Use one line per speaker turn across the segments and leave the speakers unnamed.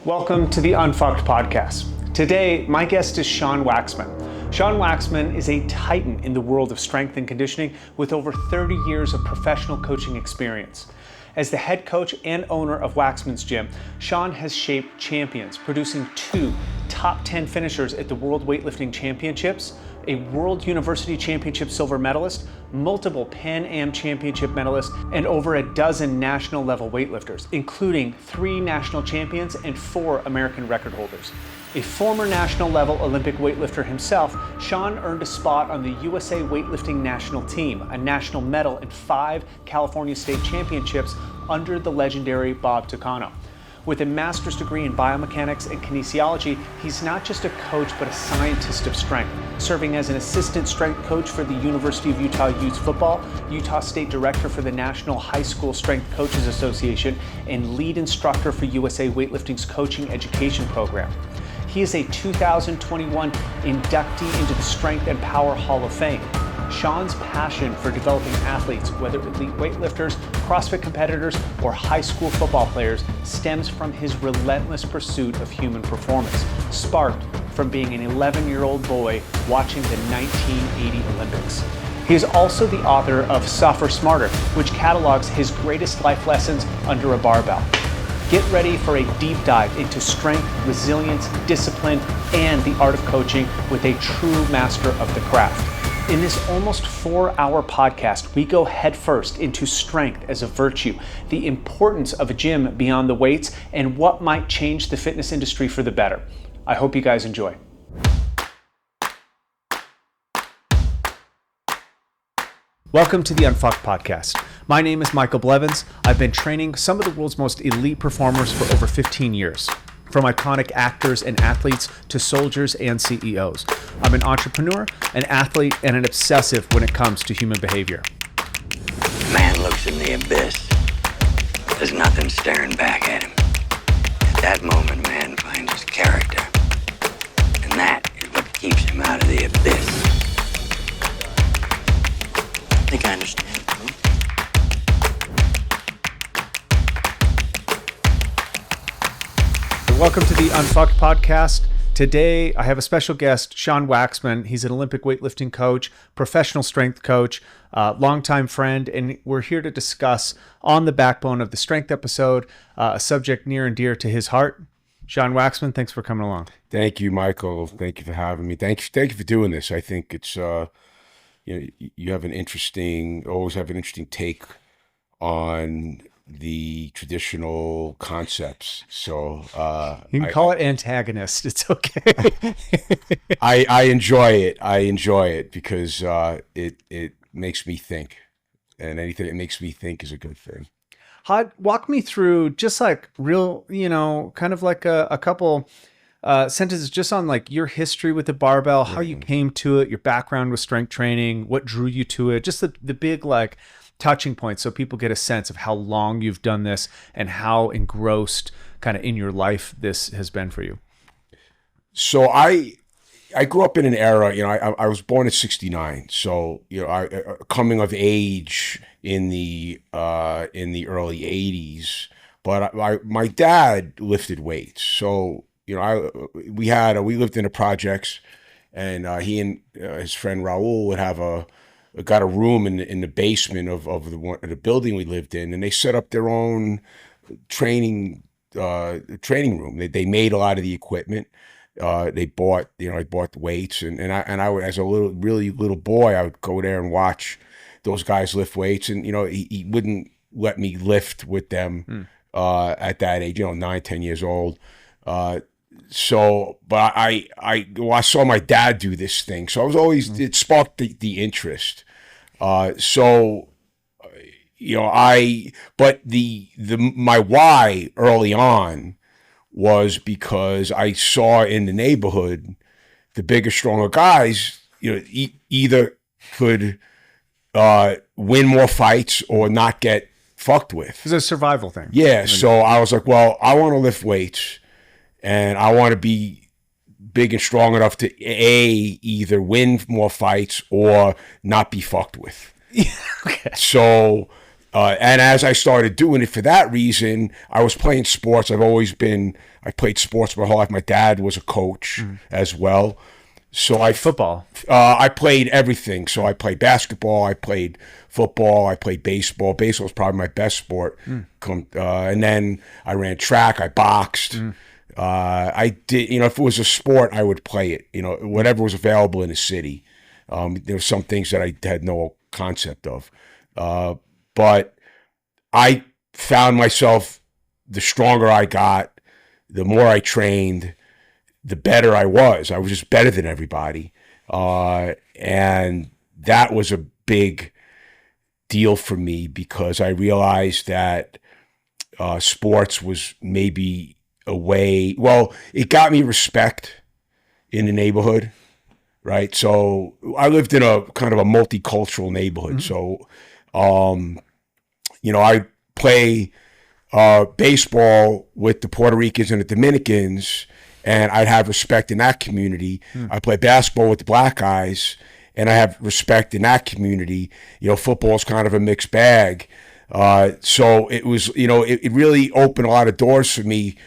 Welcome to the Unfucked Podcast. Today, my guest is Sean Waxman. Sean Waxman is a titan in the world of strength and conditioning with over 30 years of professional coaching experience. As the head coach and owner of Waxman's Gym, Sean has shaped champions, producing 2 top 10 finishers at the World Weightlifting Championships, a World University Championship silver medalist, multiple Pan Am Championship medalists, and over a dozen national level weightlifters, including 3 national champions and 4 American record holders. A former national level Olympic weightlifter himself, Sean earned a spot on the USA weightlifting national team, a national medal, and 5 California state championships under the legendary Bob Tucano. With a master's degree in biomechanics and kinesiology, he's not just a coach, but a scientist of strength, serving as an assistant strength coach for the University of Utah Youth Football, Utah State Director for the National High School Strength Coaches Association, and lead instructor for USA Weightlifting's coaching education program. He is a 2021 inductee into the Strength and Power Hall of Fame. Sean's passion for developing athletes, whether elite weightlifters, CrossFit competitors, or high school football players, stems from his relentless pursuit of human performance, sparked from being an 11-year-old boy watching the 1980 Olympics. He is also the author of Suffer Smarter, which catalogs his greatest life lessons under a barbell. Get ready for a deep dive into strength, resilience, discipline, and the art of coaching with a true master of the craft. In this almost 4-hour podcast, we go headfirst into strength as a virtue, the importance of a gym beyond the weights, and what might change the fitness industry for the better. I hope you guys enjoy. Welcome to the Unfucked Podcast. My name is Michael Blevins. I've been training some of the world's most elite performers for over 15 years. From iconic actors and athletes to soldiers and CEOs. I'm an entrepreneur, an athlete, and an obsessive when it comes to human behavior.
Man looks in the abyss. There's nothing staring back at him. At that moment, man finds his character. And that is what keeps him out of the abyss. I think I understand.
Welcome to the Unfucked Podcast. Today, I have a special guest, Sean Waxman. He's an Olympic weightlifting coach, professional strength coach, longtime friend, and we're here to discuss On the Backbone of the Strength episode, a subject near and dear to his heart. Sean Waxman, thanks for coming along.
Thank you, Michael. Thank you for having me. Thank you for doing this. I think it's you have always have an interesting take on the traditional concepts. So
you can call it antagonist. It's okay.
I enjoy it because it makes me think, and anything that makes me think is a good thing.
Walk me through just like real, kind of like a couple sentences just on like your history with the barbell, how you came to it, your background with strength training, what drew you to it, just the big like touching points so people get a sense of how long you've done this and how engrossed kind of in your life this has been for you. So
I grew up in an era, I was born in '69. So, I coming of age in the early '80s, but my dad lifted weights. So, we lived in the projects, and he and his friend Raul would got a room in the basement of the building we lived in, and they set up their own training room. They made a lot of the equipment. They bought, I bought the weights, and I would, as a really little boy, I would go there and watch those guys lift weights, and he wouldn't let me lift with them at that age, 9, 10 years old. But I saw my dad do this thing, so I was always, it sparked the interest. But my why early on was because I saw in the neighborhood the bigger, stronger guys, either could win more fights or not get fucked with.
It's a survival thing.
Yeah, so I was like, well, I want to lift weights, and I want to be big and strong enough to either win more fights or not be fucked with.
Okay.
So And as I started doing it for that reason, I was playing sports. I played sports my whole life. My dad was a coach as well. So
Football.
I played everything. So I played basketball, I played football, I played baseball. Baseball was probably my best sport. And then I ran track, I boxed. I did, if it was a sport, I would play it, whatever was available in the city. There were some things that I had no concept of. But I found myself, the stronger I got, the more I trained, the better I was. I was just better than everybody. And that was a big deal for me because I realized that sports was maybe a way, it got me respect in the neighborhood, right? So I lived in a kind of a multicultural neighborhood. So, I play baseball with the Puerto Ricans and the Dominicans, and I'd have respect in that community. I play basketball with the black guys, and I have respect in that community. Football is kind of a mixed bag. So it was, it really opened a lot of doors for me,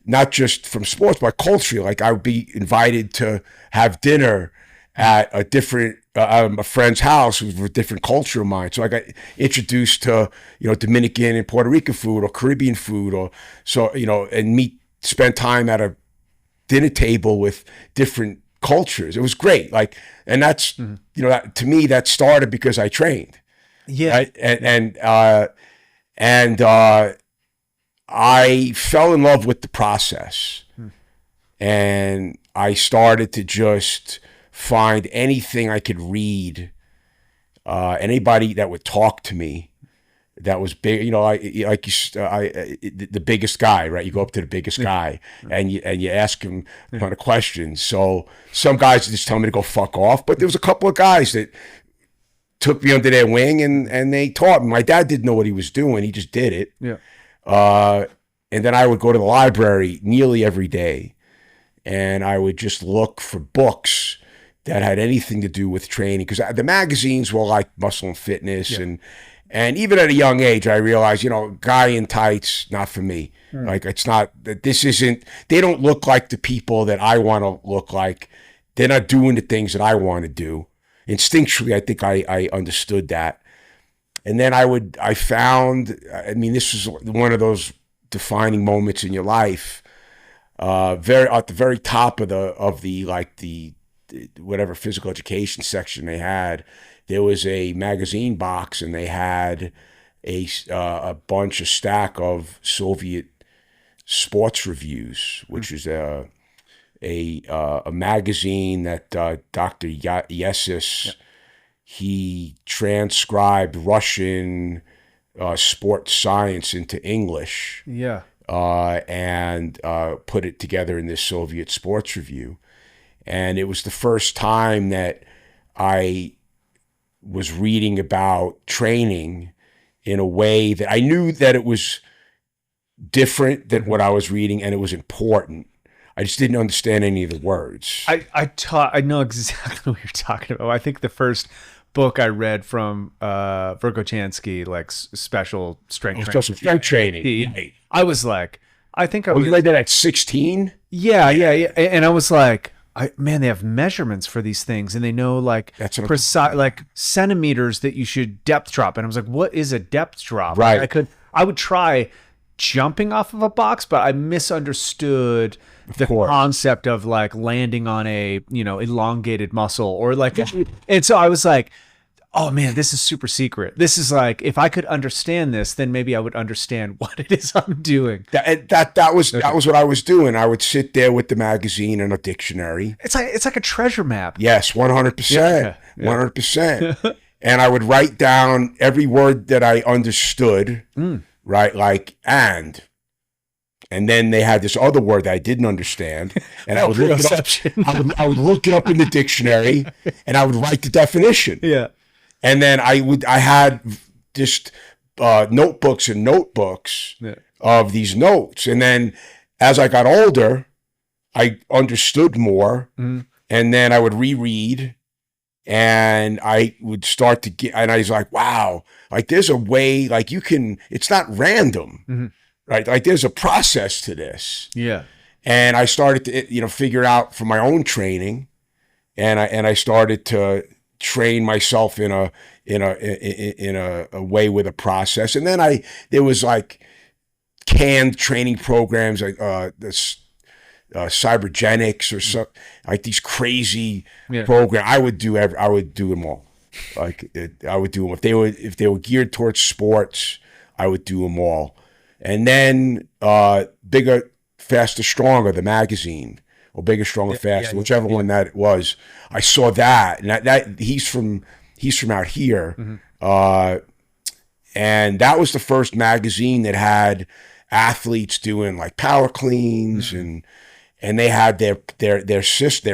not just from sports, but culturally. Like I would be invited to have dinner at a friend's house who was a different culture of mine. So I got introduced to, Dominican and Puerto Rican food or Caribbean food and spend time at a dinner table with different cultures. It was great. And that's, that, to me, that started because I trained.
Yeah.
Right? And I fell in love with the process, and I started to just find anything I could read, anybody that would talk to me that was big, the biggest guy, right? You go up to the biggest guy and you ask him a ton of questions. So some guys just tell me to go fuck off, but there was a couple of guys that took me under their wing and they taught me. My dad didn't know what he was doing. He just did it.
Yeah.
And then I would go to the library nearly every day, and I would just look for books that had anything to do with training, because the magazines were like Muscle and Fitness, and even at a young age, I realized, guy in tights, not for me. Like it's not that they don't look like the people that I want to look like. They're not doing the things that I want to do. Instinctually, I think I understood that. And then this was one of those defining moments in your life. Very at the very top of the whatever physical education section they had, there was a magazine box, and they had a stack of Soviet sports reviews, which is a magazine that Dr. Yesis, he transcribed Russian sports science into English.
Yeah.
And put it together in this Soviet sports review. And it was the first time that I was reading about training in a way that I knew that it was different than what I was reading, and it was important. I just didn't understand any of the words.
I know exactly what you're talking about. I think the first book I read from Verkhoshansky, like special strength
training.
I was like, I think I was.
You read that at 16?
Yeah. And I was like, they have measurements for these things, and they know that's precise, like centimeters that you should depth drop. And I was like, what is a depth drop?
Right.
I would try jumping off of a box, but I misunderstood the concept of landing on a, elongated muscle or and so I was like, oh man, this is super secret. This is if I could understand this, then maybe I would understand what it is I'm doing.
That was what I was doing. I would sit there with the magazine and a dictionary.
It's like a treasure map.
Yes, 100%. 100%. And I would write down every word that I understood, right? And then they had this other word that I didn't understand, and I would look it up. I would look it up in the dictionary, and I would write the definition.
Yeah.
And then I had just notebooks and notebooks of these notes. And then as I got older, I understood more. And then I would reread And I would start to get, and I was like, wow, like there's a way, like you can, it's not random, right? Like there's a process to this.
Yeah.
And I started to, figure out from my own training, and I started to train myself in a way with a process. And then there was like canned training programs, like this Cybergenics or so, like these crazy programs. I would do them all. I would do them if they were geared towards sports. I would do them all. And then Bigger, Faster, Stronger, the magazine, or Bigger, Stronger, Faster, whichever one that it was. I saw that, and that he's from out here, and that was the first magazine that had athletes doing like power cleans, and they had their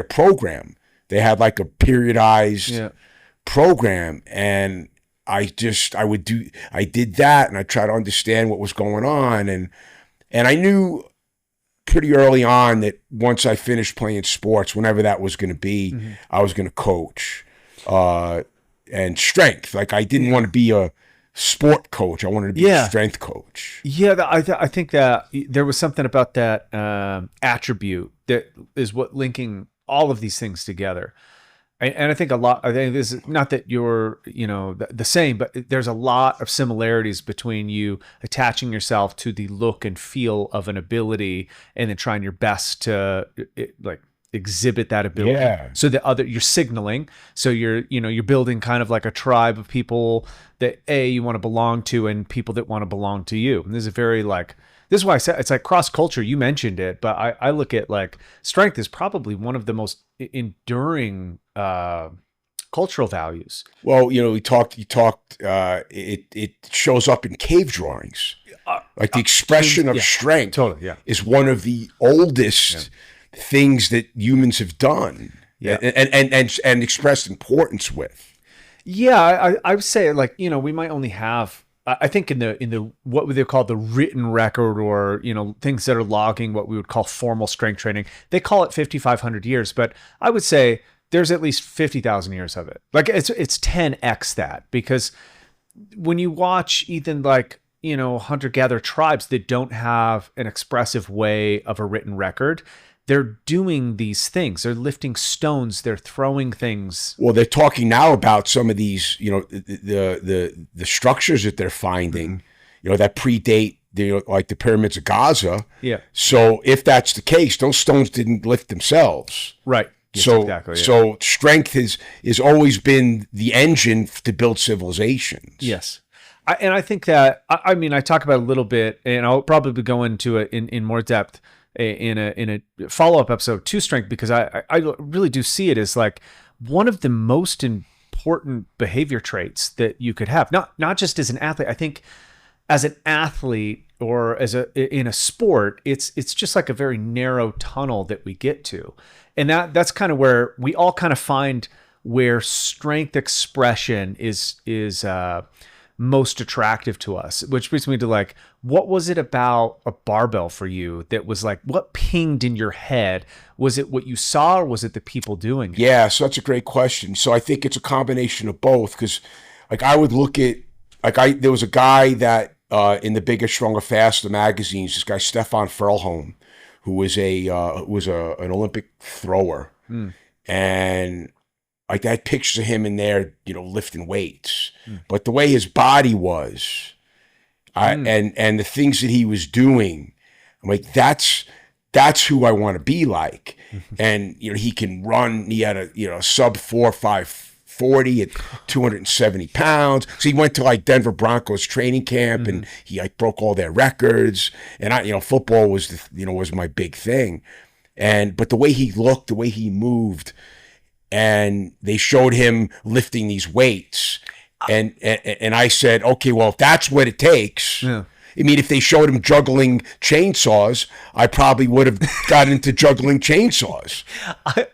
program. They had like a periodized program, and I did that, and I tried to understand what was going on, and I knew pretty early on that once I finished playing sports, whenever that was going to be, I was going to coach and strength. Like I didn't want to be a sport coach. I wanted to be a strength coach.
Yeah, I think that there was something about that attribute that is what linking all of these things together. And I think I think this is not that you're, the same, but there's a lot of similarities between you attaching yourself to the look and feel of an ability and then trying your best to exhibit that ability.
Yeah.
So you're signaling. So you're building kind of like a tribe of people that you want to belong to and people that want to belong to you. And this is why I said it's like cross culture. You mentioned it, but I look at like strength is probably one of the most enduring cultural values.
Well, you talked. It shows up in cave drawings, like the expression of strength.
Totally,
is one of the oldest things that humans have done, and expressed importance with.
Yeah, I would say we might only have. I think in the what would they call the written record, or things that are logging what we would call formal strength training. They call it 5,500 years, but I would say there's at least 50,000 years of it. Like it's 10x that, because when you watch even hunter-gatherer tribes that don't have an expressive way of a written record, they're doing these things. They're lifting stones. They're throwing things.
Well, they're talking now about some of these, the structures that they're finding, that predate like the pyramids of Gaza.
Yeah.
So if that's the case, those stones didn't lift themselves.
Right.
Yes, exactly. So strength has always been the engine to build civilizations.
Yes. I think that, I talk about it a little bit, and I'll probably go into it in more depth in a follow-up episode to strength, because I really do see it as like one of the most important behavior traits that you could have, not just as an athlete. I think as an athlete or in a sport, it's just like a very narrow tunnel that we get to, and that's kind of where we all kind of find where strength expression is most attractive to us, which brings me to like, what was it about a barbell for you that was like, what pinged in your head? Was it what you saw, or was it the people doing it?
Yeah, so that's a great question. So I think it's a combination of both, because like I would look at, there was a guy that in the Bigger, Stronger, Faster magazines, this guy Stefan Ferlholm, who was an Olympic thrower, and like that picture of him in there, lifting weights, but the way his body was, and the things that he was doing, I'm like, that's who I want to be like. And he can run. He had a sub 4.540 at 270 pounds. So he went to like Denver Broncos training camp, and he like broke all their records. And football was was my big thing. But the way he looked, the way he moved. And they showed him lifting these weights, and I said, okay, well, if that's what it takes. Yeah. I mean, if they showed him juggling chainsaws, I probably would have got into juggling chainsaws.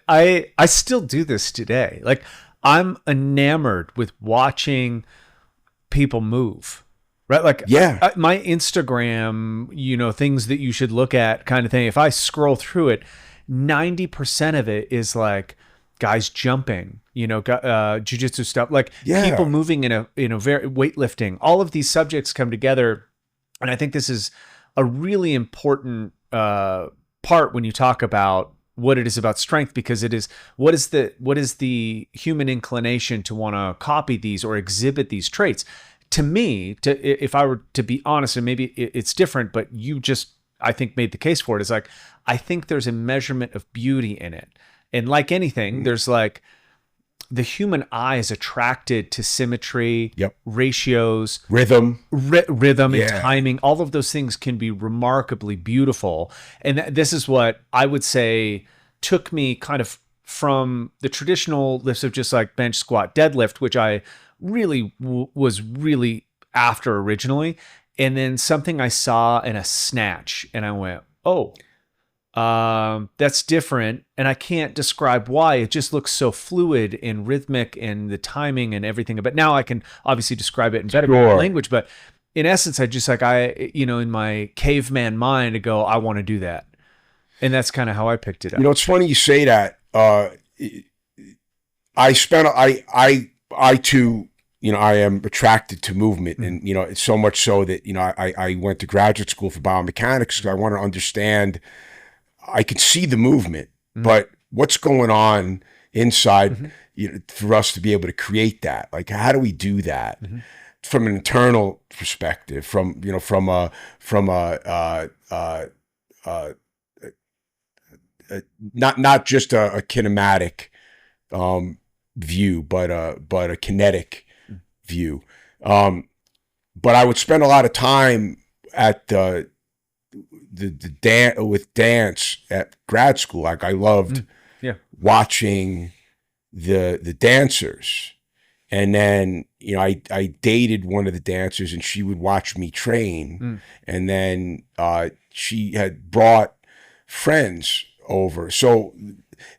I still do this today. Like, I'm enamored with watching people move. Right? Like,
yeah.
My Instagram, things that you should look at kind of thing. If I scroll through it, 90% of it is like guys jumping, jujitsu stuff, like
Yeah.
people moving in a very weightlifting. All of these subjects come together, and I think this is a really important part when you talk about what it is about strength, because it is what is the human inclination to want to copy these or exhibit these traits. To me, if I were to be honest, and maybe it's different, but you just, I think, made the case for it, is like, I think there's a measurement of beauty in it. And like anything, there's like, the human eye is attracted to symmetry, ratios,
rhythm,
and timing. All of those things can be remarkably beautiful. And this is what I would say took me kind of from the traditional lifts of just like bench, squat, deadlift, which I really was really after originally. And then something I saw in a snatch, and I went, oh, that's different. And I can't describe why. It just looks so fluid and rhythmic, and the timing and everything. But now I can obviously describe it in better language. But in essence, I just like, in my caveman mind, I go, I want to do that. And that's kind of how I picked it up.
It's funny you say that. I too, I am attracted to movement, and, it's so much so that, I went to graduate school for biomechanics because I want to understand. I can see the movement, but what's going on inside, for us to be able to create that? Like, how do we do that from an internal perspective? From a not just a kinematic view, but a kinetic view. But I would spend a lot of time at the dance at grad school. Like, I loved watching the dancers, and then I dated one of the dancers, and she would watch me train, and then she had brought friends over,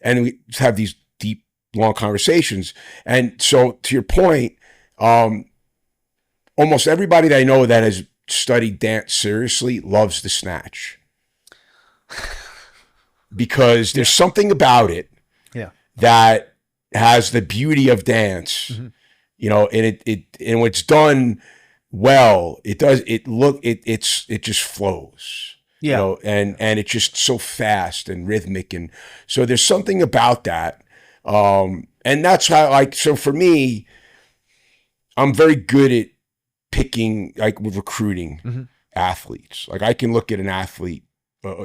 and we have these deep, long conversations. And so, to your point, almost everybody that I know that has studied dance seriously loves the snatch, because there's something about it that has the beauty of dance, and and when it's done well, it just flows, and it's just so fast and rhythmic, and so there's something about that, and that's how, so for me, I'm very good at picking, like with recruiting athletes. Like, I can look at an athlete,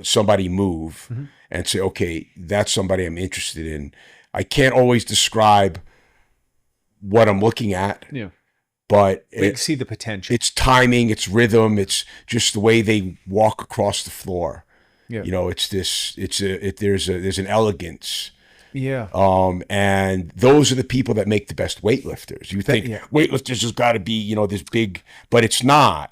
somebody move, and say, okay, that's somebody I'm interested in. I can't always describe what I'm looking at, but
you can see the potential.
It's timing, it's rhythm, it's just the way they walk across the floor. There's an elegance. And those are the people that make the best weightlifters. You think weightlifters has got to be, this big, but it's not.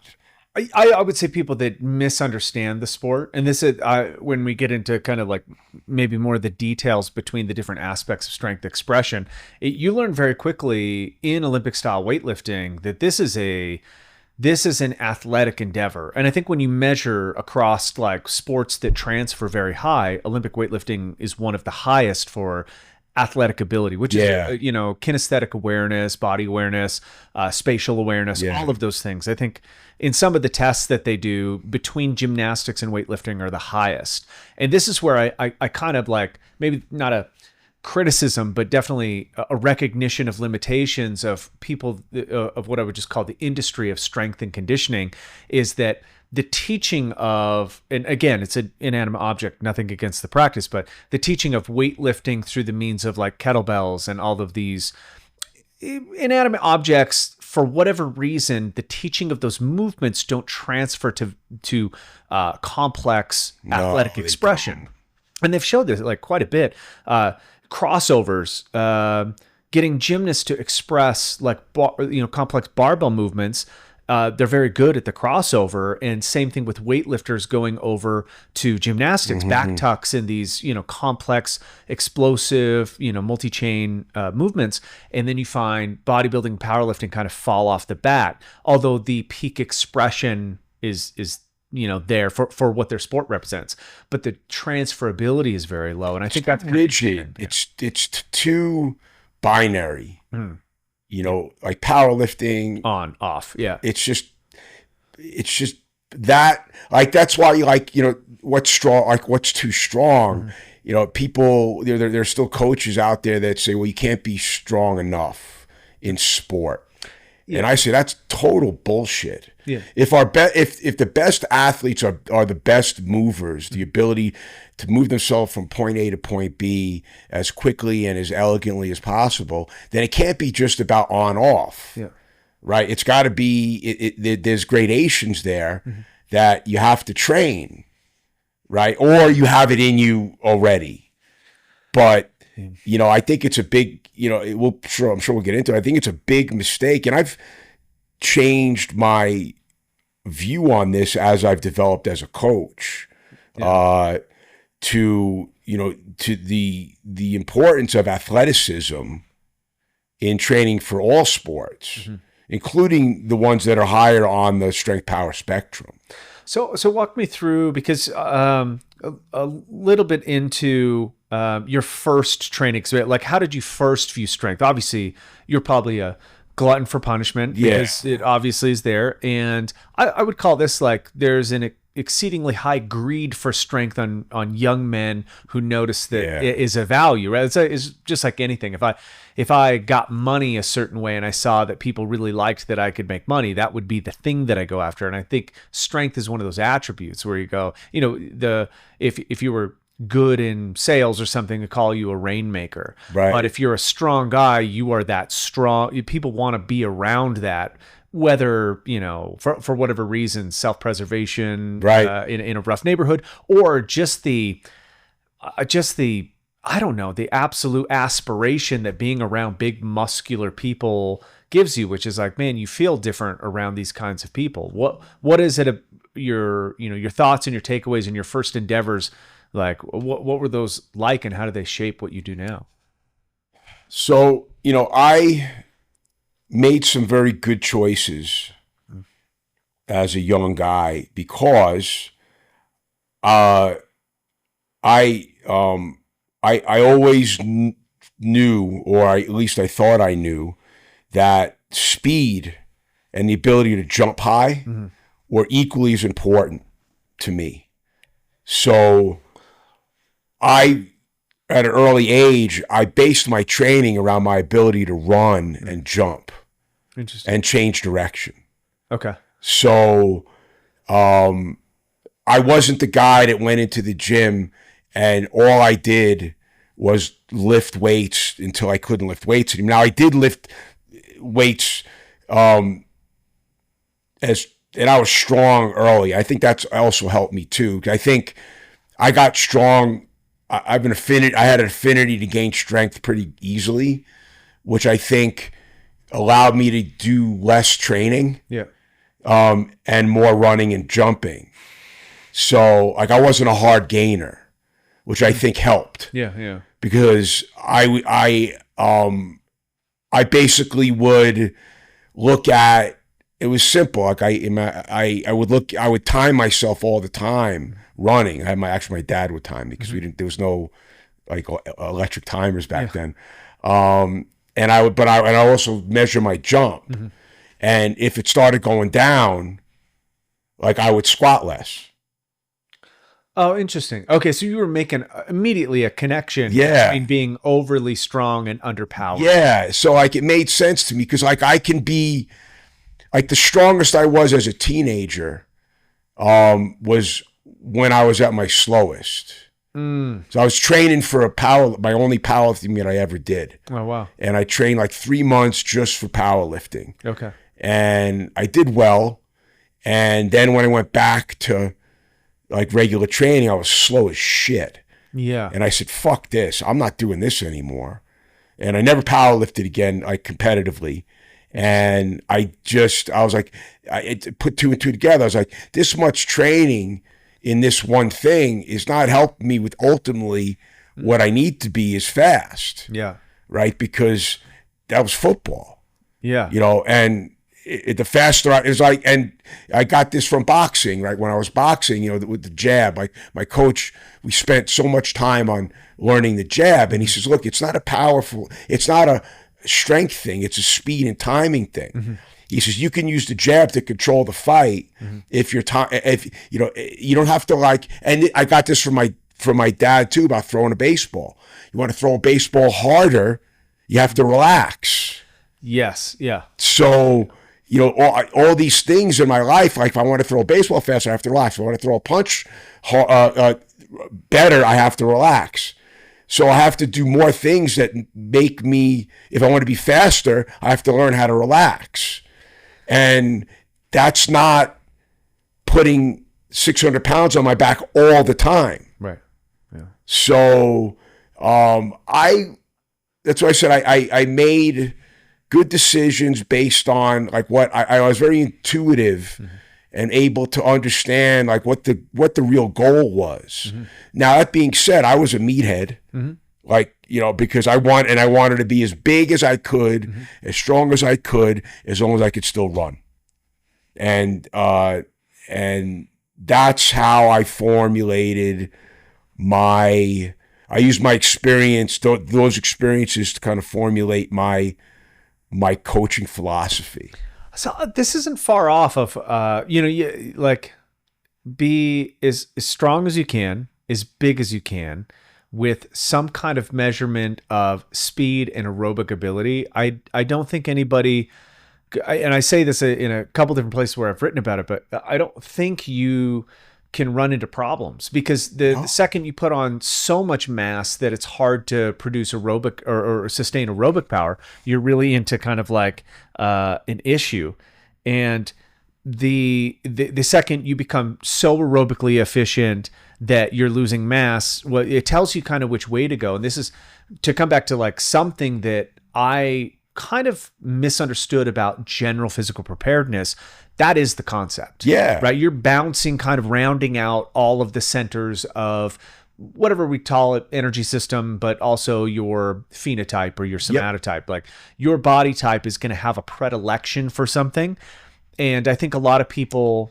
I would say people that misunderstand the sport, and this is when we get into kind of like maybe more of the details between the different aspects of strength expression, you learn very quickly in Olympic style weightlifting that this is an athletic endeavor. And I think when you measure across like sports that transfer very high, Olympic weightlifting is one of the highest for athletic ability, which is, kinesthetic awareness, body awareness, spatial awareness, all of those things. I think in some of the tests that they do between gymnastics and weightlifting are the highest. And this is where I kind of like, maybe not a criticism, but definitely a recognition of limitations of people, of what I would just call the industry of strength and conditioning, is that the teaching of, and again, it's an inanimate object, nothing against the practice, but the teaching of weightlifting through the means of like kettlebells and all of these inanimate objects, for whatever reason, the teaching of those movements don't transfer to complex athletic expression. And they've showed this like quite a bit. Crossovers, getting gymnasts to express like complex barbell movements. They're very good at the crossover, and same thing with weightlifters going over to gymnastics, back tucks and these, complex, explosive, multi-chain movements. And then you find bodybuilding, powerlifting kind of fall off the bat, although the peak expression is there for what their sport represents, but the transferability is very low. And I think that's
rigid. It's too binary, like powerlifting
on, off. Yeah.
It's just that, like, that's why you like, what's strong, like what's too strong, people, there's still coaches out there that say, well, you can't be strong enough in sport. Yeah. And I say that's total bullshit.
Yeah.
If the best athletes are the best movers, the ability to move themselves from point A to point B as quickly and as elegantly as possible, then it can't be just about on off.
Yeah.
Right? It's got to be. There's gradations there that you have to train, right? Or you have it in you already. But I think it's a big. I'm sure we'll get into it. I think it's a big mistake, and I've changed my view on this as I've developed as a coach.
Yeah.
To the importance of athleticism in training for all sports, including the ones that are higher on the strength power spectrum.
So walk me through, because a little bit into your first training experience. Like, how did you first view strength? Obviously, you're probably a glutton for punishment because it obviously is there. And I would call this like there's an exceedingly high greed for strength on young men who notice that it is a value, right? It's just like anything. If I got money a certain way and I saw that people really liked that I could make money, that would be the thing that I go after. And I think strength is one of those attributes where you go, if you were good in sales or something, to call you a rainmaker.
Right.
But if you're a strong guy, you are that strong. People want to be around that, whether, for whatever reason, self-preservation,
right,
in a rough neighborhood, or just the I don't know, the absolute aspiration that being around big muscular people gives you, which is like, man, you feel different around these kinds of people. What is it, your thoughts and your takeaways and your first endeavors, like what were those like, and how do they shape what you do now?
So, I made some very good choices as a young guy because I always knew, or at least I thought I knew, that speed and the ability to jump high were equally as important to me. So at an early age, I based my training around my ability to run and jump.
Interesting.
And change direction.
Okay.
So I wasn't the guy that went into the gym and all I did was lift weights until I couldn't lift weights anymore. Now, I did lift weights and I was strong early. I think that's also helped me too. I think I got strong. I had an affinity to gain strength pretty easily, which I think allowed me to do less training, and more running and jumping. So, like, I wasn't a hard gainer, which I think helped.
Yeah.
Because I basically would look at, it was simple. Like I would time myself all the time running. My dad would time me because there was no like electric timers back then. And I also measure my jump. And if it started going down, like, I would squat less.
Oh, interesting. Okay, so you were making immediately a connection between being overly strong and underpowered.
Yeah, so like it made sense to me because like I can be, like, the strongest I was as a teenager was when I was at my slowest. So I was training for my only powerlifting that I ever did.
Oh, wow.
And I trained like 3 months just for powerlifting.
Okay.
And I did well. And then when I went back to like regular training, I was slow as shit.
Yeah.
And I said, fuck this. I'm not doing this anymore. And I never powerlifted again, like, competitively. And I was like, I put two and two together. I was like, this much training in this one thing is not helping me with ultimately what I need to be is fast.
Yeah.
Right? Because that was football.
Yeah.
And the faster it was like, and I got this from boxing, right? When I was boxing, with the jab, like my coach, we spent so much time on learning the jab, and he says, look, it's not a strength thing, it's a speed and timing thing. Mm-hmm. He says you can use the jab to control the fight. Mm-hmm. If you don't have to like, and I got this from my dad too about throwing a baseball. You want to throw a baseball harder, you have to relax.
Yes, yeah.
So, all these things in my life, like if I want to throw a baseball faster, I have to relax. If I want to throw a punch better, I have to relax. So I have to do more things that make me, if I want to be faster, I have to learn how to relax. And that's not putting 600 pounds on my back all the time.
Right. Yeah.
So that's why I said I made good decisions based on like what I was very intuitive. Mm-hmm. And able to understand like what the real goal was. Mm-hmm. Now that being said, I was a meathead, mm-hmm. like because I wanted to be as big as I could, mm-hmm. as strong as I could, as long as I could still run, and that's how I formulated I used my experience, those experiences to kind of formulate my coaching philosophy.
So this isn't far off of, like be as strong as you can, as big as you can, with some kind of measurement of speed and aerobic ability. I don't think anybody, and I say this in a couple different places where I've written about it, but I don't think you can run into problems because the second you put on so much mass that it's hard to produce aerobic or sustain aerobic power, you're really into kind of like an issue. And the second you become so aerobically efficient that you're losing mass, well, it tells you kind of which way to go. And this is to come back to like something that I kind of misunderstood about general physical preparedness. That is the concept.
Yeah.
Right. You're bouncing, kind of rounding out all of the centers of whatever we call it, energy system, but also your phenotype or your somatotype. Yep. Like your body type is going to have a predilection for something. And I think a lot of people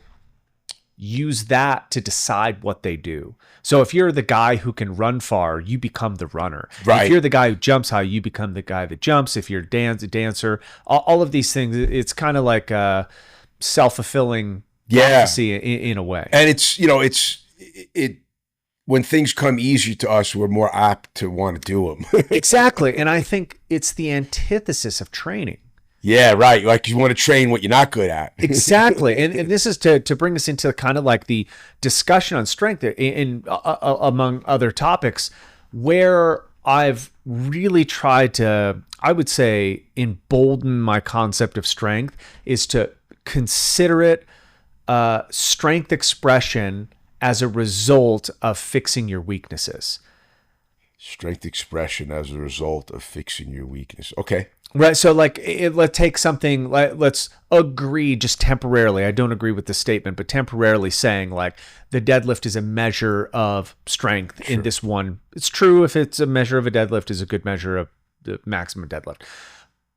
use that to decide what they do. So if you're the guy who can run far, you become the runner. Right. If you're the guy who jumps high, you become the guy that jumps. If you're a dancer, all of these things, it's kind of like a self-fulfilling prophecy in a way.
And it's when things come easy to us, we're more apt to want to do them.
Exactly. And I think it's the antithesis of training.
Yeah, right. Like you want to train what you're not good at.
Exactly. And this is to bring us into kind of like the discussion on strength in among other topics, where I've really tried to, I would say, embolden my concept of strength is to consider it strength expression as a result of fixing your weaknesses.
Strength expression as a result of fixing your weakness. Okay.
Right. So like, let's take something, let's agree just temporarily. I don't agree with the statement, but temporarily saying like the deadlift is a measure of strength in this one. It's true if it's a measure of a deadlift is a good measure of the maximum deadlift.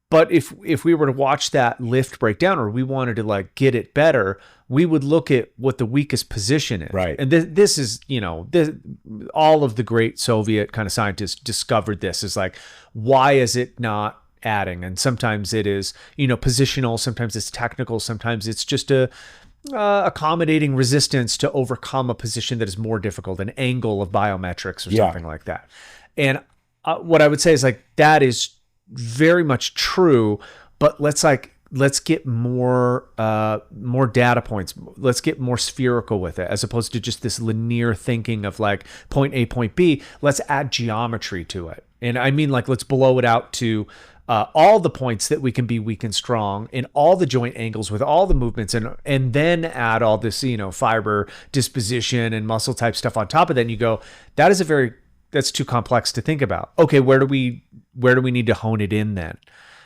But if we were to watch that lift break down, or we wanted to like get it better, we would look at what the weakest position is.
Right.
And this is, all of the great Soviet kind of scientists discovered this is like, why is it not adding? And sometimes it is, positional, sometimes it's technical, sometimes it's just a accommodating resistance to overcome a position that is more difficult, an angle of biometrics or something like that. And what I would say is like, that is very much true, but let's get more data points. Let's get more spherical with it, as opposed to just this linear thinking of like point A, point B. Let's add geometry to it. And I mean, like, let's blow it out to all the points that we can be weak and strong in all the joint angles with all the movements, and then add all this, fiber disposition and muscle type stuff on top of that. And you go, that's too complex to think about. Okay, where do we need to hone it in then?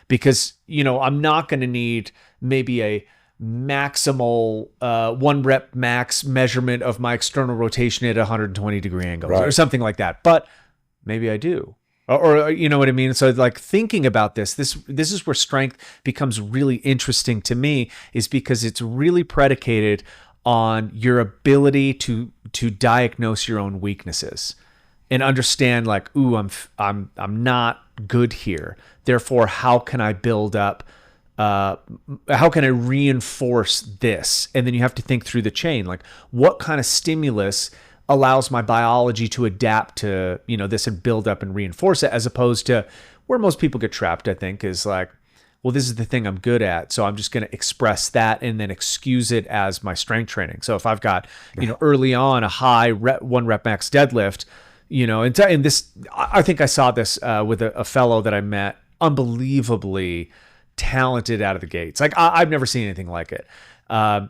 Because, I'm not going to need maybe a maximal 1 rep max measurement of my external rotation at 120 degree angles or something like that. But maybe I do. or you know what I mean? So like thinking about this is where strength becomes really interesting to me, is because it's really predicated on your ability to diagnose your own weaknesses and understand like, ooh, I'm not good here. Therefore, how can I build up? How can I reinforce this? And then you have to think through the chain, like what kind of stimulus allows my biology to adapt to, you know, this and build up and reinforce it, as opposed to where most people get trapped, I think, is like, well, this is the thing I'm good at, so I'm just going to express that and then excuse it as my strength training. So if I've got, you know, early on a high one rep max deadlift, you know, and this, I think I saw this with a fellow that I met, unbelievably talented out of the gates. Like I've never seen anything like it.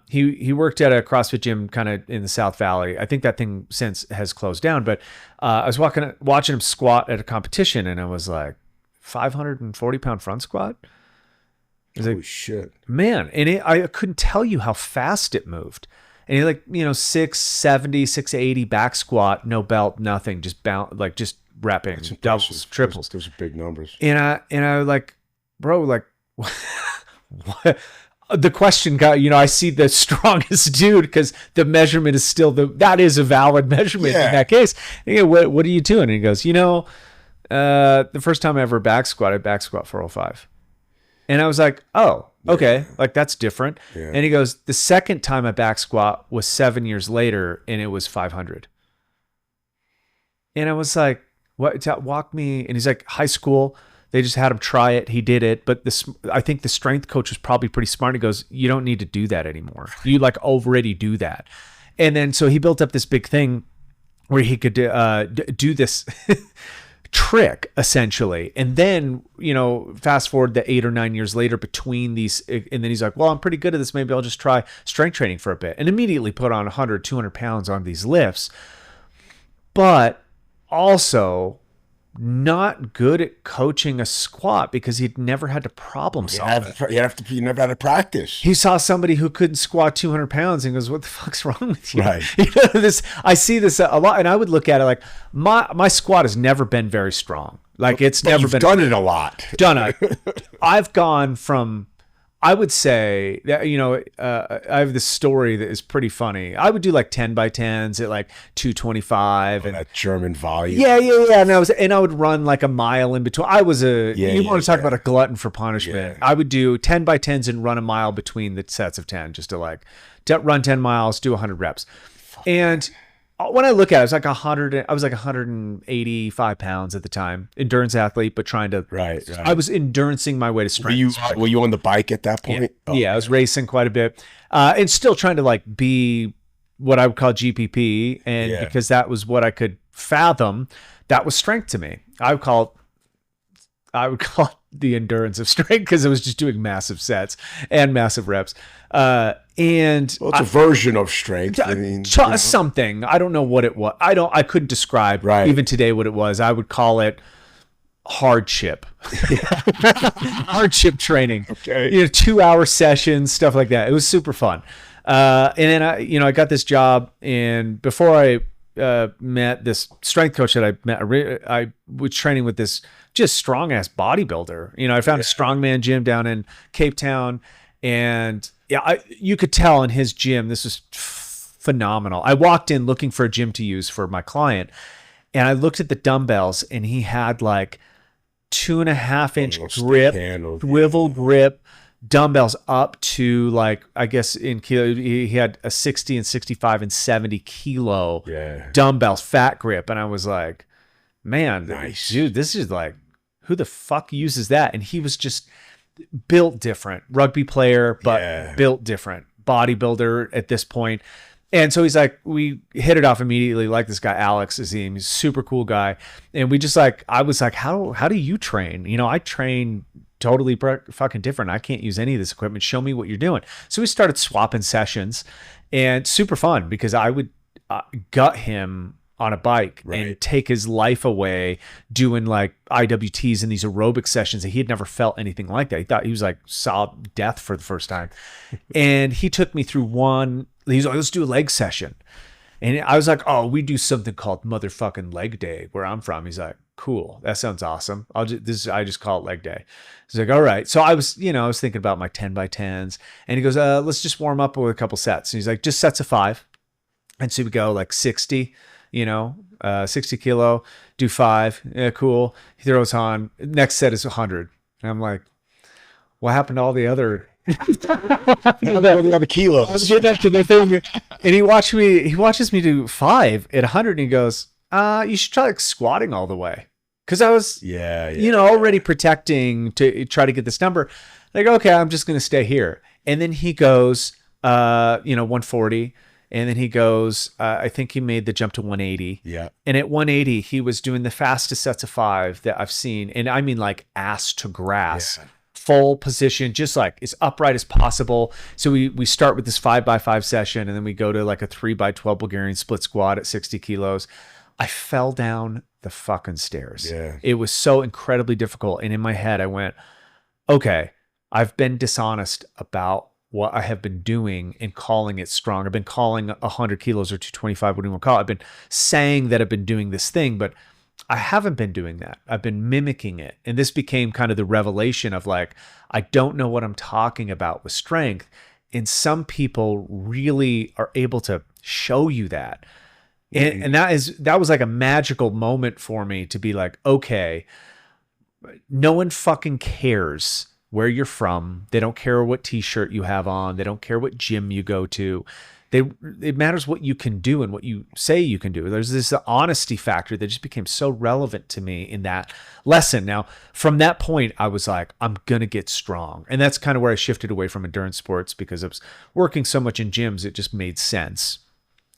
He worked at a CrossFit gym kind of in the South Valley. I think that thing since has closed down, but I was watching him squat at a competition, and I was like, 540 pound front squat.
Holy shit,
man. And I couldn't tell you how fast it moved. And he like, you know, 670, 680 back squat, no belt, nothing, just just repping, doubles, triples.
Those are big numbers.
And I like, bro, like, what? The question got, you know, I see the strongest dude because the measurement is still that is a valid measurement in that case. And, you know, what are you doing? And he goes, you know, the first time I ever back squatted, back squat 405. And I was like, oh, okay, like that's different. Yeah. And he goes, the second time I back squat was 7 years later, and it was 500. And I was like, what? Walk me. And he's like, high school. They just had him try it. He did it. But I think the strength coach was probably pretty smart. He goes, you don't need to do that anymore. You like already do that. And then so he built up this big thing where he could do this trick essentially. And then, you know, fast forward the 8 or 9 years later between these, and then he's like, well, I'm pretty good at this. Maybe I'll just try strength training for a bit, and immediately put on 100, 200 pounds on these lifts, but also not good at coaching a squat because he'd never had to problem solve it.
You never had to practice.
He saw somebody who couldn't squat 200 pounds and goes, what the fuck's wrong with you?
Right.
You know, I see this a lot, and I would look at it like my squat has never been very strong. Like it's
but
never
you've
been
done it a lot.
Done it. I've gone from, I would say that, you know, I have this story that is pretty funny. I would do like 10 by 10s at like 225 and
that German volume.
Yeah. And I would run like a mile in between. I was you want to talk about a glutton for punishment. Yeah. I would do 10 by 10s and run a mile between the sets of 10, just to run 10 miles, do 100 reps. And when I look at it, I was like 185 pounds at the time, endurance athlete, but trying to,
right.
I was endurancing my way to strength.
Were you on the bike at that point?
Yeah, I was racing quite a bit, and still trying to like be what I would call GPP. And because that was what I could fathom, that was strength to me. I would call it the endurance of strength, because it was just doing massive sets and massive reps. And
it's a version of strength. I mean,
something. I don't know what it was. I couldn't describe even today what it was. I would call it hardship. Hardship training.
Okay.
You know, 2-hour sessions, stuff like that. It was super fun. And then I got this job, and before I met this strength coach that I met, I was training with this just strong ass bodybuilder. You know, I found a strongman gym down in Cape Town, and you could tell in his gym, this was phenomenal. I walked in looking for a gym to use for my client, and I looked at the dumbbells, and he had like 2.5-inch grip, swivel grip dumbbells up to like, I guess in kilo, he had a 60 and 65 and 70 kilo dumbbells, fat grip. And I was like, man,
nice.
Dude, this is like, who the fuck uses that? And he was just built different, rugby player, but built different, bodybuilder at this point. And so he's like, we hit it off immediately. Like this guy, Alex, he's a super cool guy. And we just like, I was like, how do you train? You know, I train totally fucking different. I can't use any of this equipment. Show me what you're doing. So we started swapping sessions, and super fun, because I would gut him on a bike and take his life away doing like IWTs and these aerobic sessions that he had never felt anything like that. He thought he was like saw death for the first time. And he took me through he's like, let's do a leg session. And I was like, oh, we do something called motherfucking leg day where I'm from. He's like, cool. That sounds awesome. I just call it leg day. He's like, all right. So I was thinking about my 10 by 10s, and he goes, let's just warm up with a couple sets. And he's like, just sets of 5. And so we go like 60, 60 kilo, do 5. Yeah, cool. He throws on, next set is 100. And I'm like, what happened to all the other
the other kilos?
I was getting up to the thing, and he watches me do 5 at 100, and he goes, you should try like squatting all the way. Cause I was, already protecting to try to get this number. Like, okay, I'm just going to stay here. And then he goes, 140. And then he goes, I think he made the jump to 180.
Yeah.
And at 180, he was doing the fastest sets of 5 that I've seen. And I mean like ass to grass. Yeah. Full position, just like as upright as possible. So we start with this 5x5 session, and then we go to like a 3x12 Bulgarian split squat at 60 kilos. I fell down the fucking stairs.
Yeah.
It was so incredibly difficult. And in my head, I went, okay, I've been dishonest about what I have been doing and calling it strong. I've been calling 100 kilos or 225, whatever you want to call it. I've been saying that I've been doing this thing, but I haven't been doing that. I've been mimicking it. And this became kind of the revelation of like, I don't know what I'm talking about with strength. And some people really are able to show you that. And that was like a magical moment for me to be like, okay, no one fucking cares where you're from. They don't care what t-shirt you have on. They don't care what gym you go to. It matters what you can do and what you say you can do. There's this honesty factor that just became so relevant to me in that lesson. Now, from that point, I was like, I'm going to get strong. And that's kind of where I shifted away from endurance sports, because I was working so much in gyms, it just made sense.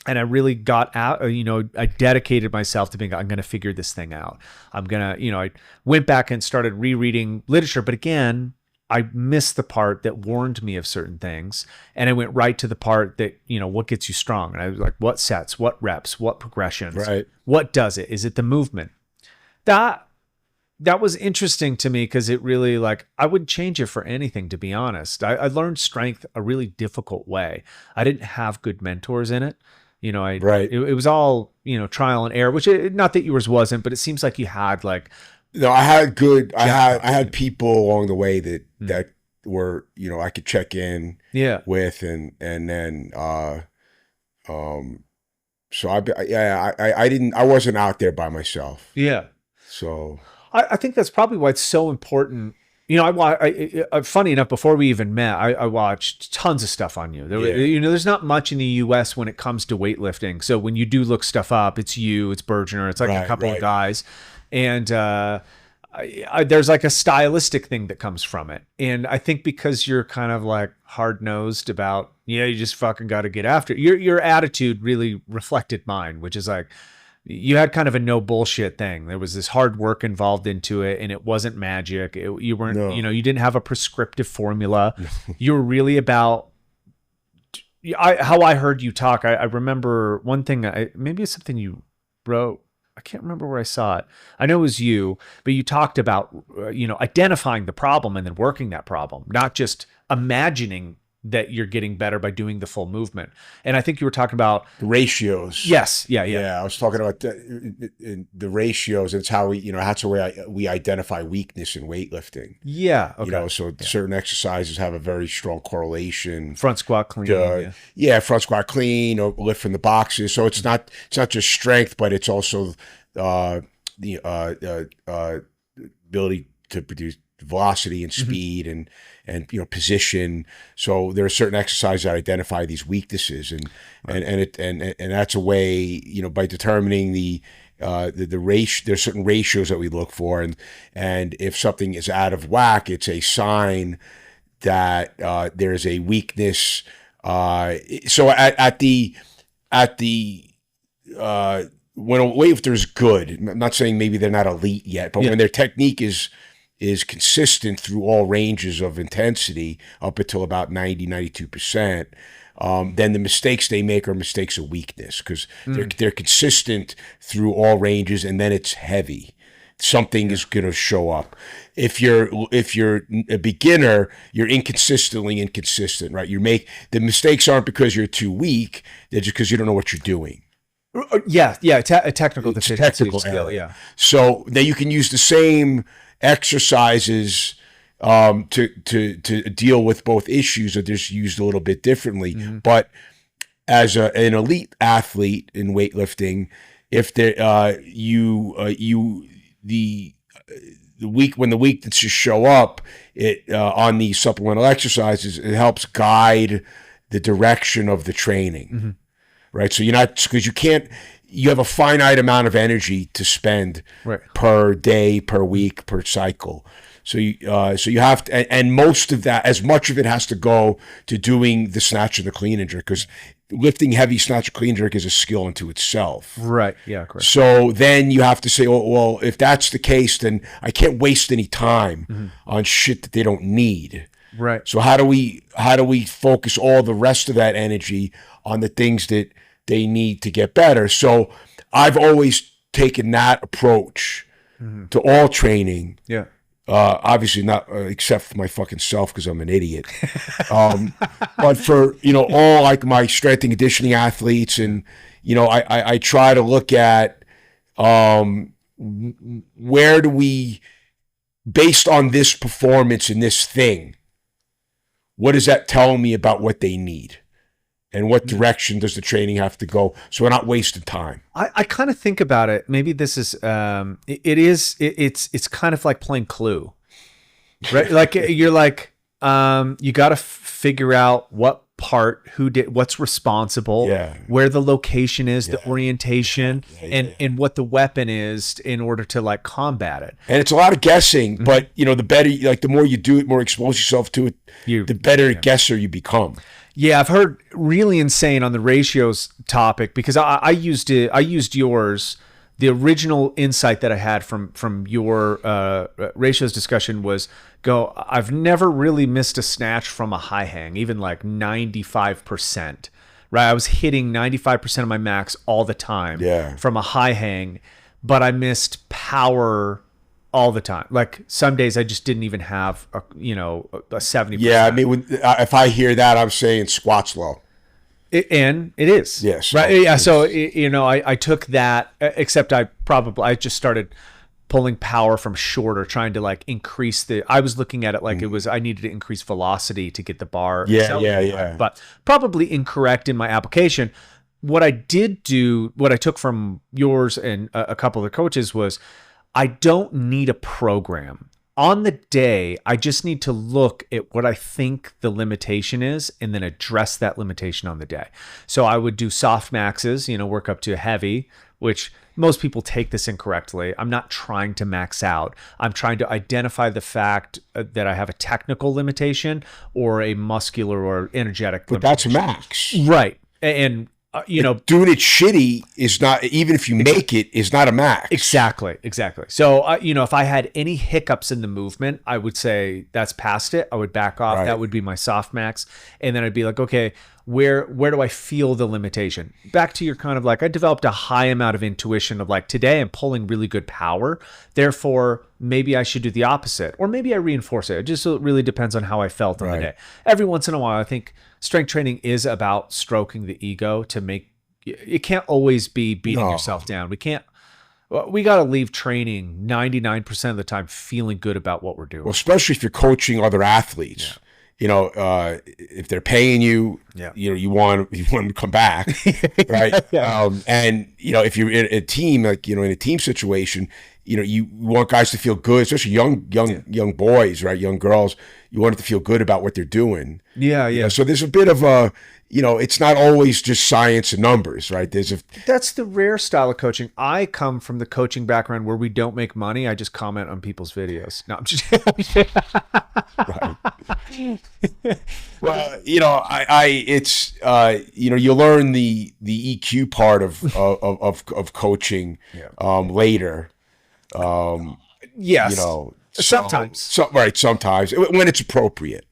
And I really got out, I dedicated myself to being, I'm going to figure this thing out. I'm going to, I went back and started rereading literature. But again, I missed the part that warned me of certain things. And I went right to the part that, what gets you strong? And I was like, what sets, what reps, what progressions,
right?
What does it? Is it the movement? That was interesting to me, because it really, like, I wouldn't change it for anything, to be honest. I learned strength a really difficult way. I didn't have good mentors in it.
Right.
It was all, trial and error, which not that yours wasn't, but it seems like you had like,
no, I had people along the way that were, I could check in with, and then, so I wasn't out there by myself.
Yeah.
So
I think that's probably why it's so important. Funny enough, before we even met, I watched tons of stuff on you. There's not much in the US when it comes to weightlifting. So when you do look stuff up, it's you, it's Bergener, it's like a couple of guys. And there's like a stylistic thing that comes from it. And I think because you're kind of like hard-nosed about, you just fucking got to get after it. Your attitude really reflected mine, which is like, you had kind of a no bullshit thing. There was this hard work involved into it, and it wasn't magic. You weren't, you didn't have a prescriptive formula. You were really about how I heard you talk. I remember one thing, maybe it's something you wrote. I can't remember where I saw it. I know it was you, but you talked about, identifying the problem and then working that problem, not just imagining that you're getting better by doing the full movement. And I think you were talking about
the ratios.
Yes. Yeah.
I was talking about the ratios. It's how that's the way we identify weakness in weightlifting.
Yeah. Okay.
Certain exercises have a very strong correlation.
Front squat clean.
Front squat clean, or lift from the boxes. So it's not just strength, but it's also the ability to produce velocity and speed and position. So there are certain exercises that identify these weaknesses, and that's a way, by determining the ratio. There's certain ratios that we look for, and if something is out of whack, it's a sign that there's a weakness. So at the when a weightlifter's good, I'm not saying maybe they're not elite yet, but when their technique is consistent through all ranges of intensity up until about 90-92%, then the mistakes they make are mistakes of weakness, because they're consistent through all ranges, and then it's heavy. Something is going to show up. If you're a beginner, you're inconsistent, right? The mistakes aren't because you're too weak; they're just because you don't know what you're doing.
A technical deficiency
technical
skill.
error.
Yeah.
So then you can use the same exercises to deal with both issues, or just used a little bit differently. But as an elite athlete in weightlifting, if the weaknesses show up, it on these supplemental exercises, it helps guide the direction of the training, right? So you have a finite amount of energy to spend per day, per week, per cycle. So you have to, and most of that, as much of it has to go to doing the snatch and the clean and jerk, because lifting heavy snatch and clean jerk is a skill unto itself.
Right. Yeah. Correct.
So then you have to say, oh, well, if that's the case, then I can't waste any time on shit that they don't need.
Right.
So how do we focus all the rest of that energy on the things that they need to get better? So I've always taken that approach to all training.
Yeah.
Obviously not except for my fucking self, because I'm an idiot. But for, all like my strength and conditioning athletes, and, I try to look at where do we, based on this performance in this thing, what is that telling me about what they need? And what direction does the training have to go, so we're not wasting time?
I kind of think about it. Maybe this is it's kind of like playing Clue, right? Like you're like you got to figure out what part, who did, what's responsible, where the location is, the orientation, and what the weapon is in order to like combat it.
And it's a lot of guessing, but the better, like the more you do it, more expose yourself to it, the better guesser you become.
Yeah, I've heard really insane on the ratios topic, because I used yours. The original insight that I had from your ratios discussion was, I've never really missed a snatch from a high hang, even like 95%. Right, I was hitting 95% of my max all the time from a high hang, but I missed power all the time. Like some days I just didn't even have a 70%.
Yeah, I mean, if I hear that, I'm saying squat's low.
And it is.
Yes.
Right. Yeah. So, I took that, except I just started pulling power from shorter, trying to like increase I was looking at it like I needed to increase velocity to get the bar.
Yeah.
But probably incorrect in my application. What I took from yours and a couple of coaches was, I don't need a program. On the day, I just need to look at what I think the limitation is and then address that limitation on the day. So I would do soft maxes, work up to heavy, which most people take this incorrectly. I'm not trying to max out. I'm trying to identify the fact that I have a technical limitation or a muscular or energetic limitation.
But that's a max.
Right. And
doing it shitty is not, even if you make it, is not a max.
Exactly. So, if I had any hiccups in the movement, I would say that's past it. I would back off. Right. That would be my soft max. And then I'd be like, okay, where do I feel the limitation? Back to your kind of like, I developed a high amount of intuition of like, today I'm pulling really good power. Therefore, maybe I should do the opposite, or maybe I reinforce it. It just really depends on how I felt on the day. Every once in a while, I think strength training is about stroking the ego to make, it can't always be beating yourself down. We got to leave training 99% of the time feeling good about what we're doing.
Well, especially if you're coaching other athletes. Yeah. If they're paying you, you want them to come back, right? And if you're in a team, like in a team situation, you want guys to feel good, especially young boys, right? Young girls, you want them to feel good about what they're doing.
Yeah.
So there's a bit of a, it's not always just science and numbers, right?
That's the rare style of coaching. I come from the coaching background where we don't make money. I just comment on people's videos. No, I'm just
right. Well, you learn the EQ part of coaching later.
Yes.
Sometimes when it's appropriate.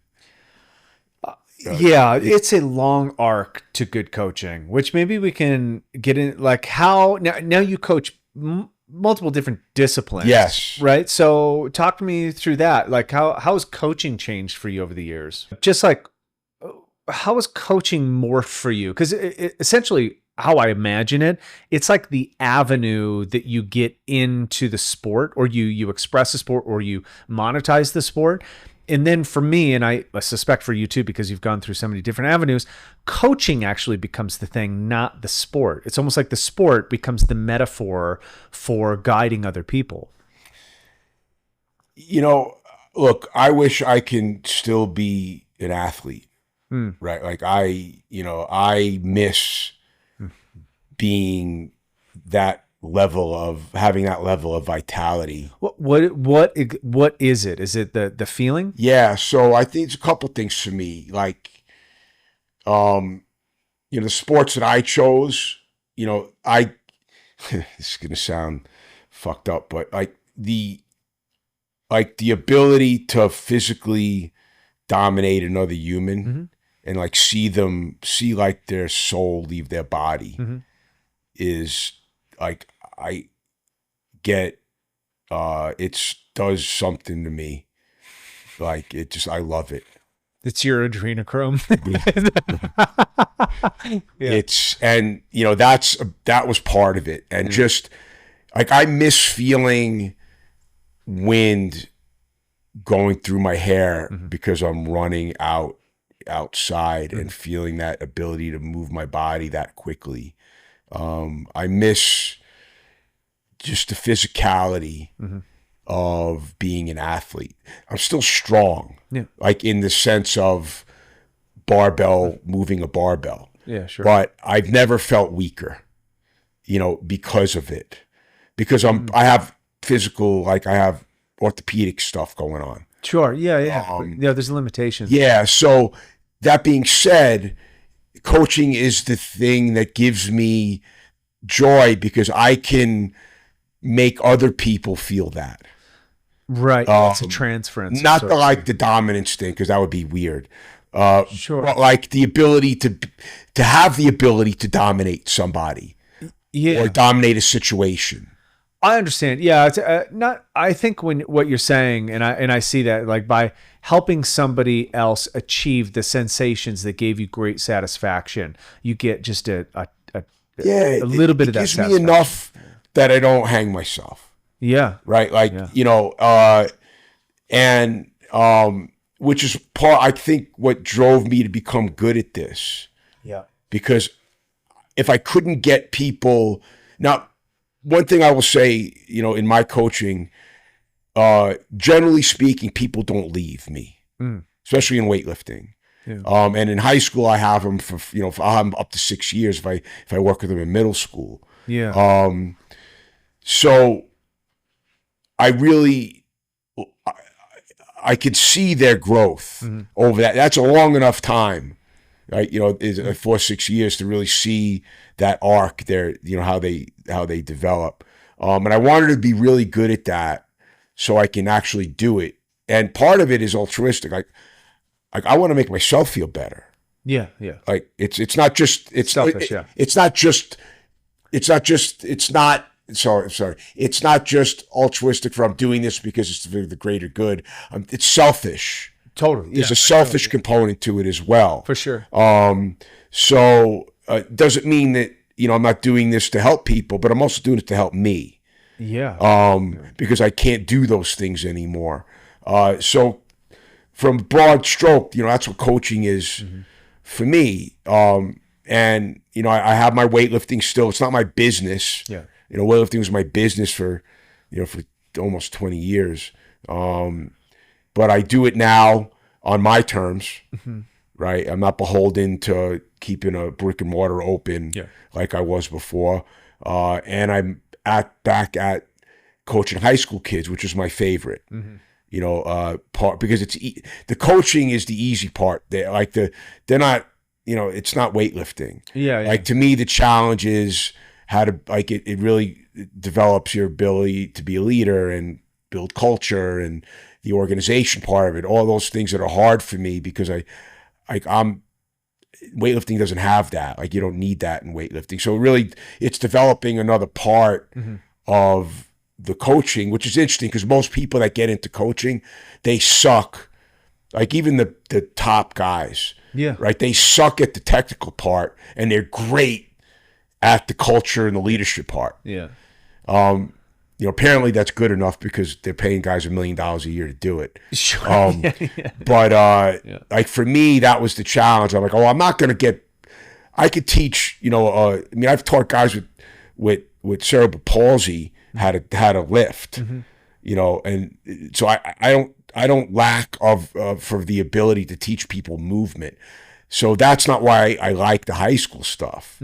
It's a long arc to good coaching, which maybe we can get in, like how now you coach multiple different disciplines.
Yes.
Right. So talk to me through that. Like how has coaching changed for you over the years? Just like how has coaching morphed for you? Because essentially how I imagine it, it's like the avenue that you get into the sport, or you express the sport, or you monetize the sport. And then for me, and I suspect for you too, because you've gone through so many different avenues, coaching actually becomes the thing, not the sport. It's almost like the sport becomes the metaphor for guiding other people.
Look, I wish I can still be an athlete, right? Like I miss being having that level of vitality.
What is it? Is it the feeling?
Yeah. So I think it's a couple things for me. Like, the sports that I chose, this is going to sound fucked up, but the ability to physically dominate another human and see like their soul leave their body is like, I get, it does something to me. Like I love it.
It's your adrenochrome.
Yeah. That was part of it. And just like, I miss feeling wind going through my hair because I'm running outside and feeling that ability to move my body that quickly. I miss just the physicality of being an athlete. I'm still strong, like in the sense of moving a barbell.
Yeah, sure.
But I've never felt weaker, because of it. Because I have physical, I have orthopedic stuff going on.
Sure. Yeah. There's limitations.
Yeah. So that being said, coaching is the thing that gives me joy because I can make other people feel that.
Right. It's a transference.
Not the dominance thing, because that would be weird.
Sure.
But like the ability to have the ability to dominate somebody.
Yeah.
Or dominate a situation.
I understand. Yeah, it's I think what you're saying, and I see that, like, by helping somebody else achieve the sensations that gave you great satisfaction, you get just a little bit of that. It gives me
enough that I don't hang myself.
Yeah.
Right. Like, which is I think what drove me to become good at this.
Yeah.
Because if I couldn't get people now. One thing I will say, in my coaching, generally speaking, people don't leave me, especially in weightlifting. Yeah. And in high school, I have them for, I'll have them up to 6 years if I work with them in middle school.
Yeah.
So I could see their growth over that. That's a long enough time, right? 4 6 years to really see that arc there, how they develop. And I wanted to be really good at that so I can actually do it. And part of it is altruistic. Like I want to make myself feel better.
Yeah. Yeah.
Like it's not just, it's
selfish.
It's not just altruistic for I'm doing this because it's for the greater good. It's selfish.
Totally.
There's a selfish component to it as well.
For sure.
So doesn't mean that, I'm not doing this to help people, but I'm also doing it to help me.
Yeah.
Because I can't do those things anymore. So from broad stroke, that's what coaching is for me. And, I have my weightlifting still. It's not my business.
Yeah.
Weightlifting was my business for almost 20 years. But I do it now on my terms. Right. I'm not beholden to keeping a brick and mortar open like I was before. And I'm back at coaching high school kids, which is my favorite, part, because the coaching is the easy part. They're not, it's not weightlifting.
Yeah.
Like to me, the challenge is how to it really develops your ability to be a leader and build culture and the organization part of it, all those things that are hard for me because weightlifting doesn't have that. Like you don't need that in weightlifting. So really it's developing another part of the coaching, which is interesting because most people that get into coaching, they suck. Like even the top guys, right? They suck at the technical part and they're great at the culture and the leadership part.
Yeah.
Apparently that's good enough because they're paying guys $1 million a year to do it.
Sure.
But like for me, that was the challenge. I'm like, I'm not going to get, I could teach, I've taught guys with cerebral palsy how to lift, and so I don't lack for the ability to teach people movement. So that's not why I like the high school stuff.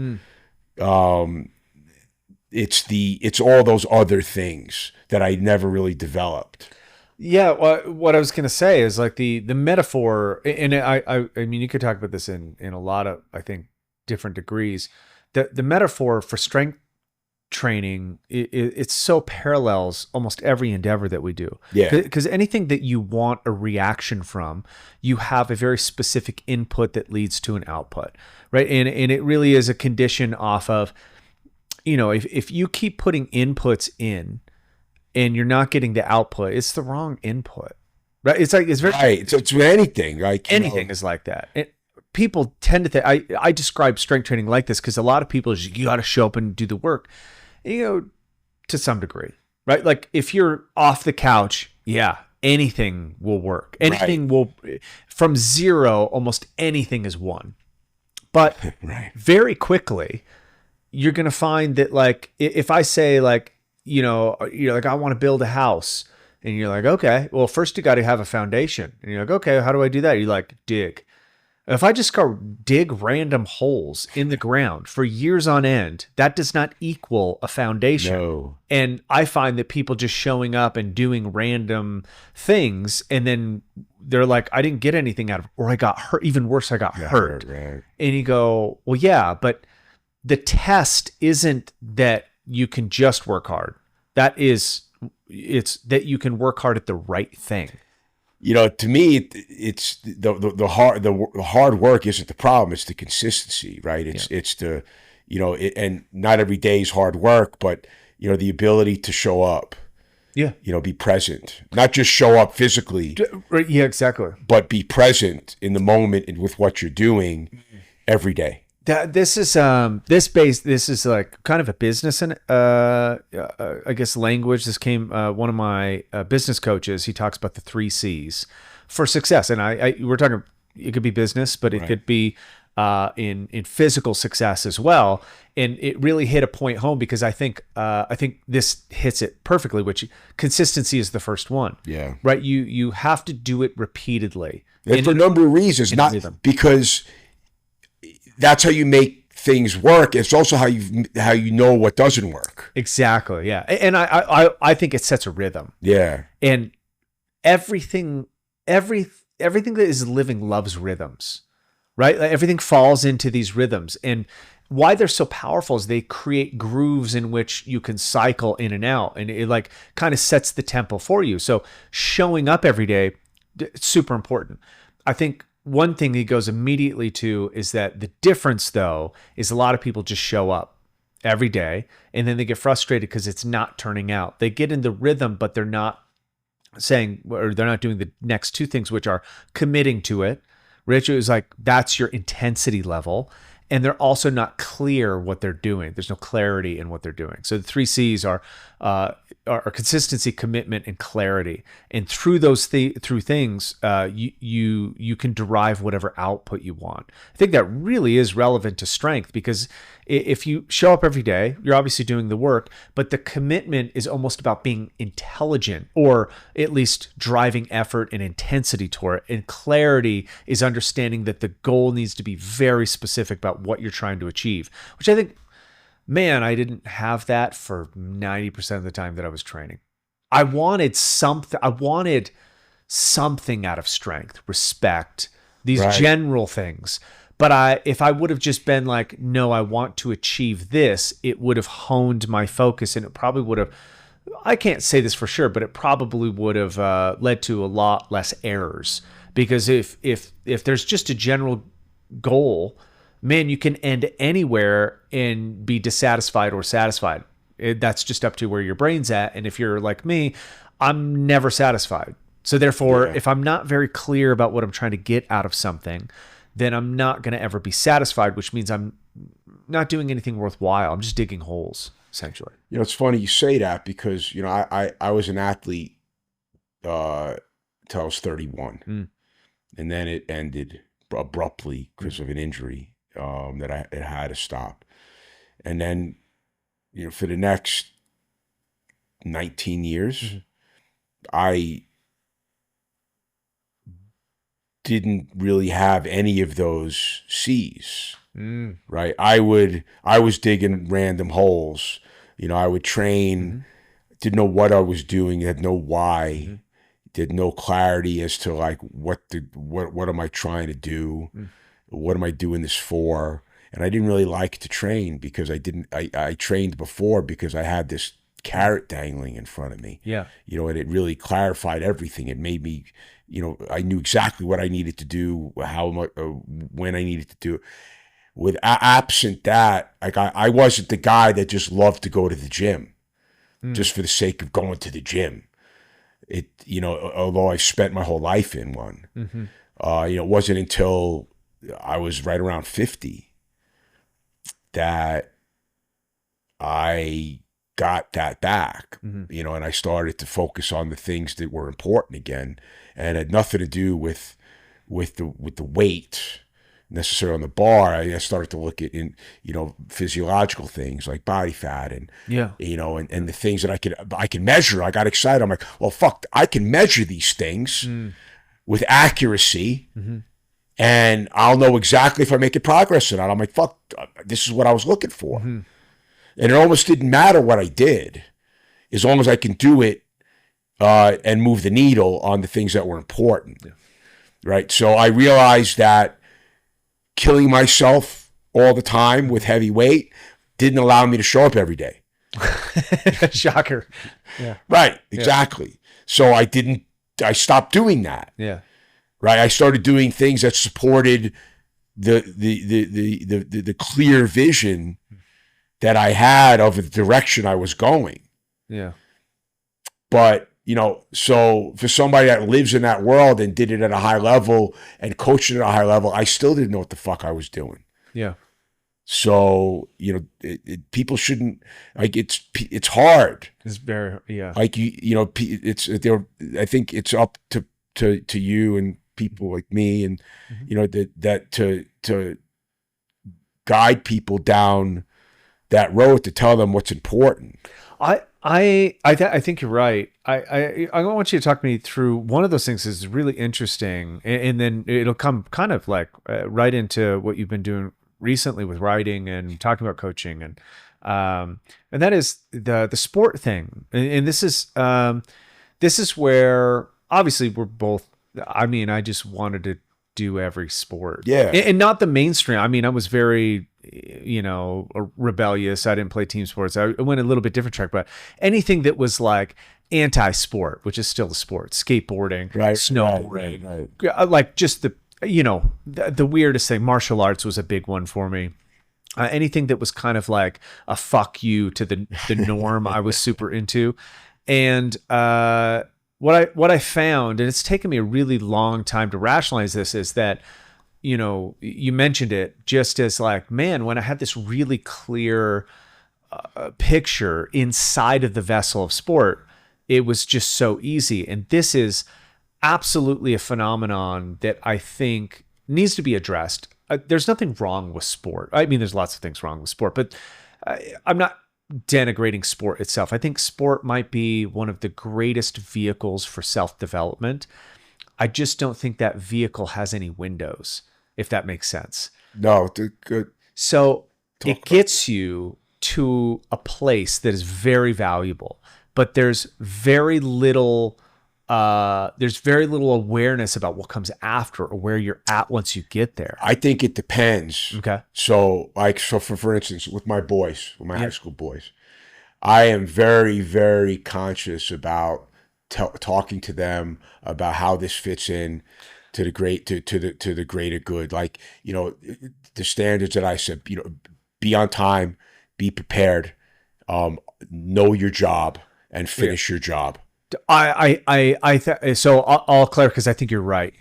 It's all those other things that I never really developed.
Yeah, well, what I was going to say is like the metaphor, and I mean, you could talk about this in a lot of, I think, different degrees. The metaphor for strength training, it so parallels almost every endeavor that we do.
Yeah.
Because anything that you want a reaction from, you have a very specific input that leads to an output, right? And it really is a condition off of, if you keep putting inputs in and you're not getting the output, it's the wrong input, right? It's very
right. So it's with anything, like
anything is like that. People tend to think I describe strength training like this because a lot of people just, you got to show up and do the work, to some degree, right? Like if you're off the couch, yeah, anything will work. Anything will, from zero, almost anything is one. But very quickly, you're going to find that, like, if I say, like, you're like, I want to build a house. And you're like, okay, well, first you got to have a foundation. And you're like, okay, how do I do that? You're like, dig. If I just go dig random holes in the ground for years on end, that does not equal a foundation.
No.
And I find that people just showing up and doing random things, and then they're like, I didn't get anything out of it, or I got hurt. Even worse, I got hurt. Right. And you go, well, yeah, but the test isn't that you can just work hard. It's that you can work hard at the right thing.
To me, it's the hard work isn't the problem. It's the consistency, right? It's the, and not every day is hard work, but the ability to show up. Yeah. Be present, not just show up physically.
Right. Yeah, exactly.
But be present in the moment and with what you're doing every day.
This is like kind of a business and I guess language. This came one of my business coaches. He talks about the 3 C's for success, and we're talking. It could be business, but it could be in physical success as well. And it really hit a point home because I think this hits it perfectly. Which consistency is the first one. Yeah. Right. You have to do it repeatedly,
and for a number of reasons, not because that's how you make things work. It's also how you know what doesn't work.
Exactly. Yeah. And I think it sets a rhythm.
Yeah.
And everything that is living loves rhythms, right? Like everything falls into these rhythms. And why they're so powerful is they create grooves in which you can cycle in and out. And it like kind of sets the tempo for you. So showing up every day, it's super important. I think one thing he goes immediately to is that the difference, though, is a lot of people just show up every day and then they get frustrated because it's not turning out. They get in the rhythm, but they're not saying, or they're not doing the next 2 things, which are committing to it. Rich, it was like, that's your intensity level. And they're also not clear what they're doing. There's no clarity in what they're doing. So the 3 C's are consistency, commitment, and clarity. And through those through things, you can derive whatever output you want. I think that really is relevant to strength because if you show up every day, you're obviously doing the work, but the commitment is almost about being intelligent or at least driving effort and intensity toward it. And clarity is understanding that the goal needs to be very specific about what you're trying to achieve, which I think, man, I didn't have that for 90% of the time that I was training. I wanted something out of strength, respect, these general things. But if I would have just been like, no, I want to achieve this, it would have honed my focus, and it probably would have, I can't say this for sure, but it probably would have led to a lot less errors. Because if there's just a general goal, man, you can end anywhere and be dissatisfied or satisfied. That's just up to where your brain's at. And if you're like me, I'm never satisfied. So therefore, if I'm not very clear about what I'm trying to get out of something, then I'm not going to ever be satisfied, which means I'm not doing anything worthwhile. I'm just digging holes, essentially.
You know, it's funny you say that because, you know, I was an athlete till I was 31. And then it ended abruptly because of an injury that I had to stop. And then, you know, for the next 19 years, I didn't really have any of those C's, right? I was digging random holes. You know, I would train, didn't know what I was doing, had no why, did no clarity as to like what am I trying to do? What am I doing this for? And I didn't really like to train because I trained before because I had this carrot dangling in front of me. Yeah. You know, and it really clarified everything. It made me, you know, I knew exactly what I needed to do, how much, when I needed to do it. With absent that, like I wasn't the guy that just loved to go to the gym just for the sake of going to the gym. It, you know, although I spent my whole life in one, you know, it wasn't until I was right around 50 that I got that back, you know, and I started to focus on the things that were important again, and had nothing to do with the weight necessarily on the bar. I started to look at, you know, physiological things like body fat and you know, and the things that I can measure. I got excited. I'm like, well, fuck, I can measure these things with accuracy, and I'll know exactly if I'm making progress or not. I'm like, fuck, this is what I was looking for. And it almost didn't matter what I did, as long as I can do it and move the needle on the things that were important, right? So I realized that killing myself all the time with heavy weight didn't allow me to show up every day.
Shocker. Yeah.
Right, exactly. So I stopped doing that. Yeah. Right. I started doing things that supported the clear vision that I had of the direction I was going. Yeah. But, you know, so for somebody that lives in that world and did it at a high level and coached it at a high level, I still didn't know what the fuck I was doing. Yeah. So, you know, people shouldn't, like, it's hard.
It's very,
like you know, I think it's up to you and people like me and, you know, that to guide people down that road, to tell them what's important.
I think you're right. I want you to talk me through one of those things is really interesting, and then it'll come kind of like right into what you've been doing recently with writing and talking about coaching, and that is the sport thing. And this is where obviously we're both. I mean, I just wanted to do every sport, and not the mainstream. I mean, I was very, you know, rebellious. I didn't play team sports. I went a little bit different track, but anything that was like anti-sport, which is still a sport, skateboarding, snowboarding, like just the, you know, the weirdest thing. Martial arts was a big one for me. Anything that was kind of like a fuck you to the norm, I was super into. And what I found, and it's taken me a really long time to rationalize this, is that, you know, you mentioned it just as like, man, when I had this really clear picture inside of the vessel of sport, it was just so easy. And this is absolutely a phenomenon that I think needs to be addressed. There's nothing wrong with sport. I mean, there's lots of things wrong with sport, but I'm not denigrating sport itself. I think sport might be one of the greatest vehicles for self-development. I just don't think that vehicle has any windows, if that makes sense.
No, good.
So it gets you to a place that is very valuable, but there's very little awareness about what comes after or where you're at once you get there.
I think it depends. Okay. So for instance, with my boys, with my high school boys, I am very, very conscious about talking to them about how this fits in to the greater good. Like, you know, the standards that I said, you know, be on time, be prepared, know your job, and finish your job.
So I'll clarify, because I think you're right.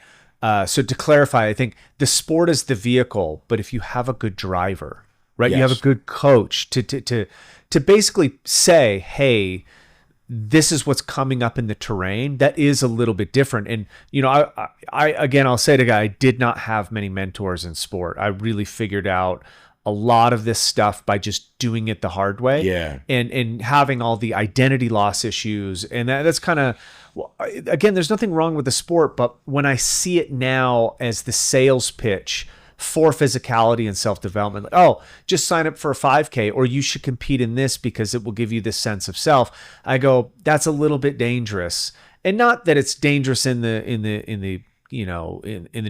So to clarify, I think the sport is the vehicle, but if you have a good driver, right? You have a
Yes.
good coach to basically say, hey, this is what's coming up in the terrain. That is a little bit different. And, I again, I'll say to a guy, I did not have many mentors in sport. I really figured out a lot of this stuff by just doing it the hard way.
Yeah.
And having all the identity loss issues. And that's kind of, again, there's nothing wrong with the sport, but when I see it now as the sales pitch for physicality and self-development, like, oh, just sign up for a 5K, or you should compete in this because it will give you this sense of self. I go, that's a little bit dangerous. And not that it's dangerous in the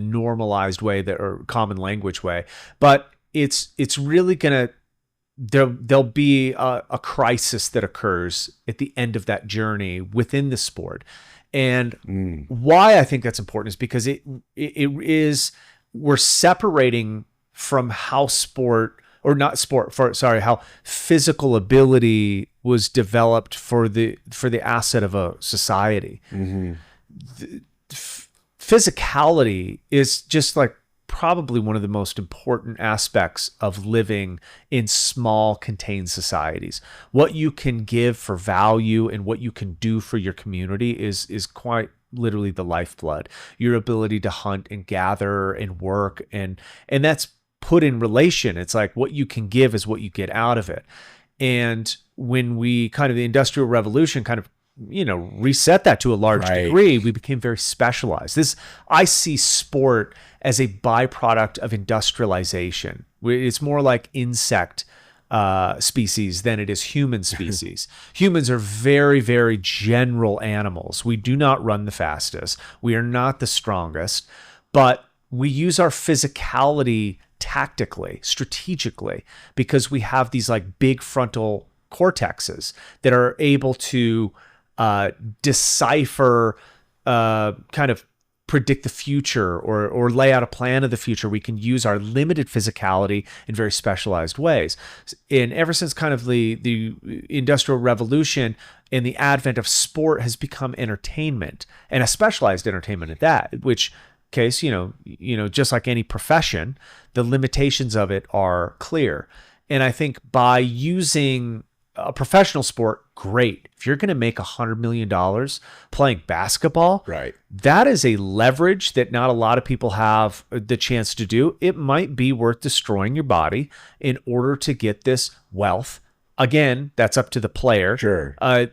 normalized way or common language way, but it's really gonna, there'll be a crisis that occurs at the end of that journey within the sport. And why I think that's important is because it is, we're separating from how how physical ability was developed for the asset of a society. Physicality is just like probably one of the most important aspects of living in small, contained societies. What you can give for value and what you can do for your community is quite literally the lifeblood. Your ability to hunt and gather and work, and that's put in relation. It's like what you can give is what you get out of it. And when we the Industrial Revolution reset that to a large degree, we became very specialized. I see sport as a byproduct of industrialization. It's more like insect species than it is human species. Humans are very, very general animals. We do not run the fastest. We are not the strongest, but we use our physicality tactically, strategically, because we have these like big frontal cortexes that are able to decipher, predict the future or lay out a plan of the future. We can use our limited physicality in very specialized ways. And ever since the Industrial Revolution and the advent of sport has become entertainment, and a specialized entertainment at that, which case, just like any profession, the limitations of it are clear. And I think by using a professional sport, great. If you're going to make $100 million playing basketball,
right,
that is a leverage that not a lot of people have the chance to do. It might be worth destroying your body in order to get this wealth. Again, that's up to the player.
Sure.
And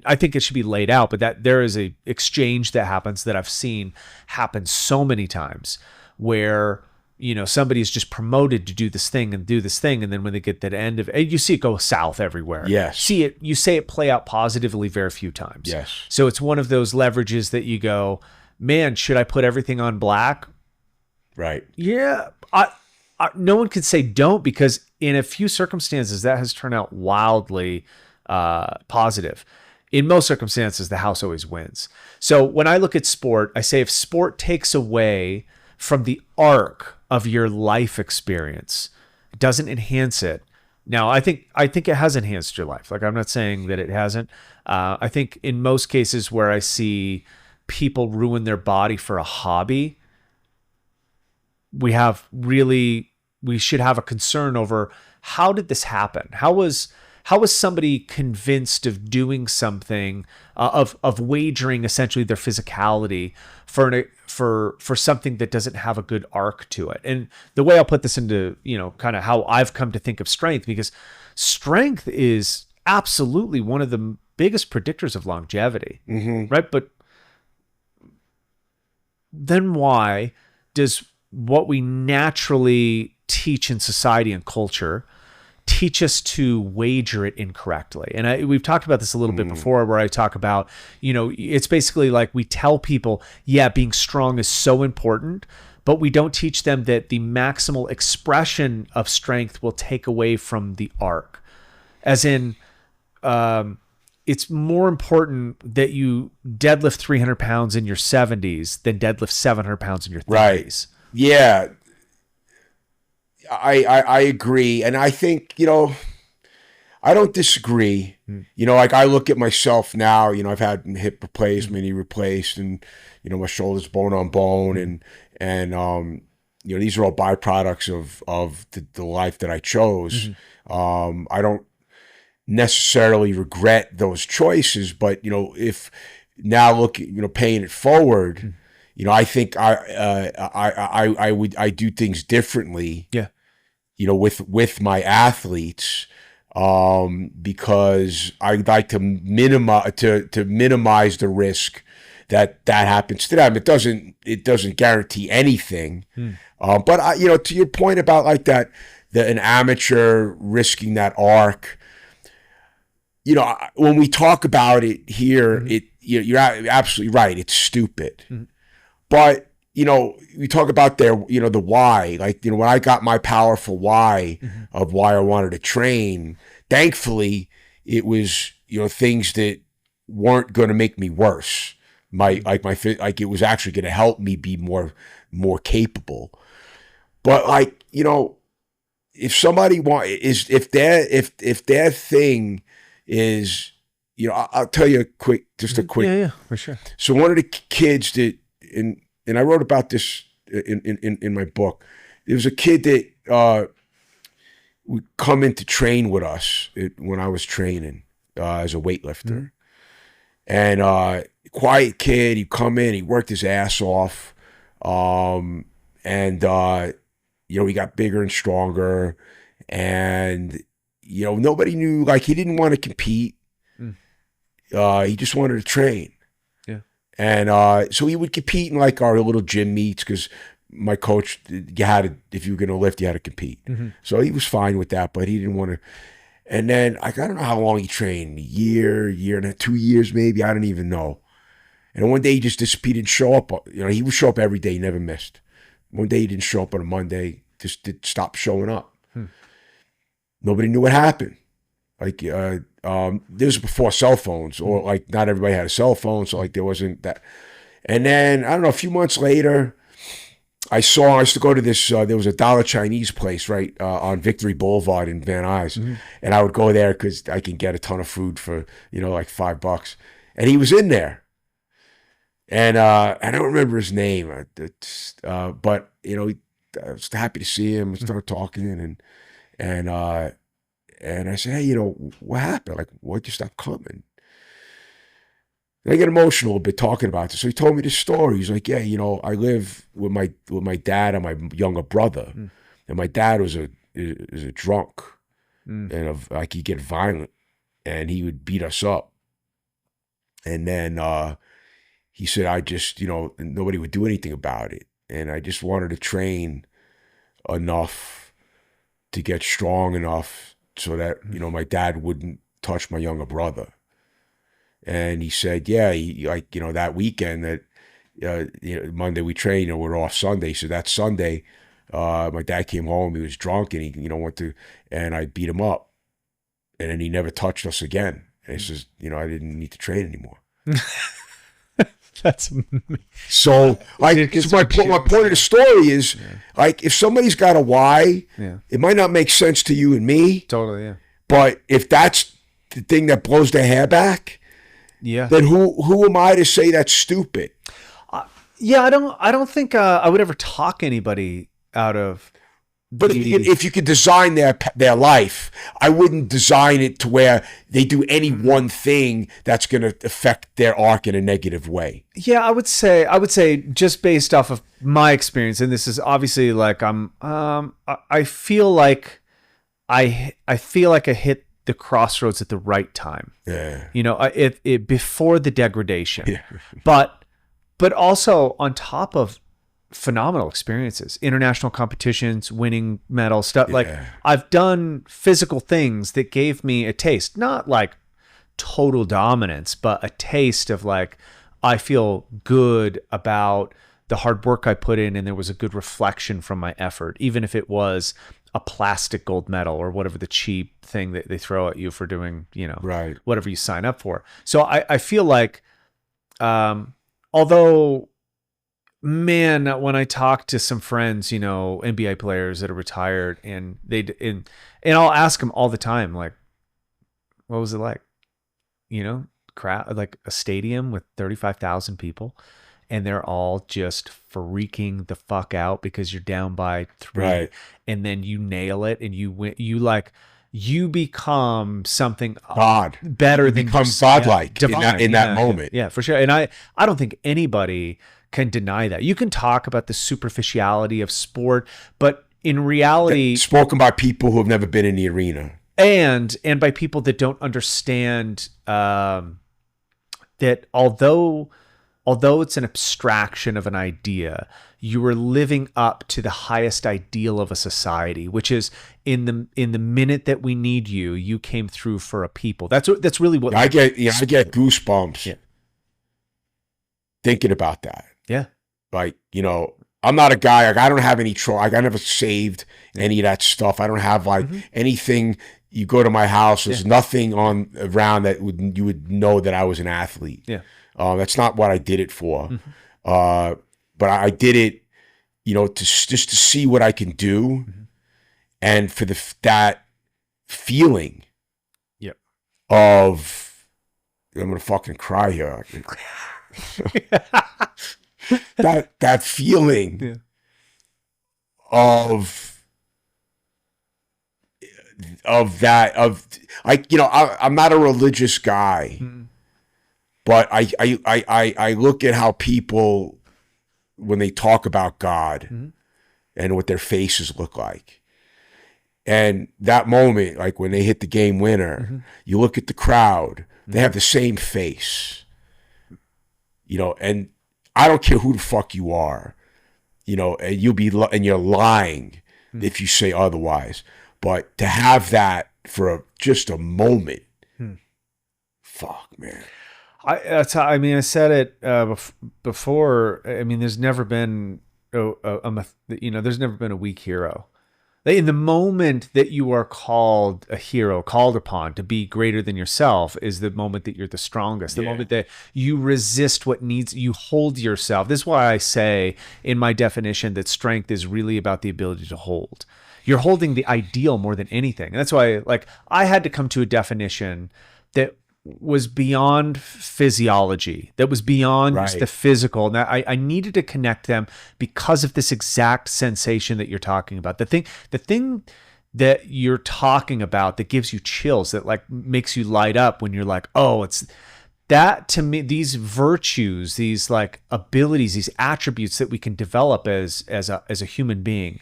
I think it should be laid out, but that there is a exchange that happens that I've seen happen so many times where somebody is just promoted to do this thing, and then when they get to the end of it, you see it go south everywhere.
Yes.
You say it play out positively very few times.
Yes.
So it's one of those leverages that you go, man, should I put everything on black?
Right.
Yeah. No one could say don't, because in a few circumstances that has turned out wildly positive. In most circumstances, the house always wins. So when I look at sport, I say if sport takes away from the arc of your life experience, it doesn't enhance it. Now, I think it has enhanced your life. Like, I'm not saying that it hasn't. I think in most cases where I see people ruin their body for a hobby, we should have a concern over, how did this happen? How was somebody convinced of doing something, of wagering essentially their physicality for something that doesn't have a good arc to it? And the way I'll put this into, kind of how I've come to think of strength, because strength is absolutely one of the biggest predictors of longevity, right? But then why does what we naturally teach in society and culture teach us to wager it incorrectly? And we've talked about this a little bit before, where I talk about, it's basically like we tell people, yeah, being strong is so important, but we don't teach them that the maximal expression of strength will take away from the arc. As in, it's more important that you deadlift 300 pounds in your 70s than deadlift 700 pounds in your 30s.
Right. Yeah. I agree. And I think, I don't disagree. Like I look at myself now, I've had hip replaced, knee replaced, and, my shoulder's bone on bone. And these are all byproducts of the life that I chose. I don't necessarily regret those choices, but if now paying it forward, I think I do things differently.
Yeah.
With my athletes, because I'd like to minimize the risk that happens to them. It doesn't guarantee anything. But to your point about like that, an amateur risking that arc, when we talk about it here, you're absolutely right. It's stupid. But, we talk about the why, like, when I got my powerful why of why I wanted to train, thankfully it was, things that weren't going to make me worse. It was actually going to help me be more capable. But like, if somebody if their thing is, I'll tell you a quick.
Yeah, for sure.
So one of the kids that, and I wrote about this in my book. There was a kid that would come in to train with us when I was training as a weightlifter. And quiet kid, he'd come in, he worked his ass off. And he got bigger and stronger. And, nobody knew, like, he didn't want to compete. He just wanted to train. And so he would compete in like our little gym meets because my coach, if you were going to lift, you had to compete. So he was fine with that, but he didn't want to. And then I don't know how long he trained, a year and 2 years maybe, I don't even know. And one day he just disappeared, didn't show up. He would show up every day, he never missed. One day he didn't show up on a Monday, just stopped showing up. Nobody knew what happened. Like, this was before cell phones, or like not everybody had a cell phone, so like there wasn't that. And then I don't know, a few months later, I used to go to this. There was a Dollar Chinese place right on Victory Boulevard in Van Nuys, and I would go there because I can get a ton of food for like $5. And he was in there, and I don't remember his name, but I was happy to see him. We started talking, and I said, hey, what happened? Like, why'd you stop coming? And I get emotional a bit talking about this. So he told me this story. He's like, yeah, I live with my dad and my younger brother. And my dad was a drunk. And he'd get violent. And he would beat us up. And then he said, I just, nobody would do anything about it. And I just wanted to train enough to get strong enough so that, my dad wouldn't touch my younger brother. And he said, yeah, that weekend that, Monday we trained, we're off Sunday. So that Sunday, my dad came home, he was drunk, and he, went to, and I beat him up. And then he never touched us again. And he says, I didn't need to train anymore.
That's amazing.
So, like, my point of the story is, like, if somebody's got a why, it might not make sense to you and me.
Totally, yeah.
But if that's the thing that blows their hair back, then who am I to say that's stupid?
I don't think I would ever talk anybody out of.
But if you could design their life, I wouldn't design it to where they do any one thing that's going to affect their arc in a negative way.
Yeah, I would say just based off of my experience, and this is obviously like I feel like I hit the crossroads at the right time.
Yeah.
It before the degradation. Yeah. But also on top of phenomenal experiences, international competitions, winning medals, stuff. Like, I've done physical things that gave me a taste, not like total dominance, but a taste of like, I feel good about the hard work I put in, and there was a good reflection from my effort, even if it was a plastic gold medal or whatever the cheap thing that they throw at you for doing,
right,
whatever you sign up for. So I feel like, although, man, when I talk to some friends, NBA players that are retired, and I'll ask them all the time, like, what was it like? Crowd, like a stadium with 35,000 people, and they're all just freaking the fuck out because you're down by 3,
Right.
and then you nail it and you win. You become something
God.
better than
Become
yourself.
godlike in that moment.
Yeah, for sure. And I don't think anybody can deny that. You can talk about the superficiality of sport, but in reality,
Spoken by people who have never been in the arena.
and by people that don't understand that although it's an abstraction of an idea, you are living up to the highest ideal of a society, which is in the minute that we need you, you came through for a people. That's really what
I get goosebumps thinking about that.
Yeah.
Like, I'm not a guy, like I don't have any I never saved any of that stuff. I don't have anything. You go to my house, there's nothing around that you would know that I was an athlete.
Yeah.
That's not what I did it for. But I did it, just to see what I can do, and for that feeling of, I'm gonna fucking cry here. that feeling of I'm not a religious guy, but I look at how people, when they talk about God and what their faces look like. And that moment, like when they hit the game winner, you look at the crowd, they have the same face, and I don't care who the fuck you are, and you're lying if you say otherwise. But to have that for just a moment, fuck, man.
I said it before. I mean, there's never been there's never been a weak hero. In the moment that you are called a hero, called upon to be greater than yourself, is the moment that you're the strongest. The moment that you resist you hold yourself. This is why I say in my definition that strength is really about the ability to hold. You're holding the ideal more than anything. And that's why, I had to come to a definition that was beyond physiology, that was beyond the physical. And I needed to connect them because of this exact sensation that you're talking about. The thing that you're talking about that gives you chills, that makes you light up when you're like, oh, it's that. To me, these virtues, these abilities, these attributes that we can develop as a human being,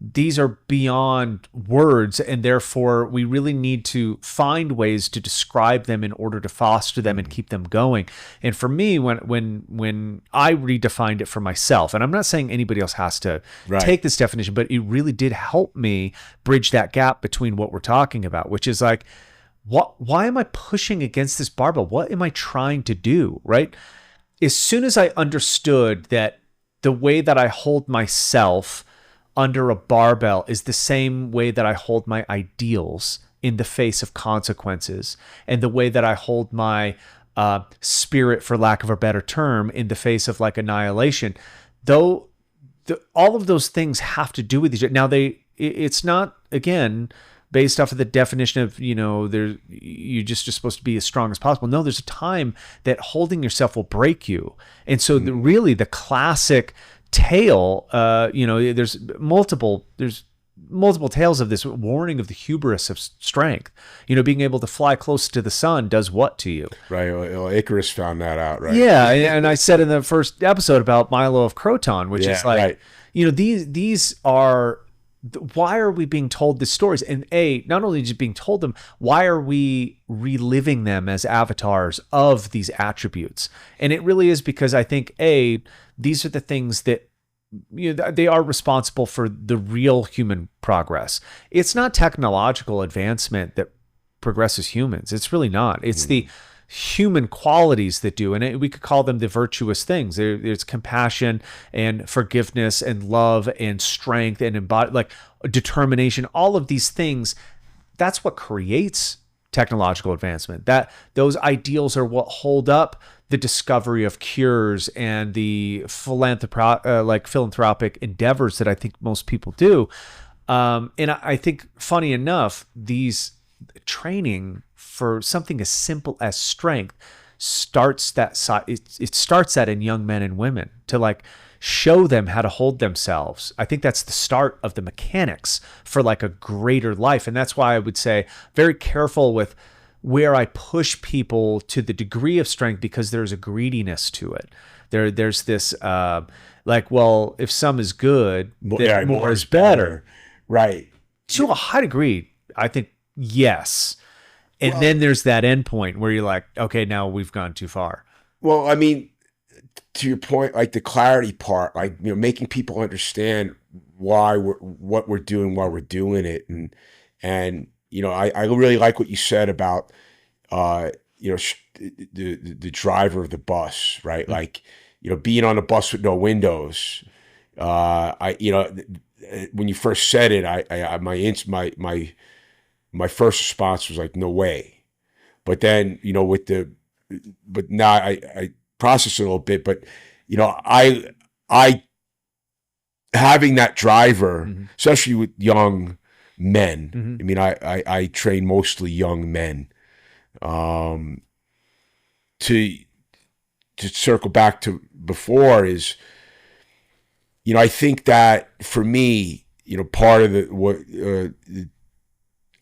these are beyond words, and therefore we really need to find ways to describe them in order to foster them and keep them going. And for me, when I redefined it for myself, and I'm not saying anybody else has to take this definition, but it really did help me bridge that gap between what we're talking about, which is why am I pushing against this barbell? What am I trying to do, right? As soon as I understood that the way that I hold myself under a barbell is the same way that I hold my ideals in the face of consequences, and the way that I hold my spirit, for lack of a better term, in the face of annihilation. Though all of those things have to do with each other. Now it's not, again, based off of the definition of, you're just supposed to be as strong as possible. No, there's a time that holding yourself will break you. And so really the classic tale, there's multiple tales of this warning of the hubris of strength. Being able to fly close to the sun does what to you? Right.
Well, Icarus found that out, right?
Yeah, and I said in the first episode about Milo of Croton, which is these are. Why are we being told these stories? And not only just being told them, why are we reliving them as avatars of these attributes? And it really is because I think these are the things that they are responsible for the real human progress. It's not technological advancement that progresses humans. It's really not. It's the human qualities that do, and we could call them the virtuous things. There's compassion and forgiveness and love and strength and determination. All of these things, that's what creates technological advancement. That those ideals are what hold up the discovery of cures and the philanthropic endeavors that I think most people do. And I think, funny enough, these training for something as simple as strength starts that side. It starts that in young men and women to like show them how to hold themselves. I think that's the start of the mechanics for like a greater life. And that's why I would say very careful with where I push people to the degree of strength, because there's a greediness to it. There's this like, well, if some is good, then more is better.
Right.
To a high degree, I think yes. And then there's that end point where you're like, okay, now we've gone too far.
Well, I mean, to your point, like the clarity part, like, you know, making people understand what we're doing, why we're doing it. And, you know, I really like what you said about, you know, the driver of the bus, right? Mm-hmm. Like, you know, being on a bus with no windows. You know, when you first said it, my first response was like, no way. But then, you know, but now I process it a little bit, but, you know, I having that driver, mm-hmm. especially with young men. Mm-hmm. I mean, I train mostly young men. To circle back to before is, you know, I think that for me, you know, part of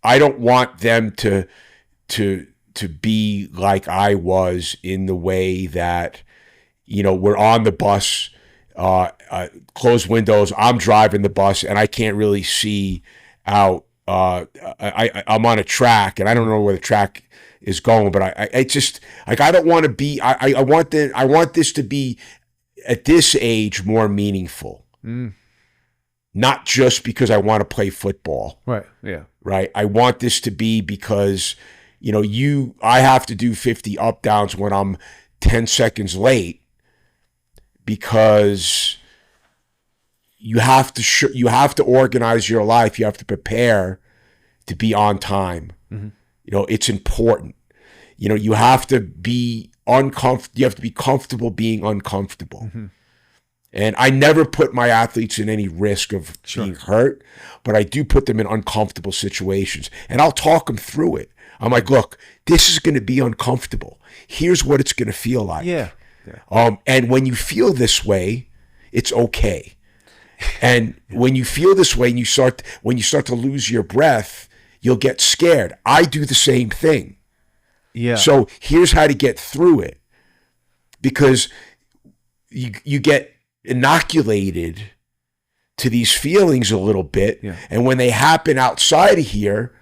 I don't want them to be like I was, in the way that, you know, we're on the bus, closed windows, I'm driving the bus, and I can't really see out. I'm on a track, and I don't know where the track is going, but I just, like, I don't want to be. I want this to be at this age more meaningful. Mm. Not just because I want to play football.
Right. Yeah.
Right. I want this to be because, you know, I have to do 50 up downs when I'm 10 seconds late, because you have to organize your life. You have to prepare to be on time. Mm-hmm. You know, it's important. You know, you have to be uncomfortable. You have to be comfortable being uncomfortable. Mm-hmm. And I never put my athletes in any risk of being hurt, but I do put them in uncomfortable situations, and I'll talk them through it. I'm like, look, this is going to be uncomfortable. Here's what it's going to feel like.
Yeah.
And when you feel this way, it's okay. And when you feel this way and when you start to lose your breath, you'll get scared. I do the same thing.
Yeah.
So here's how to get through it, because you get inoculated to these feelings a little bit. Yeah. And when they happen outside of here,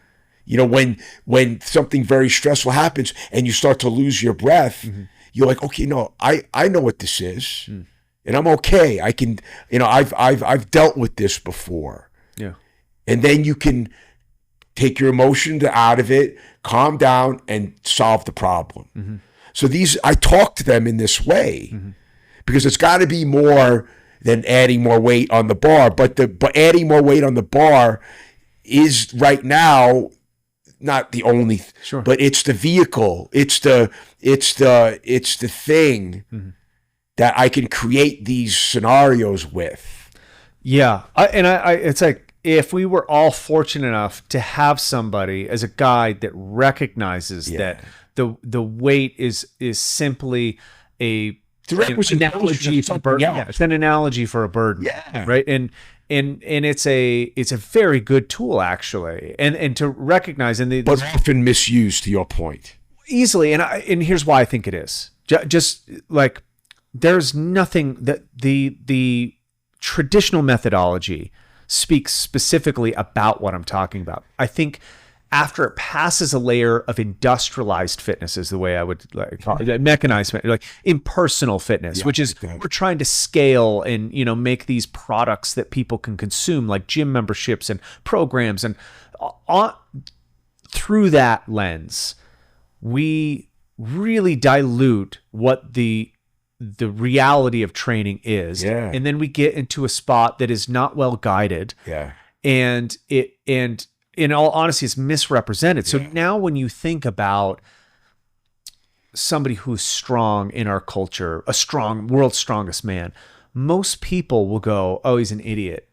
you know, when something very stressful happens and you start to lose your breath, mm-hmm. you're like, okay, no, I know what this is, and I'm okay. I can, you know, I've dealt with this before.
Yeah.
And then you can take your emotions out of it, calm down, and solve the problem. Mm-hmm. So I talk to them in this way. Mm-hmm. Because it's got to be more than adding more weight on the bar. But adding more weight on the bar is right now not the only, but it's the vehicle. It's the thing mm-hmm. that I can create these scenarios with.
Yeah, it's like, if we were all fortunate enough to have somebody as a guide that recognizes that the weight is simply it's an analogy for a burden. Yeah, it's an analogy for a burden.
Yeah.
Right. And it's a very good tool, actually. And to recognize, but
often misused, to your point.
Easily. And here's why I think it is. Just like, there's nothing that the traditional methodology speaks specifically about what I'm talking about. I think after it passes a layer of industrialized fitness, is the way I would call it, mechanized, like impersonal fitness, which is we're trying to scale and, you know, make these products that people can consume, like gym memberships and programs. And through that lens, we really dilute what the reality of training is.
Yeah.
And then we get into a spot that is not well guided.
Yeah.
And in all honesty, it's misrepresented. So now when you think about somebody who's strong in our culture, a strong, world's strongest man, most people will go, oh, he's an idiot.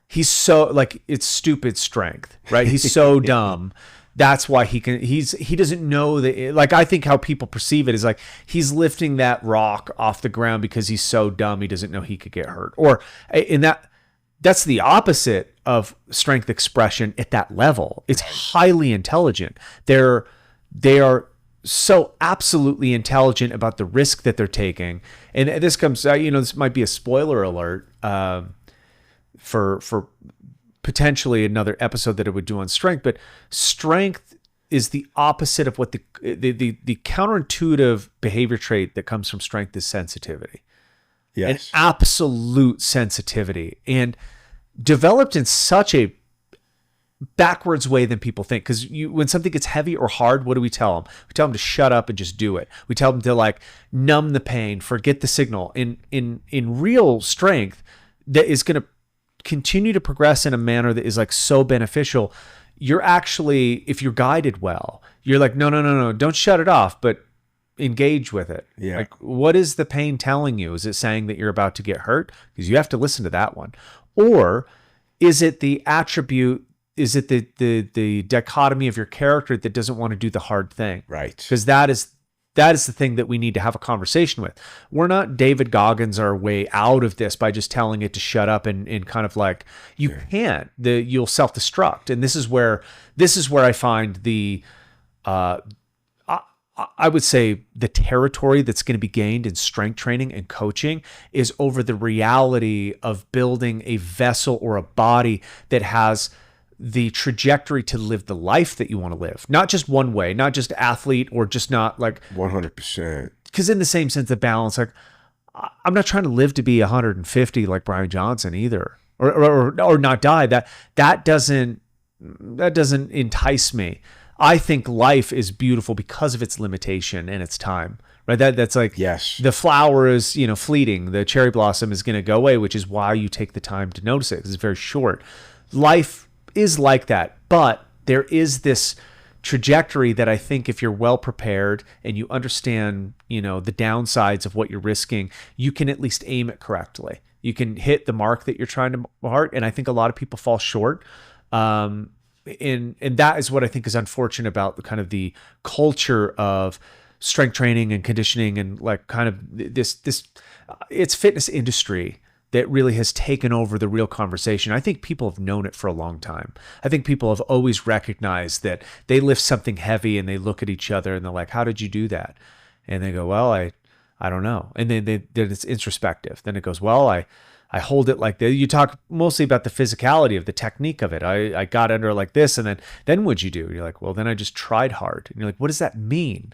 He's so, like, it's stupid strength, right? He's so dumb That's why he doesn't know that, like, I think how people perceive it is like he's lifting that rock off the ground because he's so dumb he doesn't know he could get hurt. Or in that's the opposite of strength expression at that level. It's highly intelligent. They are so absolutely intelligent about the risk that they're taking. And this comes, this might be a spoiler alert for potentially another episode that I would do on strength, but strength is the opposite of what the counterintuitive behavior trait that comes from strength is sensitivity.
Yes.
An absolute sensitivity, and developed in such a backwards way than people think. Because when something gets heavy or hard, what do we tell them? We tell them to shut up and just do it. We tell them to like numb the pain, forget the signal. In real strength, that is going to continue to progress in a manner that is like so beneficial. You're actually, if you're guided well, you're like, no, don't shut it off, but engage with it.
Yeah.
Like, what is the pain telling you? Is it saying that you're about to get hurt? Because you have to listen to that one. Or is it the attribute, is it the dichotomy of your character that doesn't want to do the hard thing?
Right.
Because that is the thing that we need to have a conversation with. We're not David Goggins our way out of this by just telling it to shut up and kind of like, you can't, you'll self-destruct. And this is where I find the, I would say the territory that's going to be gained in strength training and coaching is over the reality of building a vessel or a body that has the trajectory to live the life that you want to live. Not just one way, not just athlete or just not like
100%.
Because in the same sense of balance, like I'm not trying to live to be 150 like Brian Johnson either, or not die. That doesn't entice me. I think life is beautiful because of its limitation and its time, right? That's like,
yes,
the flower is, fleeting. The cherry blossom is going to go away, which is why you take the time to notice it, because it's very short. Life is like that, but there is this trajectory that I think if you're well prepared and you understand, the downsides of what you're risking, you can at least aim it correctly. You can hit the mark that you're trying to mark, and I think a lot of people fall short. And that is what I think is unfortunate about the kind of the culture of strength training and conditioning and like kind of this it's fitness industry that really has taken over the real conversation. I think people have known it for a long time. I think people have always recognized that they lift something heavy and they look at each other and they're like, how did you do that? And they go, well, I don't know. And then it's introspective. Then it goes, well, I hold it like this. You talk mostly about the physicality of the technique of it. I got under like this, and then what'd you do? And you're like, well, then I just tried hard. And you're like, what does that mean?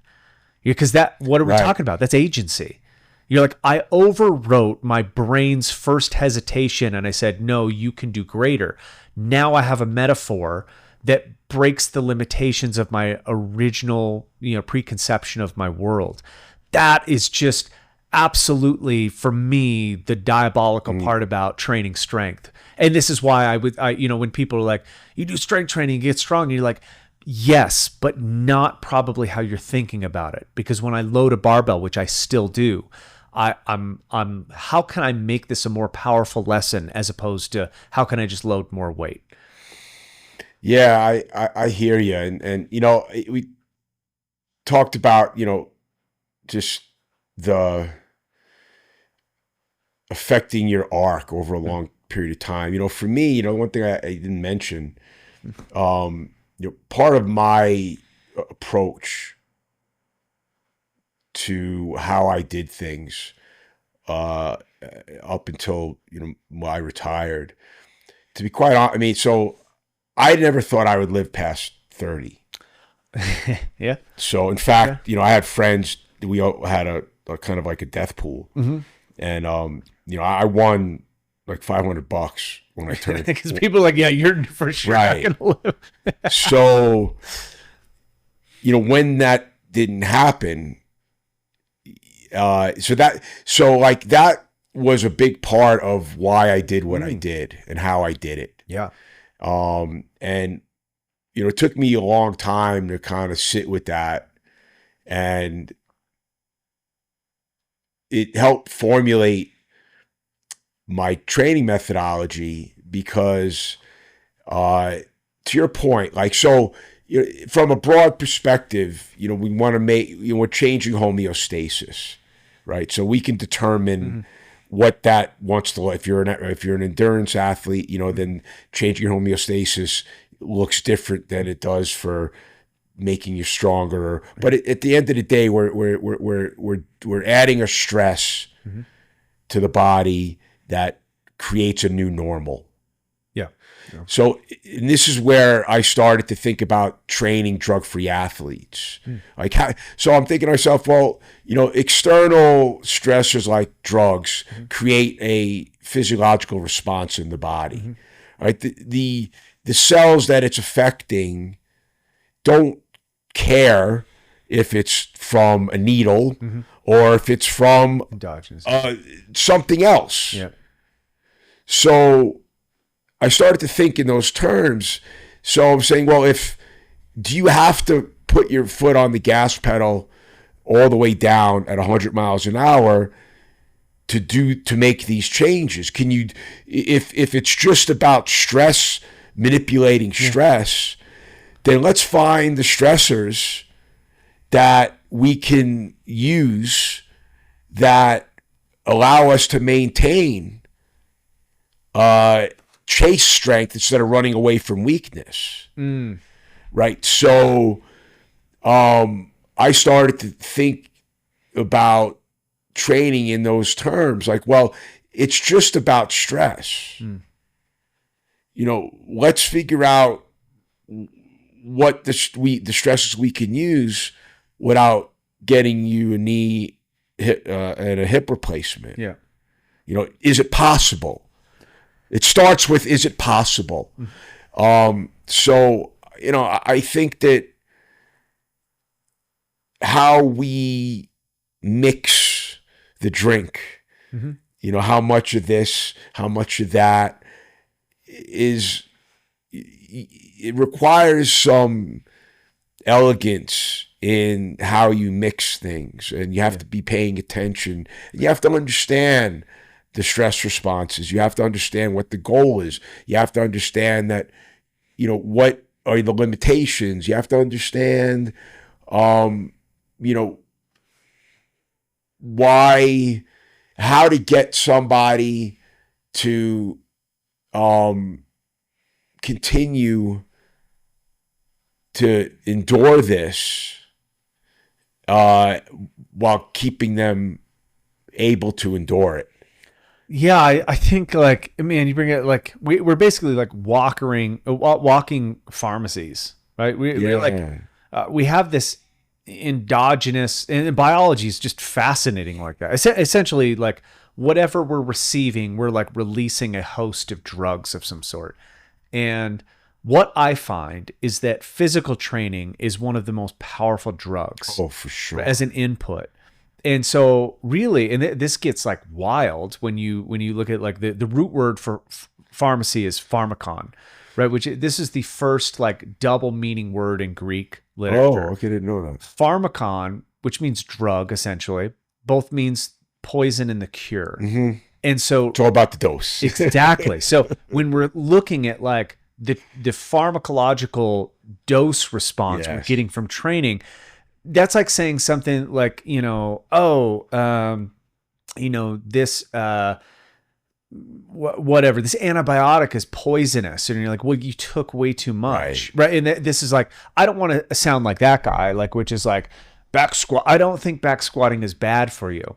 Because what are we talking about? That's agency. You're like, I overwrote my brain's first hesitation, and I said, no, you can do greater. Now I have a metaphor that breaks the limitations of my original, preconception of my world. That is just absolutely, for me, the diabolical part about training strength. And this is why when people are like, you do strength training, you get strong, and you're like, yes, but not probably how you're thinking about it. Because when I load a barbell, which I still do, I'm how can I make this a more powerful lesson as opposed to how can I just load more weight?
Yeah, I hear you. And we talked about, just the affecting your arc over a long period of time. For me, one thing I didn't mention, part of my approach to how I did things up until I retired, to be quite honest, so I never thought I would live past 30.
Yeah.
So in fact, I had friends, we all had a kind of like a death pool. Mm-hmm. And I won like $500 when I turned.
Because people are like, yeah, you're for sure
right.
not gonna live.
So, when that didn't happen, that was a big part of why I did what I did and how I did it.
Yeah.
And it took me a long time to kind of sit with that, and it helped formulate my training methodology because, to your point, like, so from a broad perspective, we want to make, we're changing homeostasis, right? So we can determine what that wants to look. If you're an endurance athlete, then changing your homeostasis looks different than it does for making you stronger. But at the end of the day, we're adding a stress to the body that creates a new normal.
Yeah.
So, and this is where I started to think about training drug-free athletes. So I'm thinking to myself, well, external stressors like drugs create a physiological response in the body. Right? The cells that it's affecting don't care if it's from a needle or if it's from
endogenous
something else.
Yeah.
So I started to think in those terms. So I'm saying, well, do you have to put your foot on the gas pedal all the way down at 100 miles an hour to make these changes? Can you, if it's just about stress, manipulating stress, then let's find the stressors that we can use that allow us to maintain chase strength instead of running away from weakness. Right? So I started to think about training in those terms, like, well, it's just about stress. Let's figure out what the stresses we can use without getting you a knee and a hip replacement.
Yeah.
Is it possible? It starts with, is it possible? So, I think that how we mix the drink, how much of this, how much of that it requires some elegance in how you mix things, and you have to be paying attention. You have to understand the stress responses. You have to understand what the goal is. You have to understand that, what are the limitations. You have to understand, how to get somebody to continue to endure this while keeping them able to endure it.
Yeah, I think you bring it we're basically walking pharmacies, right? We have this endogenous, and biology is just fascinating like that. Essentially, whatever we're receiving, we're releasing a host of drugs of some sort. And what I find is that physical training is one of the most powerful drugs.
Oh, for sure.
As an input. And so really, and this gets wild when you look at the root word for pharmacy is pharmakon, right? This is the first double meaning word in Greek literature.
Oh, okay, I didn't know that.
Pharmakon, which means drug essentially, both means poison and the cure. And so
it's all about the dose.
Exactly. So when we're looking at the pharmacological dose response we're getting from training, that's like saying something this whatever, this antibiotic is poisonous, and you're like, well, you took way too much, right? And this is I don't want to sound like that guy, which is back squat. I don't think back squatting is bad for you.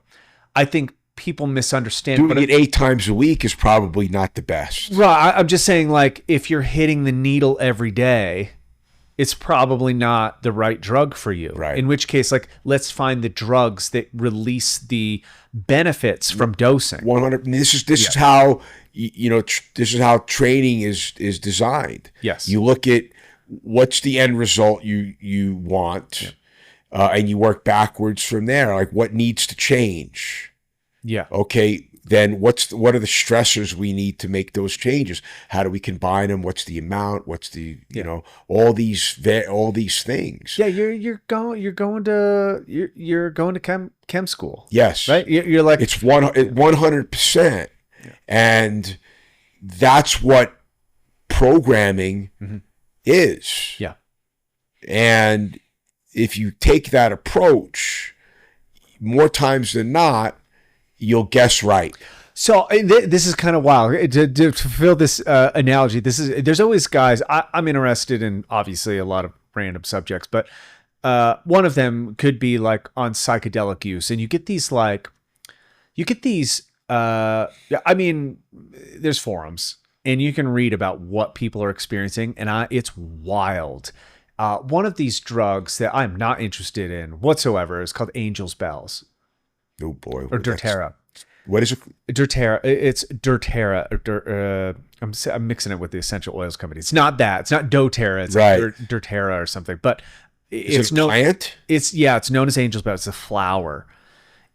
I think people misunderstand.
Doing it 8 times a week is probably not the best.
Right. I'm just saying, if you're hitting the needle every day, it's probably not the right drug for you.
Right.
In which case, let's find the drugs that release the benefits from dosing.
100. This is how this is how training is designed.
Yes.
You look at what's the end result you want, and you work backwards from there. What needs to change.
Yeah.
Okay. Then what are the stressors we need to make those changes? How do we combine them? What's the amount? What's the all these things?
Yeah, you're going to chem school.
Yes,
right. You're
it's 100%, and that's what programming is.
Yeah.
And if you take that approach, more times than not, you'll guess right.
So this is kind of wild. To fulfill this analogy, there's always guys. I'm interested in obviously a lot of random subjects, but one of them could be like on psychedelic use, and you get these. I mean, there's forums, and you can read about what people are experiencing, and it's wild. One of these drugs that I'm not interested in whatsoever is called Angel's Bells.
Oh boy,
or doTERRA.
What is it?
doTERRA. It's doTERRA. I'm mixing it with the essential oils company. It's not that. It's not doTERRA. It's
right.
like doTERRA or something. But
it's a plant.
It's known as Angel's Bells. It's a flower,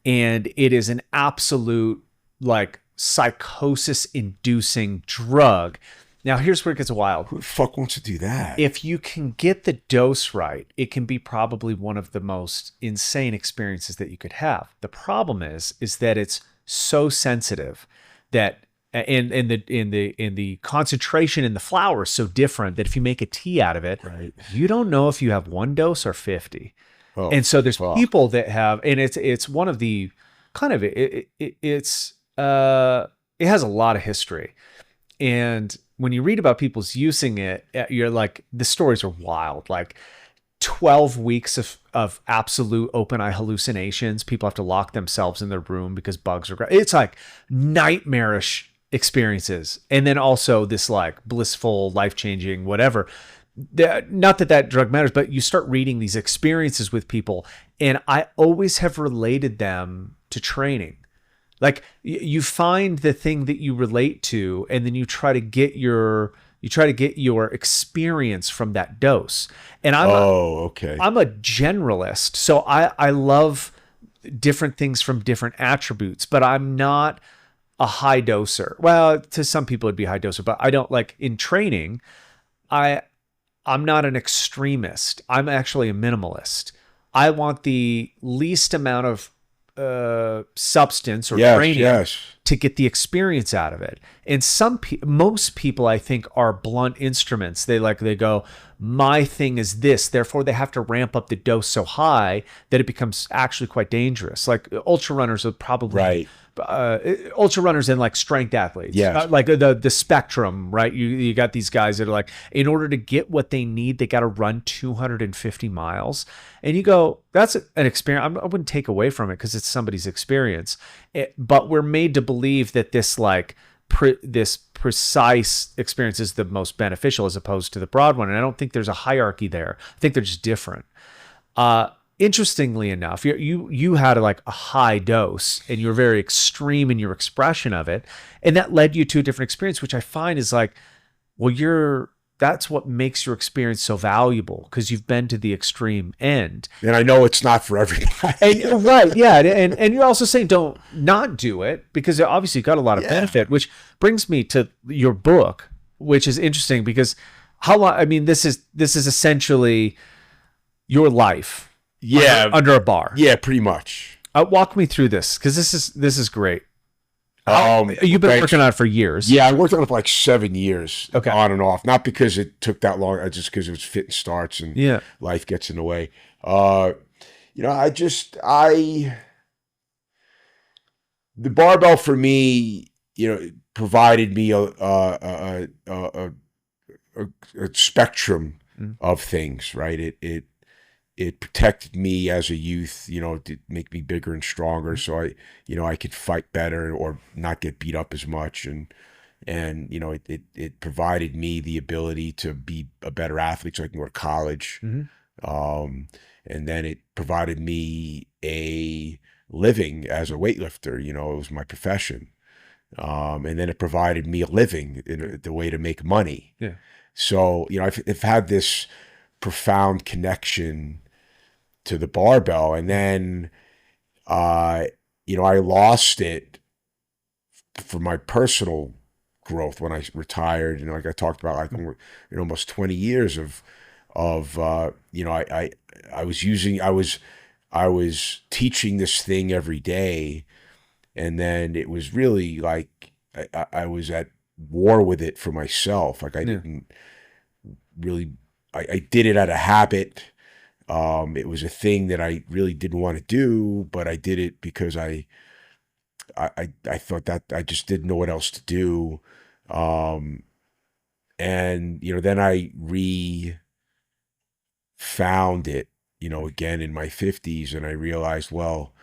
and it is an absolute like psychosis-inducing drug. Now, here's where it gets wild.
Who the fuck wants to do that?
If you can get the dose right, it can be probably one of the most insane experiences that you could have. The problem is that it's so sensitive that in the concentration in the flower is so different that if you make a tea out of it,
right, you
don't know if you have one dose or 50.
Oh,
and so there's
fuck.
people that have, and it's one of the kind of it has a lot of history. And when you read about people's using it, you're like, the stories are wild. Like 12 weeks of absolute open eye hallucinations. People have to lock themselves in their room because bugs are. It's like nightmarish experiences. And then also this like blissful, life-changing, whatever. Not that drug matters, but you start reading these experiences with people. And I always have related them to training. Like you find the thing that you relate to, and then you try to get your experience from that dose. And I'm a generalist, so I love different things from different attributes, but I'm not a high doser. Well, to some people it'd be a high doser, but I don't like in training. I'm not an extremist. I'm actually a minimalist. I want the least amount of substance or training to get the experience out of it. And most people I think are blunt instruments. They go, my thing is this, therefore they have to ramp up the dose so high that it becomes actually quite dangerous. Like ultra runners are probably ultra runners and like strength athletes, like the spectrum, right? You got these guys that are like, in order to get what they need, they got to run 250 miles. And you go, that's an experience. I wouldn't take away from it because it's somebody's experience. But we're made to believe that this like this precise experience is the most beneficial as opposed to the broad one. And I don't think there's a hierarchy there. I think they're just different. Interestingly enough, you had like a high dose and you were very extreme in your expression of it. And that led you to a different experience, which I find is like, well, that's what makes your experience so valuable because you've been to the extreme end.
And I know it's not for everybody.
Right. Yeah. And you're also saying don't not do it because it obviously got a lot of benefit, which brings me to your book, which is interesting because how long, I mean, this is essentially your life.
Yeah,
under a bar.
Yeah, pretty much.
Walk me through this because this is great. You've been working on it for years.
Yeah, I worked on it for like 7 years,
okay,
on and off. Not because it took that long, just because it was fit and starts, and life gets in the way. The barbell for me, provided me a spectrum of things. Right, it protected me as a youth, to make me bigger and stronger. So I could fight better or not get beat up as much. And it provided me the ability to be a better athlete so I can go to college. Mm-hmm. And then it provided me a living as a weightlifter, it was my profession. And then it provided me a living, the way to make money.
Yeah.
So, I've had this profound connection to the barbell, and then I lost it for my personal growth when I retired. Like I talked about, like almost 20 years of I was teaching this thing every day, and then it was really like I was at war with it for myself. Like I didn't really I did it out of habit. It was a thing that I really didn't want to do, but I did it because I thought that I just didn't know what else to do. And, then I found it, again in my 50s, and I realized, well,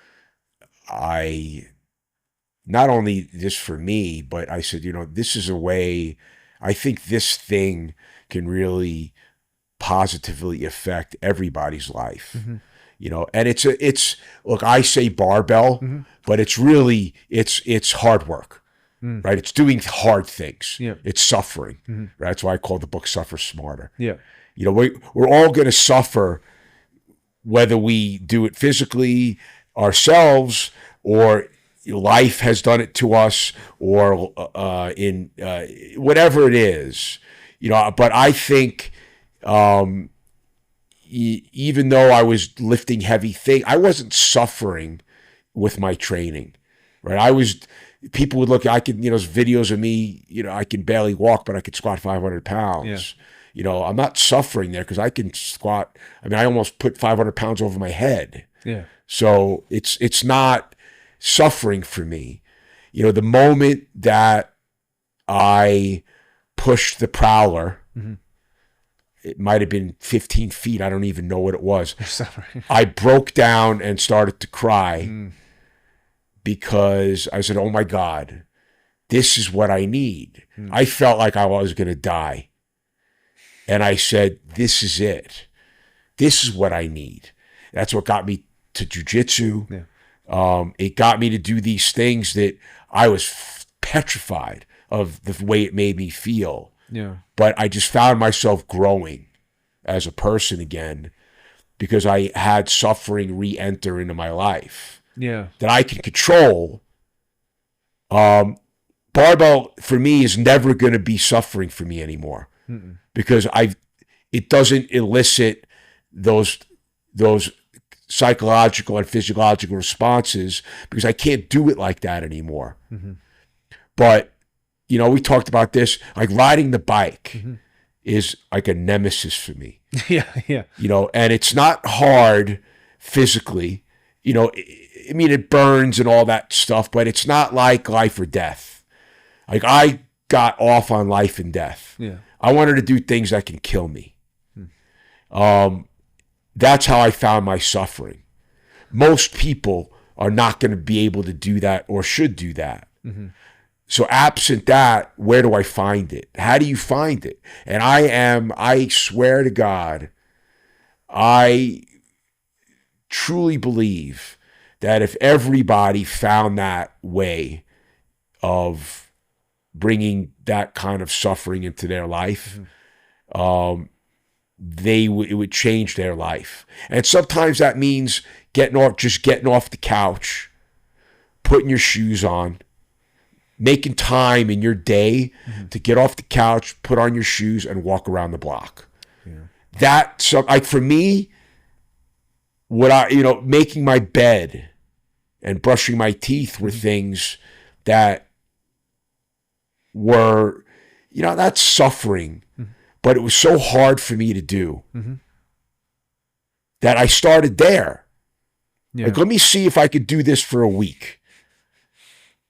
not only this for me, but I said, this is a way, I think this thing can really positively affect everybody's life. And it's look, I say barbell, but it's really, it's hard work, right? It's doing hard things.
Yeah.
It's suffering, right? That's why I call the book Suffer Smarter.
Yeah.
We're all going to suffer, whether we do it physically ourselves, or life has done it to us, or in whatever it is, but I think, even though I was lifting heavy things, I wasn't suffering with my training, right? People would look, there's videos of me, I can barely walk, but I could squat 500 pounds. Yeah. I'm not suffering there because I can squat. I almost put 500 pounds over my head.
Yeah. So
it's not suffering for me. The moment that I pushed the prowler, it might have been 15 feet. I don't even know what it was. I broke down and started to cry because I said, oh my God, this is what I need. I felt like I was going to die. And I said, this is it. This is what I need. That's what got me to jiu-jitsu. Yeah. It got me to do these things that I was petrified of, the way it made me feel.
Yeah.
But I just found myself growing as a person again because I had suffering re-enter into my life.
Yeah. That
I can control. Barbell for me is never going to be suffering for me anymore. Because it doesn't elicit those psychological and physiological responses, because I can't do it like that anymore. But we talked about this, like riding the bike is like a nemesis for me.
Yeah.
And it's not hard physically, it burns and all that stuff, but it's not like life or death. Like I got off on life and death.
Yeah.
I wanted to do things that can kill me. That's how I found my suffering. Most people are not going to be able to do that or should do that. So absent that, where do I find it? How do you find it? And I swear to God, I truly believe that if everybody found that way of bringing that kind of suffering into their life, it would change their life. And sometimes that means getting off the couch, putting your shoes on, making time in your day to get off the couch, put on your shoes, and walk around the block. Yeah. For me, making my bed and brushing my teeth were things that were, that's suffering, but it was so hard for me to do that I started there. Yeah. Like, let me see if I could do this for a week.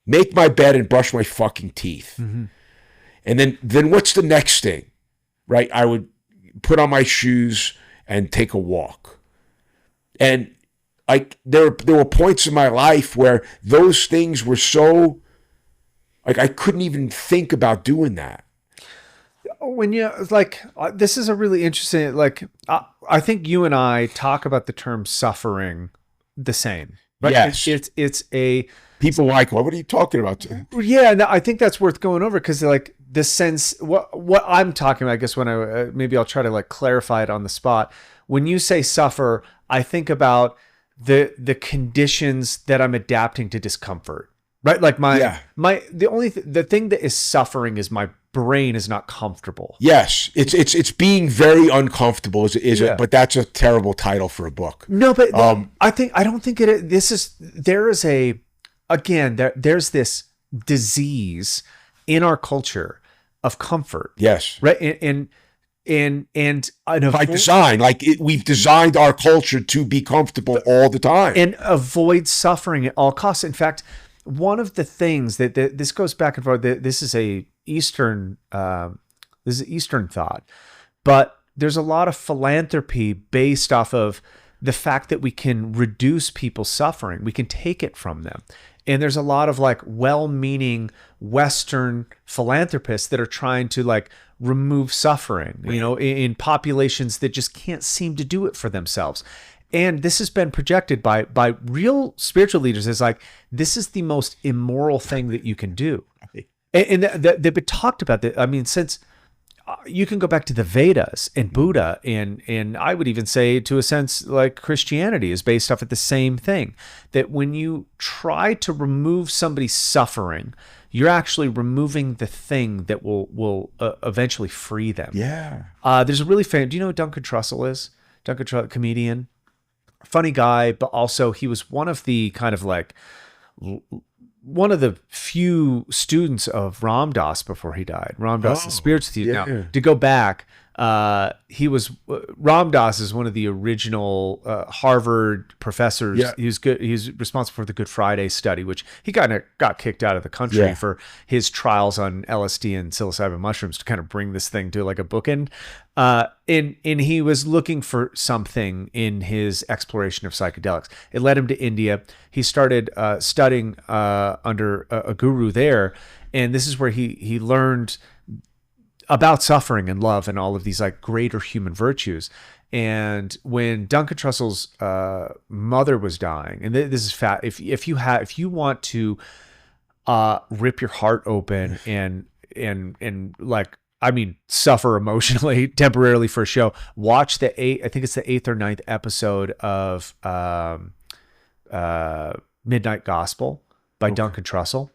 Make my bed and brush my fucking teeth. And then what's the next thing, right? I would put on my shoes and take a walk. And there were points in my life where those things were so, I couldn't even think about doing that.
When this is a really interesting, I think you and I talk about the term suffering the same. Right?
Yes.
It's a...
People like, what are you talking about?
Yeah, no, I think that's worth going over because the sense, what I'm talking about, I guess when maybe I'll try to clarify it on the spot. When you say suffer, I think about the conditions that I'm adapting to discomfort. Right, the thing that is suffering is my brain is not comfortable.
Yes, it's being very uncomfortable. Is it? But that's a terrible title for a book.
No, but I don't think it. There's this disease in our culture of comfort.
Yes,
right, and
By design, like we've designed our culture to be comfortable all the time
and avoid suffering at all costs. In fact, one of the things that this goes back and forth. This is Eastern thought, but there's a lot of philanthropy based off of the fact that we can reduce people's suffering. We can take it from them. And there's a lot of like well-meaning Western philanthropists that are trying to like remove suffering, in populations that just can't seem to do it for themselves. And this has been projected by real spiritual leaders as like, this is the most immoral thing that you can do. And they've been talked about that. I mean, since you can go back to the Vedas and Buddha, and I would even say to a sense like Christianity is based off of the same thing, that when you try to remove somebody's suffering, you're actually removing the thing that will eventually free them.
Yeah.
There's a really famous, do you know who Duncan Trussell is? Duncan Trussell, comedian, funny guy, but also he was one of the kind of like one of the few students of Ram Dass before he died. Ram Dass, the spiritual teacher.
Yeah.
Now, to go back, Ram Dass is one of the original Harvard professors.
Yeah.
He was good. He's responsible for the Good Friday study, which he got kicked out of the country for his trials on LSD and psilocybin mushrooms to kind of bring this thing to like a bookend. And he was looking for something in his exploration of psychedelics. It led him to India. He started studying under a guru there, and this is where he learned about suffering and love and all of these like greater human virtues. And when Duncan Trussell's mother was dying, and this is fat, if you want to rip your heart open and like, I mean, suffer emotionally temporarily for a show, watch I think it's the 8th or 9th episode of Midnight Gospel by Duncan Trussell.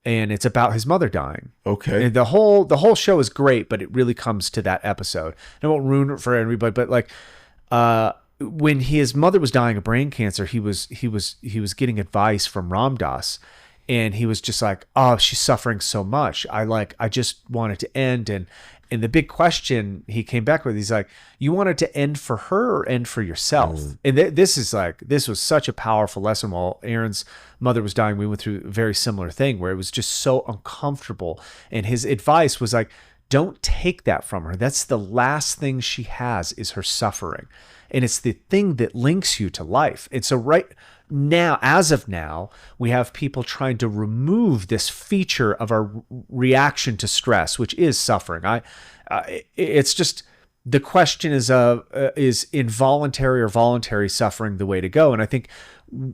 And it's about his mother dying.
Okay.
And the whole show is great, but it really comes to that episode. And I won't ruin it for everybody, but like when his mother was dying of brain cancer, he was getting advice from Ram Dass, and he was just like, "Oh, she's suffering so much. I just want it to end." And the big question he came back with, he's like, "You want it to end for her or end for yourself?" And this was such a powerful lesson. While Aaron's mother was dying, we went through a very similar thing where it was just so uncomfortable. And his advice was like, don't take that from her. That's the last thing she has, is her suffering. And it's the thing that links you to life. And so right now, as of now, we have people trying to remove this feature of our reaction to stress, which is suffering. It's just, the question is involuntary or voluntary suffering the way to go? And I think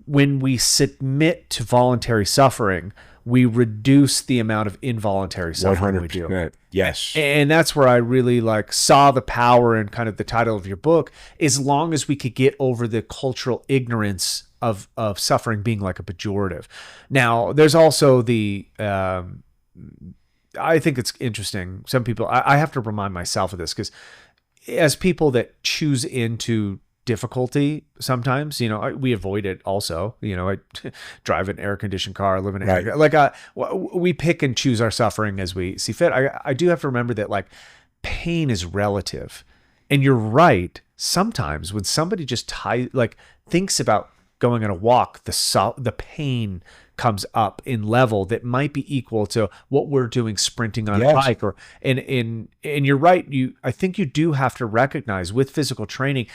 when we submit to voluntary suffering, we reduce the amount of involuntary suffering we do.
Yes.
And that's where I really saw the power in kind of the title of your book, as long as we could get over the cultural ignorance of suffering being like a pejorative. Now, there's also the, I think it's interesting. Some people, I have to remind myself of this, because as people that choose into difficulty, sometimes, we avoid it also. I drive an air-conditioned car, live in an we pick and choose our suffering as we see fit. I do have to remember that pain is relative. And you're right. Sometimes when somebody just thinks about going on a walk, the pain comes up in level that might be equal to what we're doing sprinting on a bike. And you're right. I think you do have to recognize with physical training.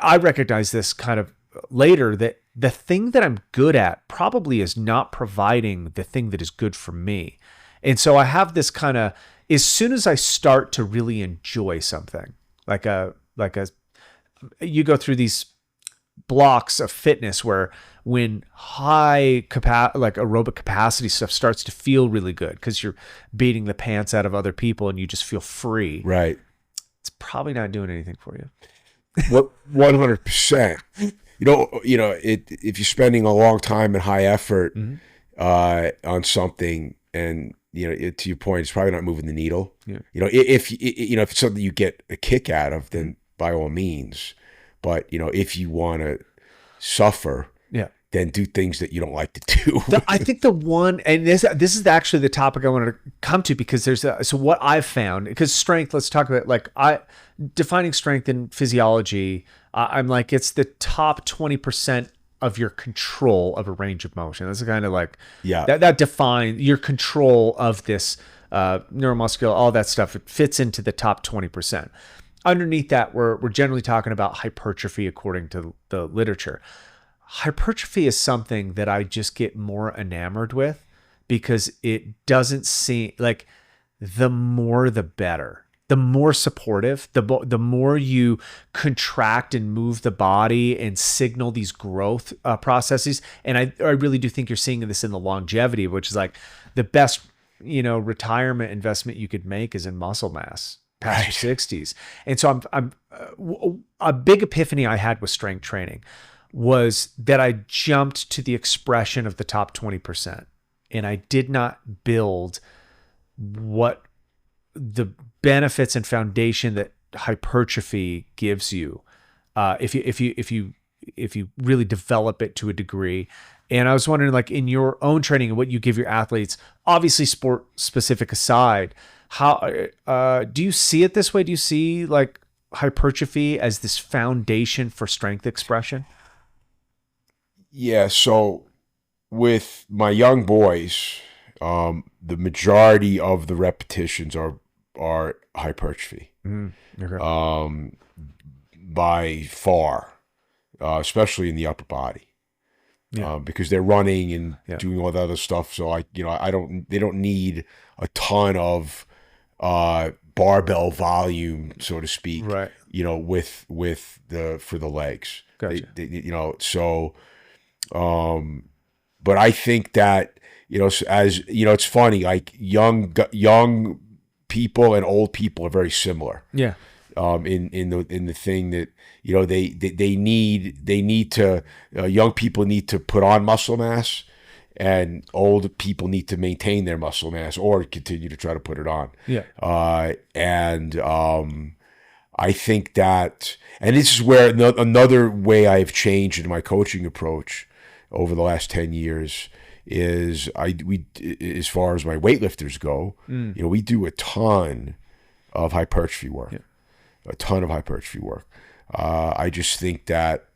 I recognize this kind of later, that the thing that I'm good at probably is not providing the thing that is good for me. And so I have this kind of, as soon as I start to really enjoy something, you go through these blocks of fitness where when high aerobic capacity stuff starts to feel really good because you're beating the pants out of other people and you just feel free.
Right.
It's probably not doing anything for you.
What 100%. If you're spending a long time and high effort on something, and to your point, it's probably not moving the needle. Yeah. If it's something you get a kick out of, then by all means. But if you want to suffer, than do things that you don't like to do.
I think the one, and this is actually the topic I wanted to come to, because so what I've found, because strength, let's talk about defining strength in physiology. I'm like, it's the top 20% of your control of a range of motion. That's kind of like, that defines your control of this neuromuscular, all that stuff. It fits into the top 20%. Underneath that, we're generally talking about hypertrophy according to the literature. Hypertrophy is something that I just get more enamored with, because it doesn't seem like, the more the better, the more supportive, the more you contract and move the body and signal these growth processes. And I really do think you're seeing this in the longevity, which is like the best, retirement investment you could make is in muscle mass past your 60s. And so I'm a big epiphany I had with strength training was that I jumped to the expression of the top 20%, and I did not build what the benefits and foundation that hypertrophy gives you, if you really develop it to a degree. And I was wondering, like, in your own training and what you give your athletes, obviously sport specific aside, how do you see it this way? Do you see like hypertrophy as this foundation for strength expression?
Yeah, so with my young boys, the majority of the repetitions are hypertrophy,
Okay.
by far, especially in the upper body, because they're running and doing all that other stuff. So they don't need a ton of barbell volume, so to speak,
Right.
for the legs.
Gotcha.
But I think that, as it's funny, like young people and old people are very similar.
Yeah.
In the thing that, they need to, young people need to put on muscle mass, and old people need to maintain their muscle mass or continue to try to put it on.
Yeah.
I think that, and this is where another way I have changed in my coaching approach over the last 10 years is as far as my weightlifters go, we do a ton of hypertrophy work, I just think that,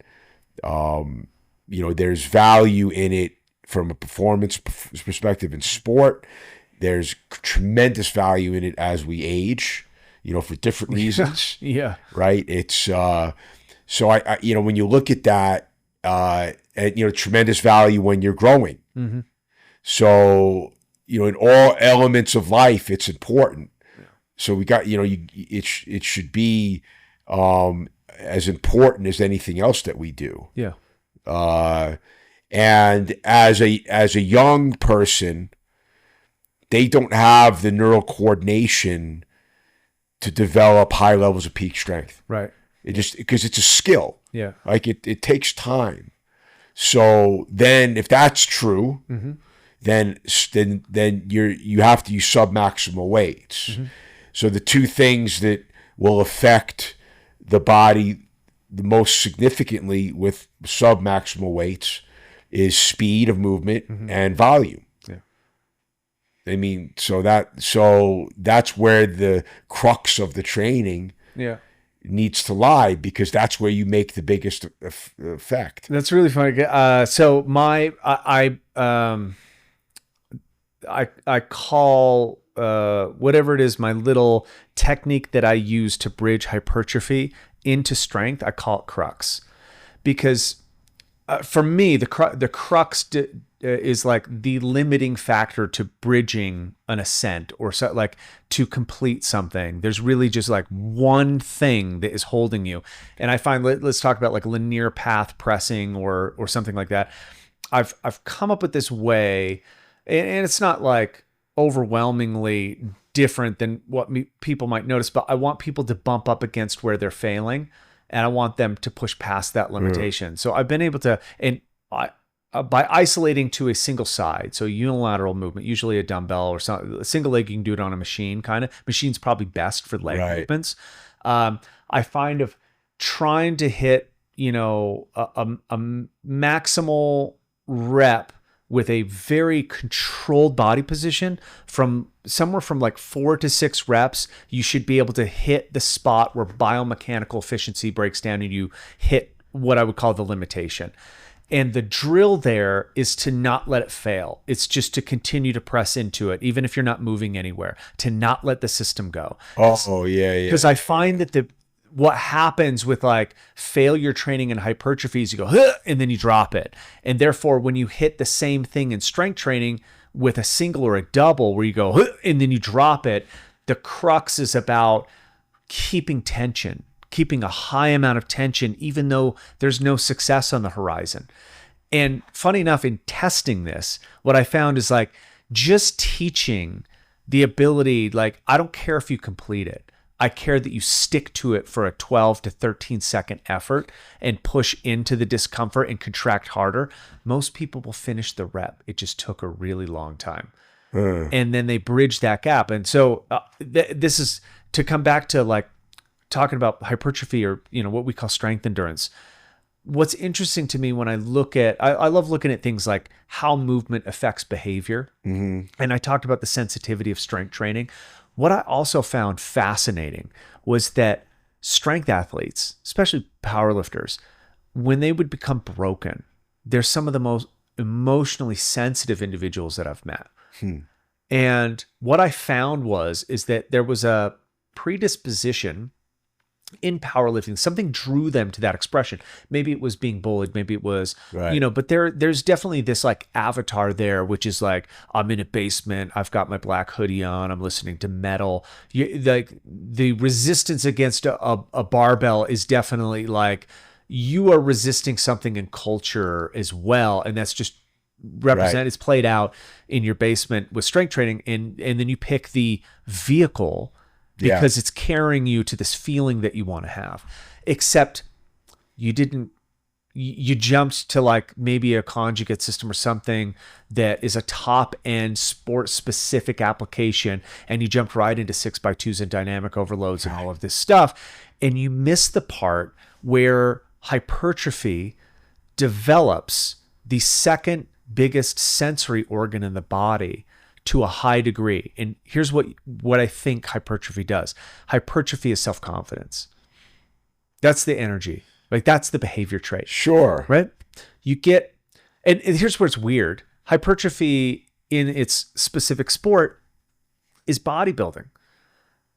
there's value in it from a performance perspective in sport. There's tremendous value in it as we age, for different reasons.
Yeah.
Right. It's, so I when you look at that, and, tremendous value when you're growing.
Mm-hmm.
So, in all elements of life, it's important. Yeah. So we got, it should be, as important as anything else that we do.
Yeah.
And as a young person, they don't have the neural coordination to develop high levels of peak strength. Right. It just, because it's a skill.
Yeah.
Like it takes time. So then if that's true, then you have to use submaximal weights. Mm-hmm. So the two things that will affect the body the most significantly with submaximal weights is speed of movement and volume. Yeah. I mean, so that's where the crux of the training needs to lie, because that's where you make the biggest effect.
That's really funny. So I call whatever it is, my little technique that I use to bridge hypertrophy into strength, I call it crux, because for me the crux is like the limiting factor to bridging an ascent, or so, like to complete something. There's really just like one thing that is holding you. And I find, let's talk about like linear path pressing or something like that. I've come up with this way, and it's not like overwhelmingly different than what people might notice, but I want people to bump up against where they're failing, and I want them to push past that limitation. So I've been able to, and by isolating to a single side, so unilateral movement, usually a dumbbell or something, a single leg, you can do it on a machine, kind of. Machine's probably best for leg movements. I find of trying to hit, a maximal rep with a very controlled body position, from somewhere from like 4 to 6 reps, you should be able to hit the spot where biomechanical efficiency breaks down and you hit what I would call the limitation. And the drill there is to not let it fail. It's just to continue to press into it, even if you're not moving anywhere, to not let the system go.
Oh, yeah.
Because I find that what happens with like failure training and hypertrophy is you go, huh, and then you drop it. And therefore, when you hit the same thing in strength training with a single or a double where you go, huh, and then you drop it, the crux is about keeping tension, keeping a high amount of tension, even though there's no success on the horizon. And funny enough, in testing this, what I found is like just teaching the ability, like, I don't care if you complete it. I care that you stick to it for a 12 to 13 second effort and push into the discomfort and contract harder. Most people will finish the rep. It just took a really long time. And then they bridge that gap. And so this is to come back to like talking about hypertrophy, or, you know, what we call strength endurance. What's interesting to me when I look at, I love looking at things like how movement affects behavior. And I talked about the sensitivity of strength training. What I also found fascinating was that strength athletes, especially powerlifters, when they would become broken, they're some of the most emotionally sensitive individuals that I've met. And what I found is that there was a predisposition in powerlifting. Something drew them to that expression. Maybe it was being bullied, maybe it was, you know, but there's definitely this like avatar there, which is like, I'm in a basement, I've got my black hoodie on, I'm listening to metal. Like the resistance against a barbell is definitely like, you are resisting something in culture as well. And that's just represented, it's played out in your basement with strength training. And then you pick the vehicle because it's carrying you to this feeling that you want to have, except you jumped to like maybe a conjugate system or something that is a top end sport specific application. And you jumped right into 6x2s and dynamic overloads and all of this stuff. And you miss the part where hypertrophy develops the second biggest sensory organ in the body to a high degree. And here's what I think hypertrophy does. Hypertrophy is self-confidence. That's the energy. Like that's the behavior trait.
Sure.
Right? You get, and here's where it's weird. Hypertrophy in its specific sport is bodybuilding.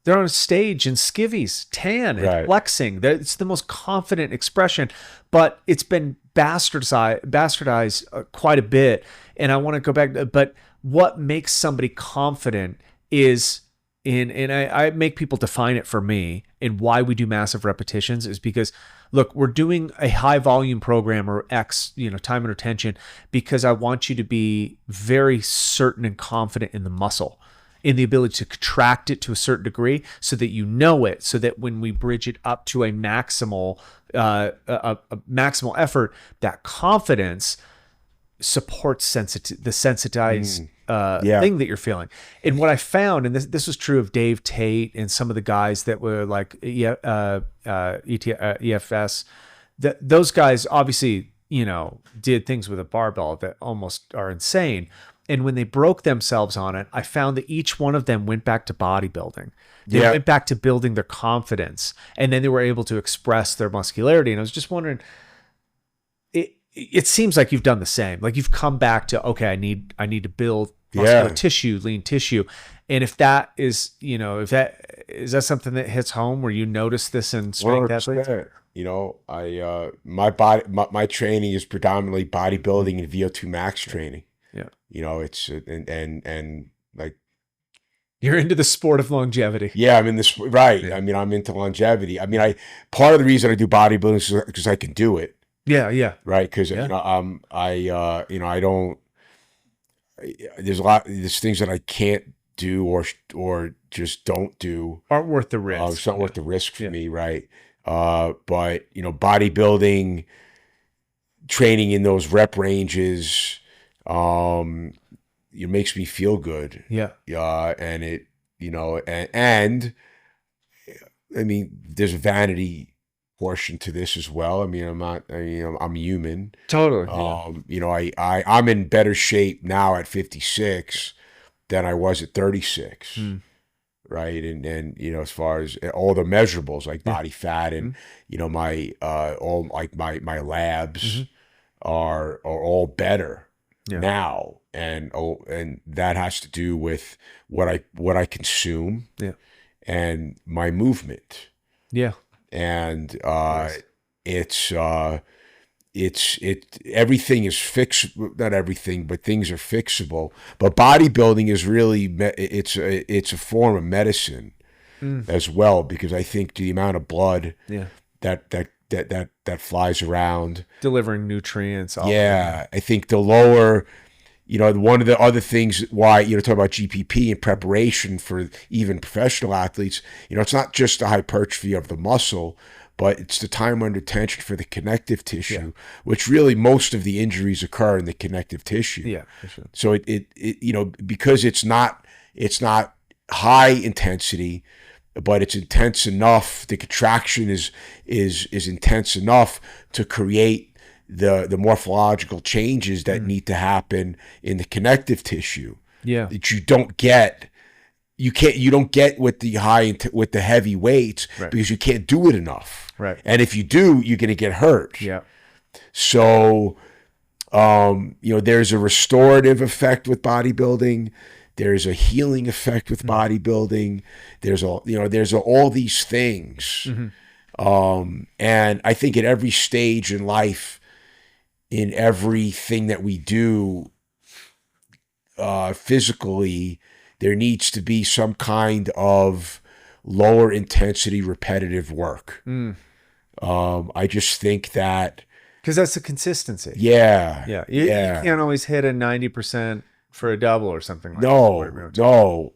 They're on a stage in skivvies, tan and flexing. It's the most confident expression, but it's been bastardized quite a bit. And I want to go back, but what makes somebody confident is I make people define it for me, and why we do massive repetitions is because, look, we're doing a high volume program or X, time and retention, because I want you to be very certain and confident in the muscle, in the ability to contract it to a certain degree so that you know it, so that when we bridge it up to a maximal effort, that confidence supports the sensitized thing that you're feeling. And what I found, and this was true of Dave Tate and some of the guys that were like EFS, those guys obviously, did things with a barbell that almost are insane. And when they broke themselves on it, I found that each one of them went back to bodybuilding. They went back to building their confidence, and then they were able to express their muscularity. And I was just wondering, it seems like you've done the same. Like you've come back to, okay, I need to build muscular tissue, lean tissue. And if that is, is that something that hits home where you notice this in strength athletes?
My training is predominantly bodybuilding and VO2 max training. Yeah. It's and like
you're into the sport of longevity.
Yeah, I'm in this right. Yeah. I mean, I'm into longevity. I mean, part of the reason I do bodybuilding is because I can do it.
Yeah.
Right. Because, I don't, there's things that I can't do or just don't do.
Aren't worth the risk.
It's not worth the risk for me. Right. But, bodybuilding, training in those rep ranges, it makes me feel good.
Yeah.
And it, and I mean, there's a vanity portion to this as well. I mean, I'm human.
Totally.
I'm in better shape now at 56 than I was at 36. Right. And as far as all the measurables like body fat and, my, all like my labs are all better now. And that has to do with what I consume and my movement.
Yeah.
And, everything is fixed, not everything, but things are fixable. But bodybuilding is really, it's a form of medicine as well, because I think the amount of blood that flies around,
delivering nutrients.
I think the lower, one of the other things why, talk about GPP and preparation for even professional athletes, it's not just the hypertrophy of the muscle, but it's the time under tension for the connective tissue, which really most of the injuries occur in the connective tissue.
Yeah, for sure.
So it because it's not high intensity, but it's intense enough. The contraction is intense enough to create the morphological changes that need to happen in the connective tissue.
Yeah,
that you don't get. You don't get with the heavy weights because you can't do it enough.
Right.
And if you do, you're going to get hurt.
Yeah.
So, there's a restorative effect with bodybuilding. There's a healing effect with bodybuilding. There's all these things. And I think at every stage in life, in everything that we do physically, there needs to be some kind of lower intensity repetitive work. I just think that
because that's the consistency.
Yeah.
You can't always hit a 90% for a double or something like that.
No.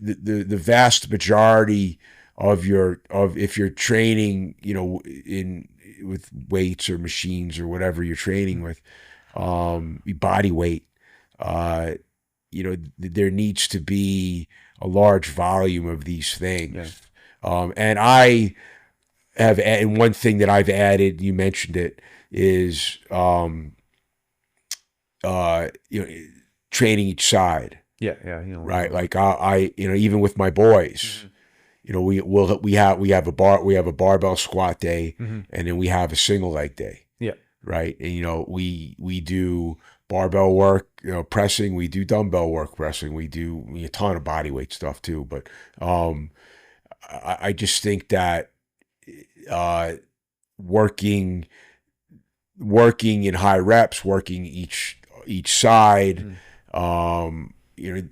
The vast majority of if you're training, with weights or machines or whatever you're training with, body weight, there needs to be a large volume of these things. And I have, and one thing that I've added, you mentioned it, is, training each side.
Right.
Like I even with my boys, we have a barbell squat day, and then we have a single leg day.
Yeah.
Right. And, we do barbell work, pressing, we do dumbbell work pressing, we do a ton of body weight stuff too. But, I just think that, working in high reps, working each side,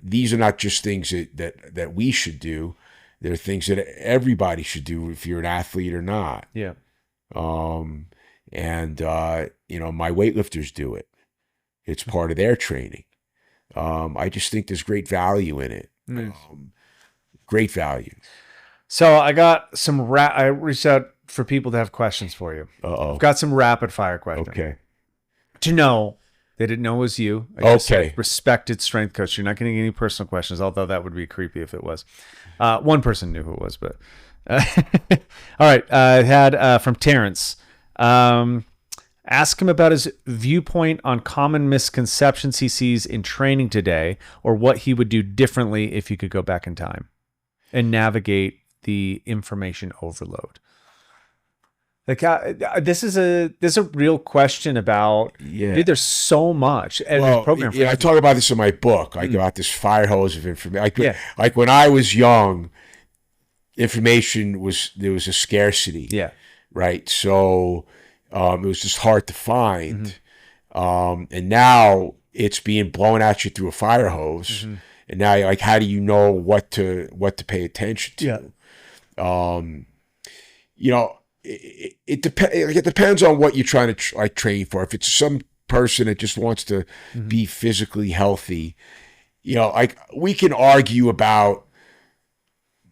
these are not just things that we should do. They're things that everybody should do if you're an athlete or not.
Yeah.
My weightlifters do it. It's part of their training. I just think there's great value in it. Great value.
So I got some I reached out for people to have questions for you. I've got some rapid fire questions.
Okay.
To know, they didn't know it was you. I just said, respected strength coach. You're not getting any personal questions, although that would be creepy if it was. One person knew who it was, but all right. I had from Terrence. Ask him about his viewpoint on common misconceptions he sees in training today, or what he would do differently if he could go back in time and navigate the information overload. Like this is a real question about. Dude, there's so much. Program.
I talk about this in my book. Like about this fire hose of information. Like when I was young, information there was a scarcity.
Yeah.
Right. So it was just hard to find. And now it's being blown at you through a fire hose. And now, how do you know what to pay attention to? It depends on what you're trying to train for. If it's some person that just wants to be physically healthy, we can argue about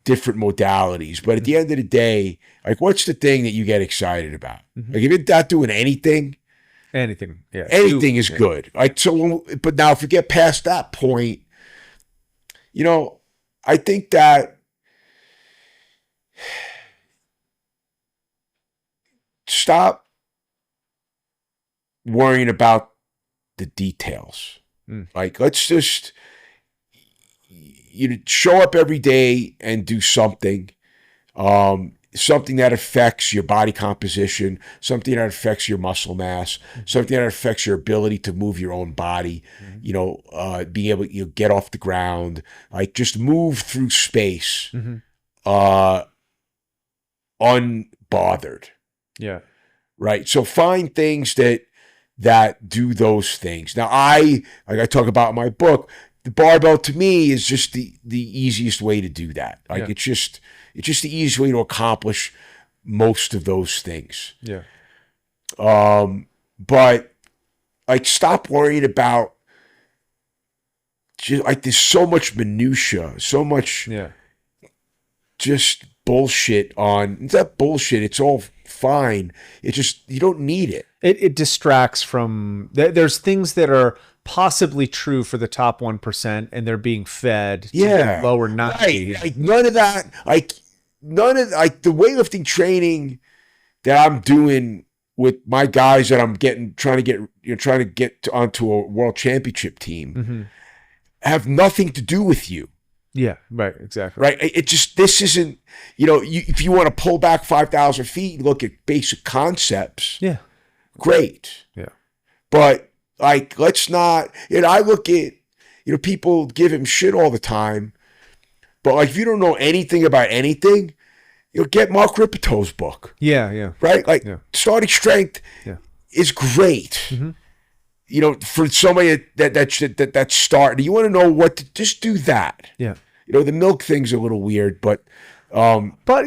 different modalities, but at the end of the day, what's the thing that you get excited about? If you're not doing anything is good. But now if you get past that point, I think that stop worrying about the details. Like, let's just show up every day and do something. Something that affects your body composition, something that affects your muscle mass, something that affects your ability to move your own body, being able to get off the ground, like just move through space, unbothered.
Yeah.
Right. So find things that do those things. Now, like I talk about in my book, the barbell to me is just the easiest way to do that. Like it's just the easiest way to accomplish most of those things.
Yeah.
But like, stop worrying about just like, there's so much minutia, so much just bullshit on. It's not bullshit. It's all fine. It's just, you don't need it.
It distracts from, there's things that are possibly true for the top 1%, and they're being fed to the lower 90.
Right. Like, none of that, like the weightlifting training that I'm doing with my guys that I'm trying to get onto a world championship team have nothing to do with you.
Yeah, right, exactly.
Right. It just, this isn't, if you want to pull back 5,000 feet and look at basic concepts.
Yeah.
Great.
Yeah.
But like, let's not, I look at, people give him shit all the time, but like, if you don't know anything about anything, get Mark Ripeto's book.
Yeah. Yeah.
Right. Like, starting strength is great. For somebody that start, you want to know what to just do that.
Yeah.
The milk thing's a little weird, but it's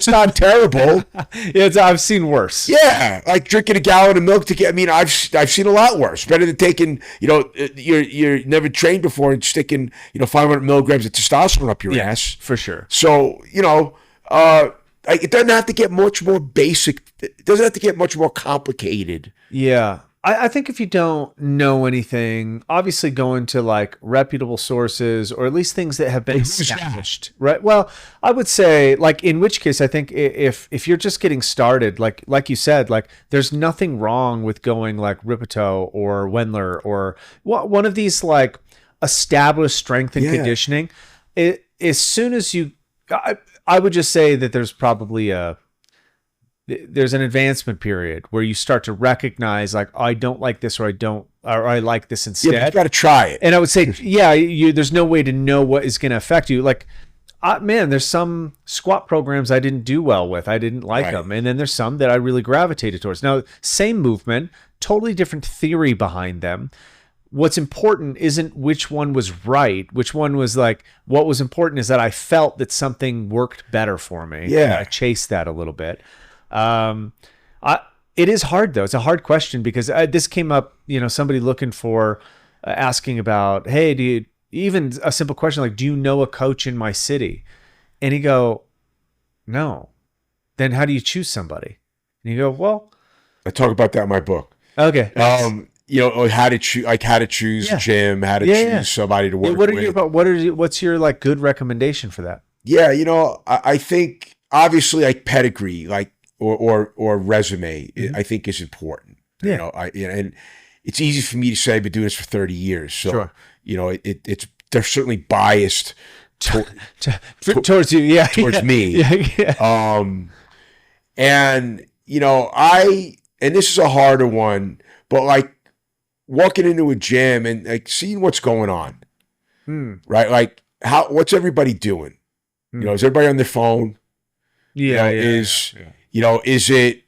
not terrible.
I've seen worse.
Yeah, like drinking a gallon of milk to get. I mean, I've seen a lot worse. Better than taking, you're never trained before and sticking, 500 milligrams of testosterone up your ass.
For sure.
So it doesn't have to get much more basic. It doesn't have to get much more complicated.
Yeah. I think if you don't know anything, obviously go into like reputable sources, or at least things that have been established, right? Well, I would say, like, in which case, I think if you're just getting started, like you said, like, there's nothing wrong with going like Ripeto or Wendler or one of these like established strength and conditioning. As soon as I would just say that there's probably there's an advancement period where you start to recognize, like, I don't like this, or I like this instead.
Yeah, you got to try it.
And I would say, there's no way to know what is going to affect you. Like, there's some squat programs I didn't do well with. I didn't like them. And then there's some that I really gravitated towards. Now, same movement, totally different theory behind them. What's important isn't which one was right, which one was like, what was important is that I felt that something worked better for me.
Yeah.
I chased that a little bit. It is hard though. It's a hard question because this came up, somebody looking for, asking about, hey, even a simple question like, do you know a coach in my city? And you go, no. Then how do you choose somebody? And you go, well,
I talk about that in my book.
Okay.
How to choose a gym, how to choose somebody to work with.
What's your like good recommendation for that?
Yeah. I think obviously like pedigree, like, or resume, I think is important.
Yeah.
And it's easy for me to say I've been doing this for 30 years. So,
sure.
They're certainly biased
towards you. Yeah.
Towards me.
Yeah.
And this is a harder one, but like walking into a gym and like seeing what's going on, right? Like what's everybody doing? Is everybody on their phone?
Yeah.
Is it,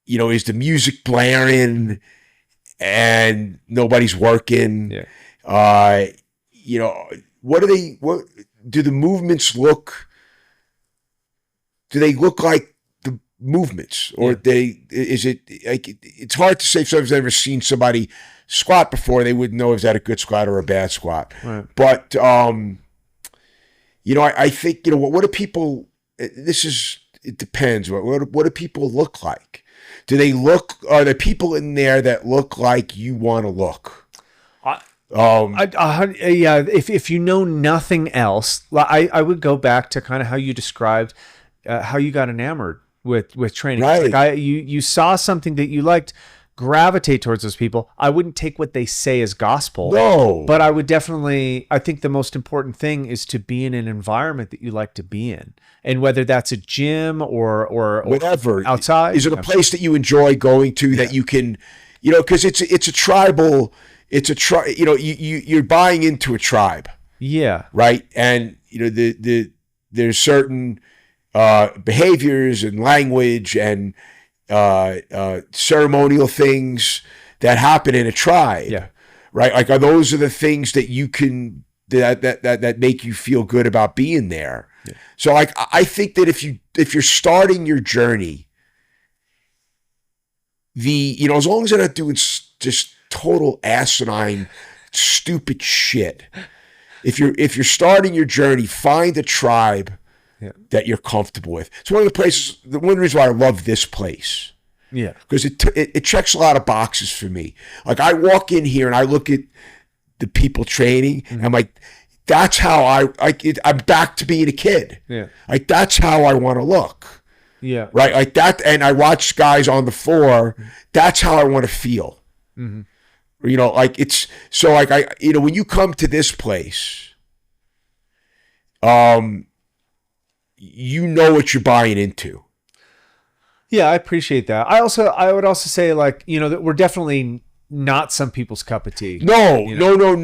is the music blaring and nobody's working?
Yeah.
What do the movements look? Do they look like the movements, or is it like, it's hard to say if someone's never seen somebody squat before, they wouldn't know if that a good squat or a bad squat.
Right.
But, I think, what do people, it depends. What do people look like? Are there people in there that look like you want to look?
If you know nothing else, I would go back to kind of how you described. how you got enamored with training.
Right.
Like you saw something that you liked, gravitate towards those people. I wouldn't take what they say as gospel.
No.
But I would definitely, I think the most important thing is to be in an environment that you like to be in. And whether that's a gym or
whatever
outside.
Is it a place that you enjoy going to that you can, because it's a tribal, you're buying into a tribe.
Yeah.
Right. And, there's certain behaviors and language and ceremonial things that happen in a tribe.
Yeah.
Right. Like, those are the things that you can, that make you feel good about being there. Yeah. So like, I think that if you're starting your journey, as long as they're not doing just total asinine, stupid shit. If you're starting your journey, find a tribe that you're comfortable with. It's one of the reasons why I love this place.
Yeah. Because
it checks a lot of boxes for me. Like, I walk in here and I look at the people training, and I'm like, that's how I'm back to being a kid. Yeah. Like, that's how I want to look.
Yeah.
Right. Like that. And I watch guys on the floor. That's how I want to feel. Mm-hmm. Like, it's so like, when you come to this place, you know what you're buying into.
Yeah. I appreciate that. I would also say, like, that we're definitely not some people's cup of tea.
No.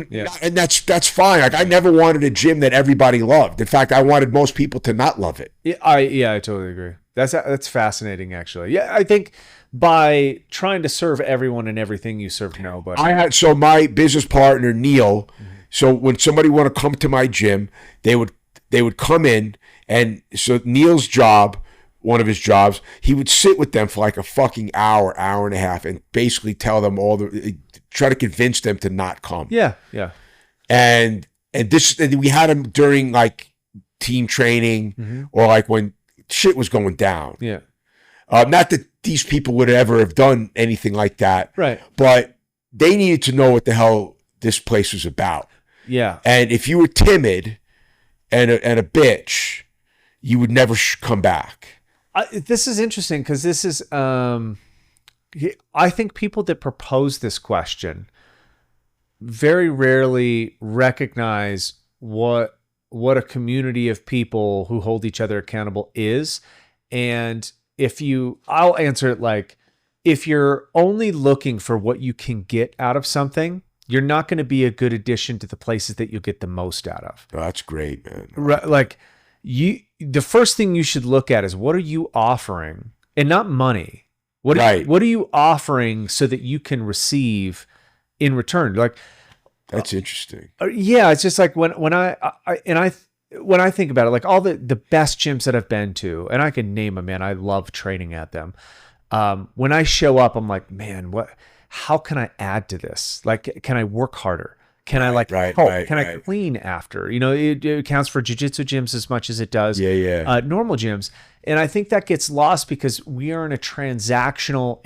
Yeah.
And that's fine. Like, I never wanted a gym that everybody loved. In fact, I wanted most people to not love it.
Yeah, I totally agree. That's fascinating, actually. Yeah, I think by trying to serve everyone and everything, you serve nobody.
So my business partner, Neil, so when somebody want to come to my gym, they would come in, and so Neil's job, one of his jobs, he would sit with them for like a fucking hour and a half, and basically tell them try to convince them to not come.
Yeah, yeah.
And we had him during like team training or like when shit was going down.
Yeah.
Not that these people would ever have done anything like that.
Right.
But they needed to know what the hell this place was about.
Yeah.
And if you were timid and a bitch, you would never come back.
This is interesting because this is, I think people that propose this question very rarely recognize what a community of people who hold each other accountable is. And I'll answer it like, if you're only looking for what you can get out of something, you're not going to be a good addition to the places that you'll get the most out of.
Oh, that's great, man.
Right, like, the first thing you should look at is, what are you offering, and not money. What are you offering so that you can receive in return? Like,
that's interesting.
Yeah, it's just like when I think about it, like all the best gyms that I've been to, and I can name them, man, I love training at them. When I show up, I'm like, man, how can I add to this? Like, can I work harder? Can I help? Can I clean after? It counts for jiu-jitsu gyms as much as it does normal gyms. And I think that gets lost because we are in a transactional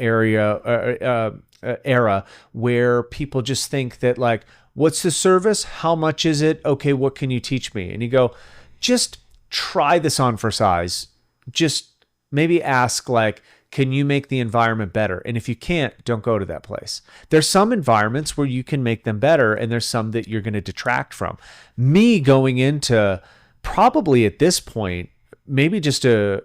era where people just think that, like, what's the service? How much is it? Okay, what can you teach me? And you go, just try this on for size. Just maybe ask, like, can you make the environment better? And if you can't, don't go to that place. There's some environments where you can make them better, and there's some that you're going to detract from. Me going into, probably at this point, maybe just I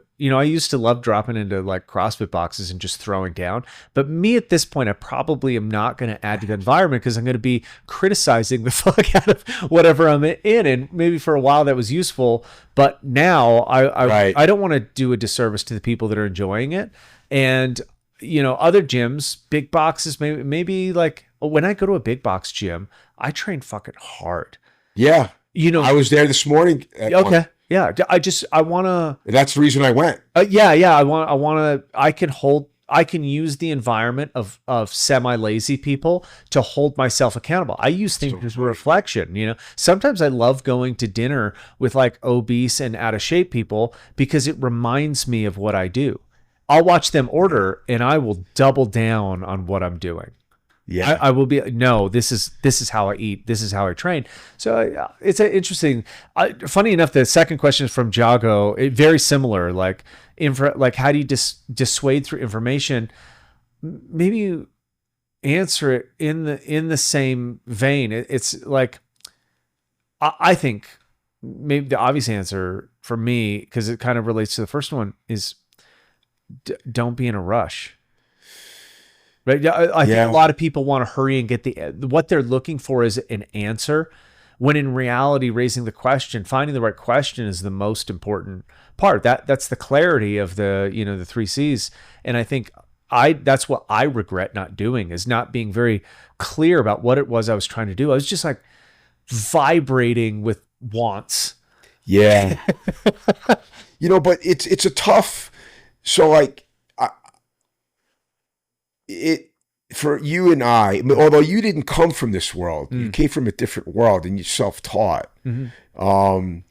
used to love dropping into like CrossFit boxes and just throwing down. But me at this point, I probably am not going to add to the environment because I'm going to be criticizing the fuck out of whatever I'm in. And maybe for a while that was useful, but now I don't want to do a disservice to the people that are enjoying it. And, other gyms, big boxes, maybe like when I go to a big box gym, I train fucking hard.
Yeah. I was there this morning.
Okay. Yeah, I want to.
That's the reason I went.
I can use the environment of semi-lazy people to hold myself accountable. I use things as a reflection. Sometimes I love going to dinner with like obese and out of shape people because it reminds me of what I do. I'll watch them order and I will double down on what I'm doing.
Yeah.
I will be, no, this is how I eat. This is how I train. So it's a interesting, funny enough, the second question is from Jago, very similar, like how do you dissuade through information? Maybe you answer it in the same vein. It's like, I think maybe the obvious answer for me, because it kind of relates to the first one, is don't be in a rush. Right? I think a lot of people want to hurry and get what they're looking for is an answer, when in reality, raising the question, finding the right question is the most important part. That's the clarity of the 3 C's. And I think that's what I regret not doing, is not being very clear about what it was I was trying to do. I was just like vibrating with wants.
Yeah. But it's a tough, so like, for you and I, although you didn't come from this world, you came from a different world and you're self-taught. I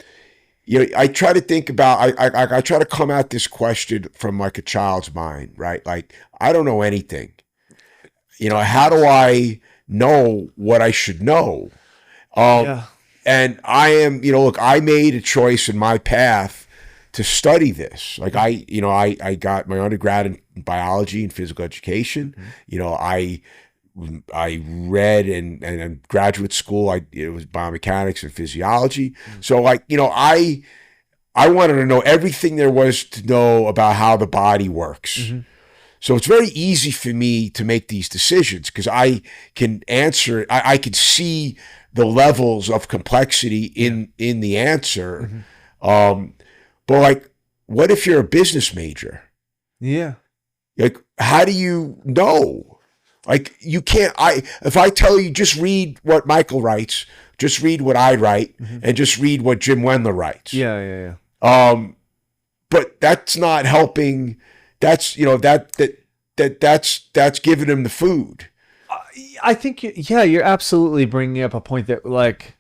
try to think about, I try to come at this question from like a child's mind, right? Like, I don't know anything. How do I know what I should know? And I am, look, I made a choice in my path to study this. Like I got my undergrad in biology and physical education. I read in graduate school, it was biomechanics and physiology. So like, I wanted to know everything there was to know about how the body works. So it's very easy for me to make these decisions because I can answer, I can see the levels of complexity in the answer. But like, what if you're a business major?
Yeah.
Like, how do you know? Like, you can't, if I tell you just read what Michael writes, just read what I write, and just read what Jim Wendler writes.
Yeah.
But that's not helping. That's, that's giving him the food.
I think, you're absolutely bringing up a point that like,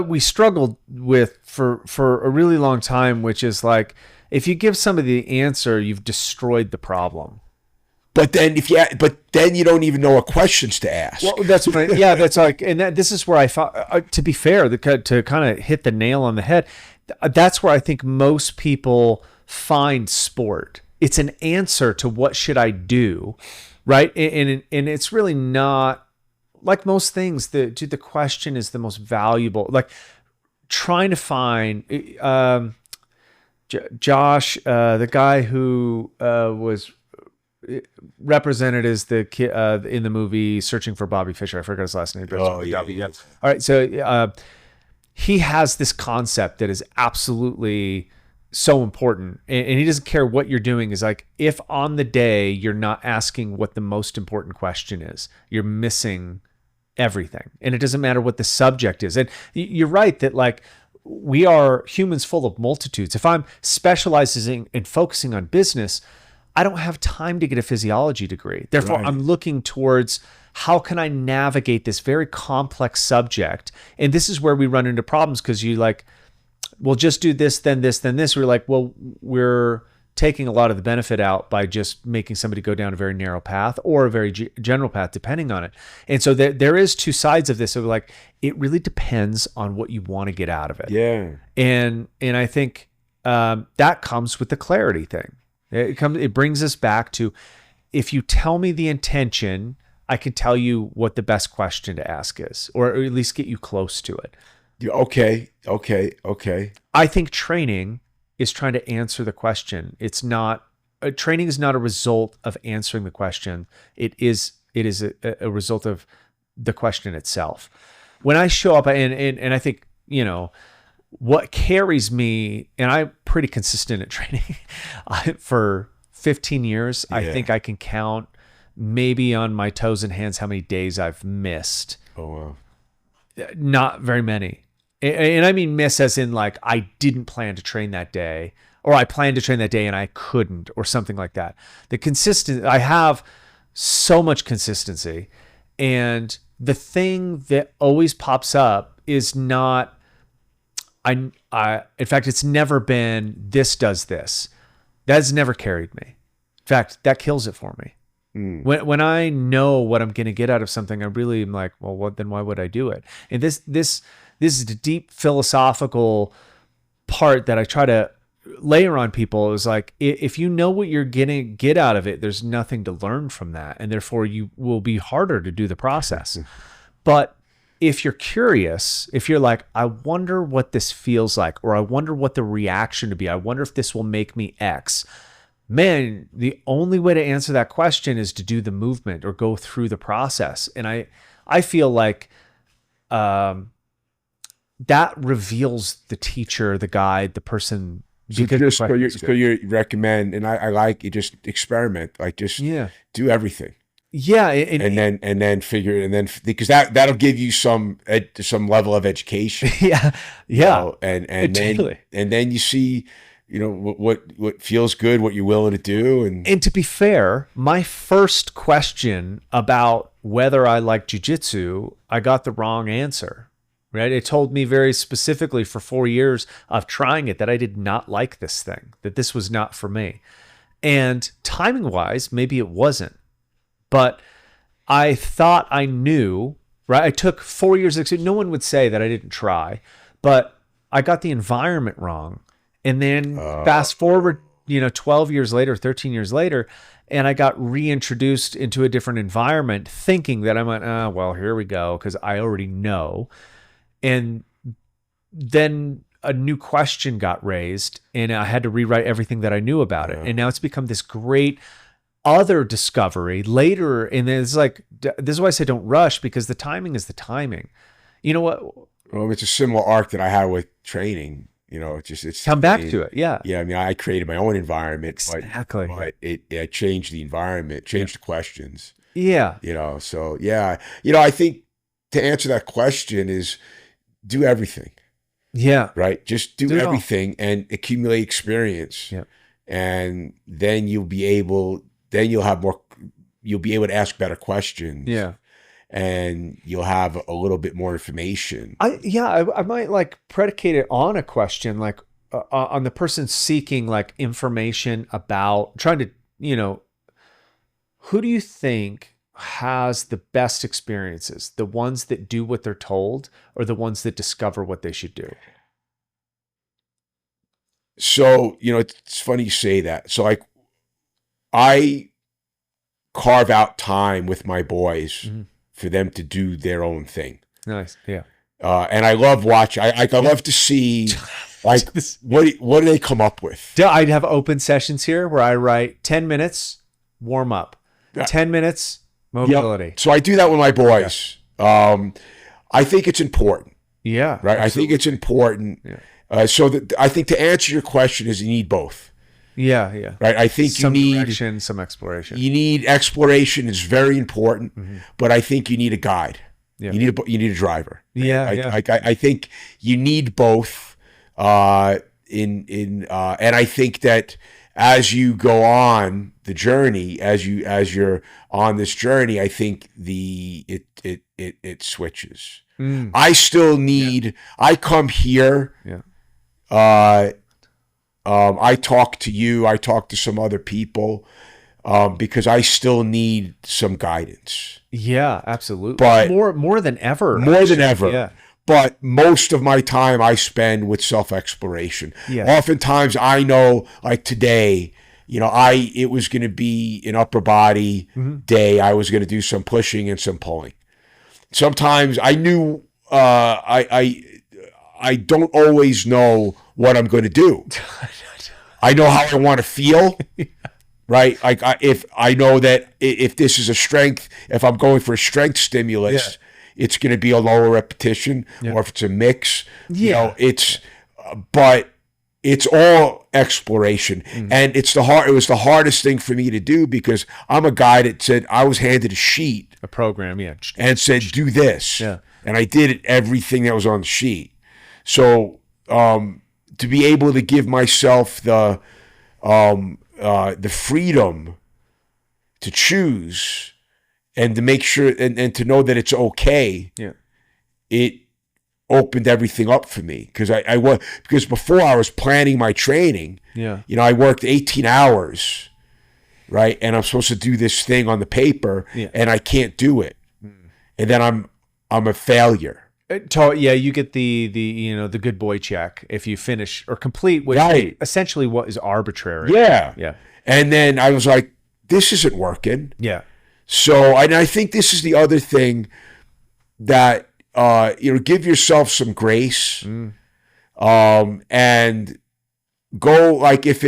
we struggled with for a really long time, which is like, if you give somebody the answer, you've destroyed the problem.
But then you don't even know what questions to ask.
Well, that's right. Yeah, that's like, and this is where I thought, to be fair, to kind of hit the nail on the head, that's where I think most people find sport. It's an answer to what should I do, right? And it's really not, like most things, the question is the most valuable. Like trying to find Josh, the guy who was represented as the kid in the movie Searching for Bobby Fischer. I forgot his last name.
Oh, yeah.
All right, so he has this concept that is absolutely so important, and he doesn't care what you're doing. Is like, if on the day you're not asking what the most important question is, you're missing everything. And it doesn't matter what the subject is. And you're right that like, we are humans full of multitudes. If I'm specializing and focusing on business, I don't have time to get a physiology degree. Therefore, right. I'm looking towards how can I navigate this very complex subject? And this is where we run into problems, because you like, well, just do this, then this, then this. We're like, well, we're taking a lot of the benefit out by just making somebody go down a very narrow path or a very general path, depending on it. And so there is two sides of this. So like, it really depends on what you want to get out of it.
Yeah.
And I think that comes with the clarity thing. It brings us back to, if you tell me the intention, I can tell you what the best question to ask is, or at least get you close to it.
Okay.
I think training is trying to answer the question. It's not, training is not a result of answering the question. It is a result of the question itself. When I show up, and I think, what carries me, and I'm pretty consistent at training for 15 years. Yeah. I think I can count maybe on my toes and hands how many days I've missed.
Oh, wow.
Not very many. And I mean miss as in like, I didn't plan to train that day, or I planned to train that day and I couldn't, or something like that. I have so much consistency, and the thing that always pops up is not, in fact, it's never been, this does this. That has never carried me. In fact, that kills it for me. When I know what I'm going to get out of something, I really am like, well, what, then why would I do it? And this is the deep philosophical part that I try to layer on people, is like, if you know what you're going to get out of it, there's nothing to learn from that. And therefore you will be harder to do the process. But if you're curious, if you're like, I wonder what this feels like, or I wonder what the reaction to be, I wonder if this will make me X, man, the only way to answer that question is to do the movement or go through the process. And I feel like that reveals the teacher, the guide, the person.
So you recommend, and I like you, just experiment, like just do everything.
Yeah,
and then figure, and then because that'll give you some level of education.
Yeah.
You know, and then you see, you know, what feels good, what you're willing to do. And
to be fair, my first question about whether I like jiu-jitsu, I got the wrong answer. Right? It told me very specifically for 4 years of trying it that I did not like this thing, that this was not for me. And timing wise, maybe it wasn't, but I thought I knew, right? I took 4 years. No one would say that I didn't try, but I got the environment wrong. And then fast forward, 12 years later, 13 years later, and I got reintroduced into a different environment thinking that I went, well, here we go, because I already know. And then a new question got raised, and I had to rewrite everything that I knew about it. And now it's become this great other discovery later. And it's like, this is why I say don't rush, because the timing is the timing. You know what?
Well, it's a similar arc that I had with training. You know, it's
come back to it. Yeah.
Yeah. I mean, I created my own environment,
exactly.
but it changed the environment, changed the questions.
Yeah.
You know, so yeah. You know, I think to answer that question is, do everything.
Yeah.
Right. Just do everything and accumulate experience.
Yeah.
And then you'll be able to ask better questions.
Yeah.
And you'll have a little bit more information.
I might like predicate it on a question, like on the person seeking like information about trying to, who do you think has the best experiences? The ones that do what they're told, or the ones that discover what they should do?
So, it's funny you say that. So like I carve out time with my boys for them to do their own thing.
Nice. Yeah.
And I love watching, I love to see like, what do they come up with?
I'd have open sessions here where I write 10 minutes, warm up, 10 minutes, mobility.
Yep. So I do that with my boys. Yeah. I think it's important.
Yeah.
Right. Absolutely. I think it's important. Yeah. So I think to answer your question is you need both.
Yeah. Yeah.
Right. I think
some
you need
direction, some exploration.
You need exploration is very important, but I think you need a guide. Yeah. You need a driver.
Yeah.
I think you need both. And I think that as you go on the journey, as you're on this journey, I think it switches. I still need. I come here.
Yeah.
I talk to you. I talk to some other people because I still need some guidance.
Yeah, absolutely.
But
more than ever.
More than ever.
Yeah.
But most of my time I spend with self-exploration.
Yeah.
Oftentimes I know, like today, it was going to be an upper body day. I was going to do some pushing and some pulling. Sometimes I knew I don't always know what I'm going to do. I know how I want to feel. Right? Like if I know that if this is a strength, if I'm going for a strength stimulus, it's going to be a lower repetition, or if it's a mix, but it's all exploration. And it was the hardest thing for me to do because I'm a guy that said I was handed a sheet,
a program,
and said, do this. Yeah. And I did everything that was on the sheet. So, to be able to give myself the freedom to choose and to make sure and to know that it's okay. Yeah. It opened everything up for me because before I was planning my training. Yeah. I worked 18 hours right? And I'm supposed to do this thing on the paper, and I can't do it, and then I'm a failure.
You get the good boy check if you finish or complete, which essentially what is arbitrary.
Yeah. And then I was like, this isn't working.
Yeah.
So, and I think this is the other thing that, give yourself some grace, and go, like, if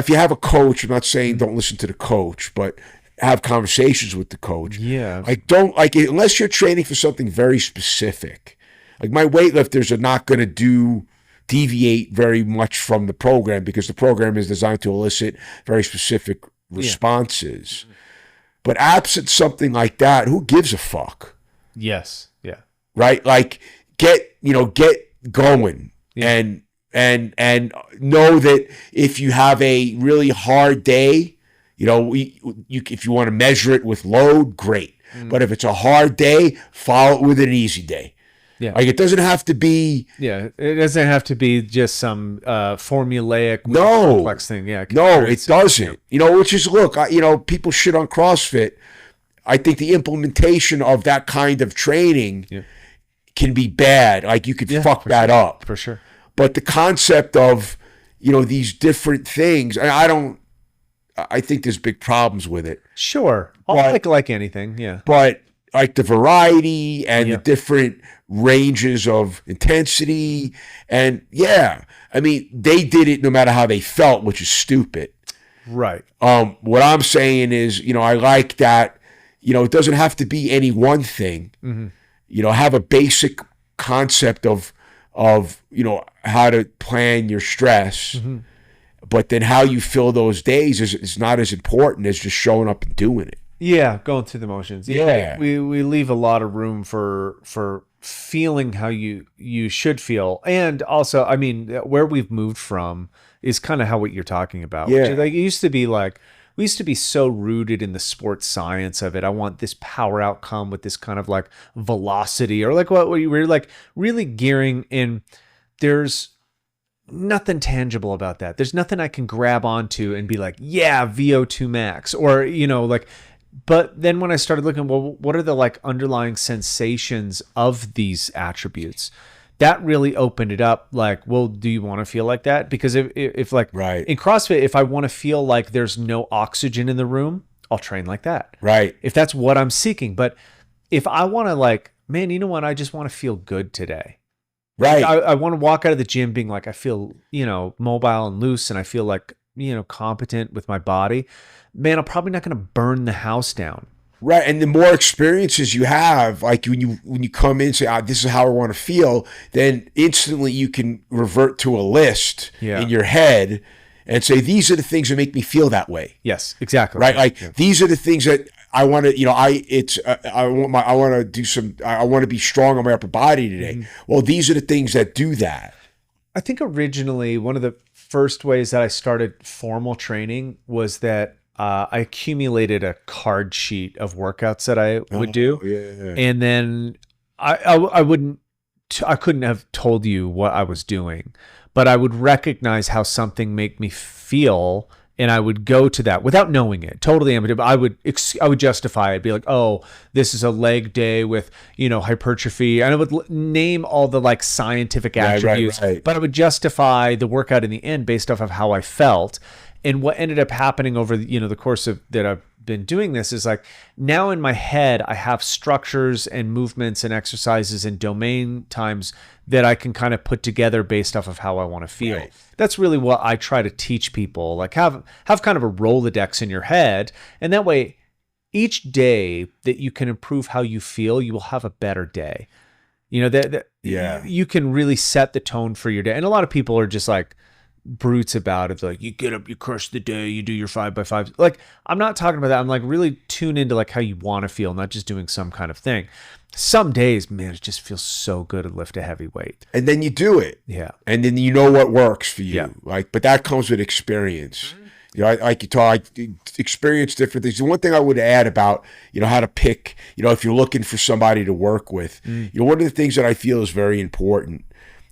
you have a coach, I'm not saying don't listen to the coach, but have conversations with the coach.
Yeah.
Unless you're training for something very specific. Like, my weightlifters are not going to deviate very much from the program, because the program is designed to elicit very specific responses. But absent something like that, who gives a fuck?
Yes. Yeah.
Right? Like, get going, and know that if you have a really hard day, if you want to measure it with load, great. But if it's a hard day, follow it with an easy day.
Yeah.
Like, it doesn't have to be.
Yeah. It doesn't have to be just some formulaic, complex thing. Yeah.
No, it doesn't. Which is, look, people shit on CrossFit. I think the implementation of that kind of training can be bad. Like, you could fuck that up.
For sure.
But the concept of, these different things, I think there's big problems with it.
Sure. Like anything, yeah.
But like the variety and the different ranges of intensity, and they did it no matter how they felt, which is stupid.
Right.
What I'm saying is, I like that, it doesn't have to be any one thing. Have a basic concept of how to plan your stress. But then how you fill those days is not as important as just showing up and doing it.
Yeah, going through the motions.
Yeah.
We leave a lot of room for feeling how you should feel. And also, I mean, where we've moved from is kind of what you're talking about.
Yeah.
Which, like, it used to be like, we used to be so rooted in the sports science of it. I want this power outcome with this kind of like velocity, or like what we were like really gearing in. There's nothing tangible about that. There's nothing I can grab onto and be like, yeah, VO2 max, or, but then when I started looking, well, what are the like underlying sensations of these attributes? That really opened it up. Like, well, do you want to feel like that? Because if like in CrossFit, if I want to feel like there's no oxygen in the room, I'll train like that.
Right.
If that's what I'm seeking. But if I want to, like, man, you know what? I just want to feel good today.
Right.
Like, I want to walk out of the gym being like, I feel, mobile and loose, and I feel like, competent with my body. Man, I'm probably not going to burn the house down.
Right. And the more experiences you have, like when you come in and say, this is how I want to feel, then instantly you can revert to a list in your head and say, these are the things that make me feel that way.
Yes, exactly.
Right. Like these are the things that I want to, I want to be strong on my upper body today. Well, these are the things that do that.
I think originally one of the first ways that I started formal training was that I accumulated a card sheet of workouts that I would do.
Yeah.
And then I couldn't have told you what I was doing, but I would recognize how something made me feel, and I would go to that without knowing it. Totally amateur, but I would justify it. Be like, oh, this is a leg day with, hypertrophy. And I would name all the like scientific attributes,
right.
But I would justify the workout in the end based off of how I felt. And what ended up happening over the course of that I've been doing this is like, now in my head, I have structures and movements and exercises and domain times that I can kind of put together based off of how I want to feel.
Right.
That's really what I try to teach people. Like have kind of a Rolodex in your head. And that way, each day that you can improve how you feel, you will have a better day. You can really set the tone for your day. And a lot of people are just like brutes about it. Like, you get up, you crush the day, you do your 5x5. Like, I'm not talking about that. I'm like really tune into like how you want to feel, not just doing some kind of thing. Some days, man, it just feels so good to lift a heavy weight.
And then you do it.
Yeah.
And then you know what works for you.
Yeah.
Like, but that comes with experience. I experience different things. The one thing I would add about, how to pick, if you're looking for somebody to work with, one of the things that I feel is very important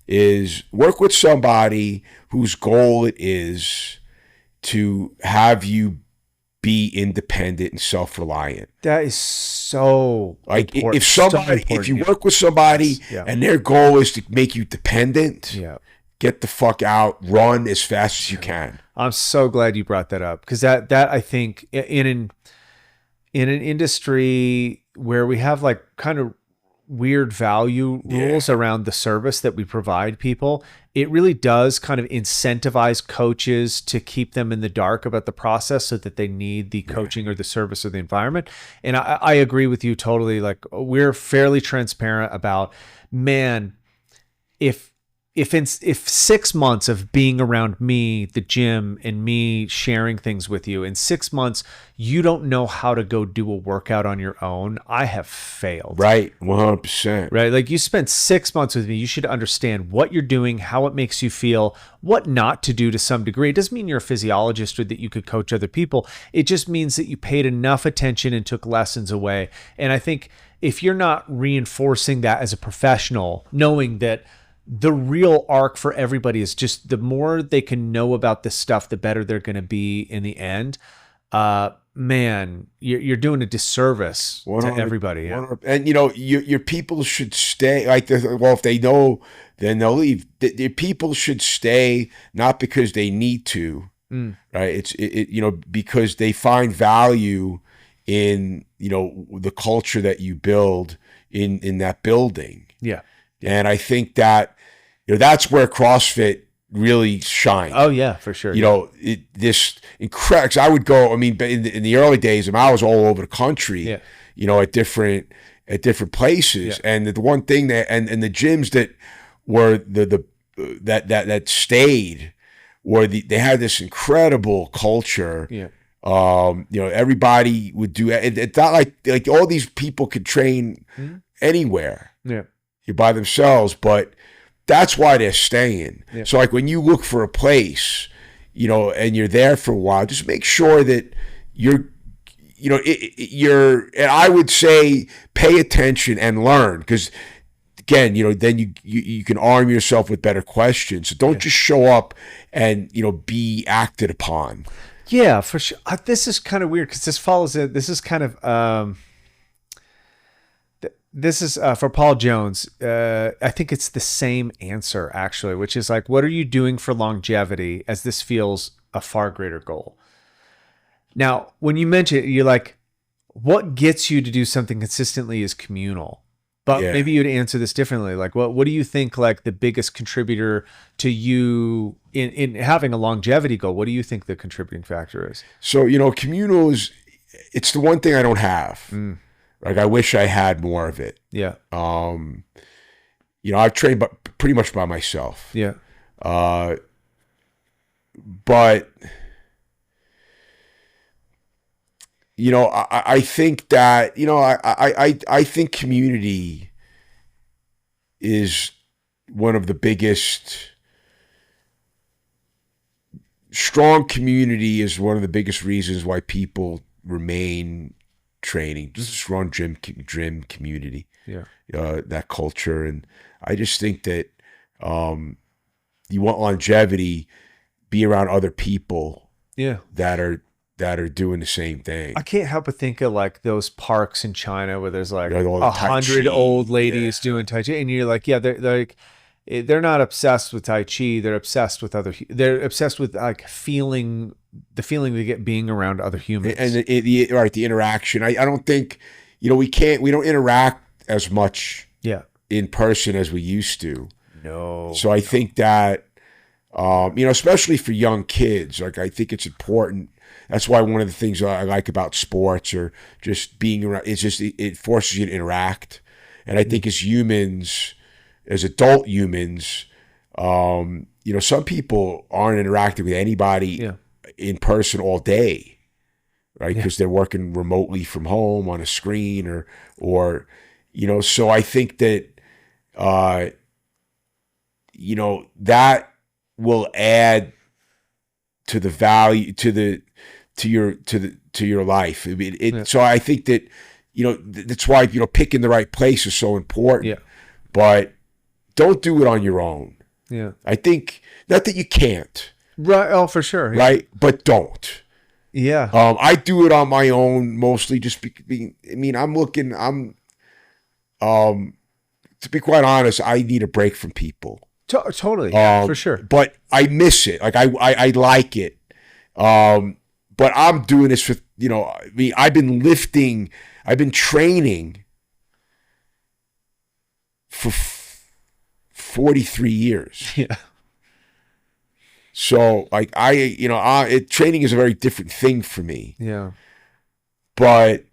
is work with somebody whose goal it is to have you be independent and self-reliant.
That is so
like
important.
If you work with somebody and their goal is to make you dependent, get the fuck out, run as fast as you can.
I'm so glad you brought that up, because that I think in an industry where we have like kind of weird value rules around the service that we provide people, it really does kind of incentivize coaches to keep them in the dark about the process so that they need the coaching or the service or the environment. And I agree with you totally. Like, we're fairly transparent about, man, if 6 months of being around me, the gym, and me sharing things with you, in 6 months, you don't know how to go do a workout on your own, I have failed.
Right. 100%.
Right. Like, you spent 6 months with me. You should understand what you're doing, how it makes you feel, what not to do to some degree. It doesn't mean you're a physiologist or that you could coach other people. It just means that you paid enough attention and took lessons away. And I think if you're not reinforcing that as a professional, knowing that the real arc for everybody is just the more they can know about this stuff, the better they're going to be in the end. Man, you're doing a disservice to everybody.
And your people should stay. Like, if they know, then they'll leave. Your people should stay not because they need to, right? It's because they find value in the culture that you build in that building.
Yeah.
And I think that that's where CrossFit really shines.
Oh yeah, for sure.
This incredible. I would go. I mean, in the early days, I was all over the country. At different places. And the one thing that and the gyms that were that stayed were they had this incredible culture.
Yeah.
Everybody would do it. It's not like all these people could train anywhere.
Yeah.
By themselves, but that's why they're staying. Yeah. So like when you look for a place, and you're there for a while, just make sure that you're and I would say pay attention and learn, because again, then you can arm yourself with better questions. So don't just show up and be acted upon.
Yeah, for sure. This is kind of weird because this follows it. This is kind of this is for Paul Jones. I think it's the same answer actually, which is like, what are you doing for longevity, as this feels a far greater goal? Now, when you mention it, you're like, what gets you to do something consistently is communal. But maybe you'd answer this differently. Like, what do you think, like, the biggest contributor to you in having a longevity goal? What do you think the contributing factor is? So,
communal it's the one thing I don't have. Like, I wish I had more of it.
Yeah.
I've trained pretty much by myself.
Yeah.
But I think that, I think community is one of the biggest. Strong community is one of the biggest reasons why people remain training. Just a strong gym community.
Yeah.
That culture. And I just think that you want longevity, be around other people that are doing the same thing.
I can't help but think of like those parks in China where there's like 100 old ladies doing Tai Chi, and you're like, they're not obsessed with Tai Chi. They're obsessed with they're obsessed with like the feeling they get being around other humans.
And the interaction. I don't think, we don't interact as much in person as we used to.
No.
So I think that, especially for young kids, like, I think it's important. That's why one of the things I like about sports or just being around, it's just, it forces you to interact. And I think as humans, as adult humans, some people aren't interacting with anybody in person all day, right? Because they're working remotely from home on a screen or so I think that, that will add to the value, to your life. I mean, so I think that, that's why, picking the right place is so important.
Yeah.
But don't do it on your own.
Yeah.
I think, not that you can't,
Right. Oh, for sure. Yeah.
Right. But don't.
Yeah.
I do it on my own mostly just to be quite honest, I need a break from people.
Totally. Yeah, for sure.
But I miss it. Like I like it. But I'm doing this for, I've been training for 43 years.
Yeah.
So like training is a very different thing for me.
Yeah.
But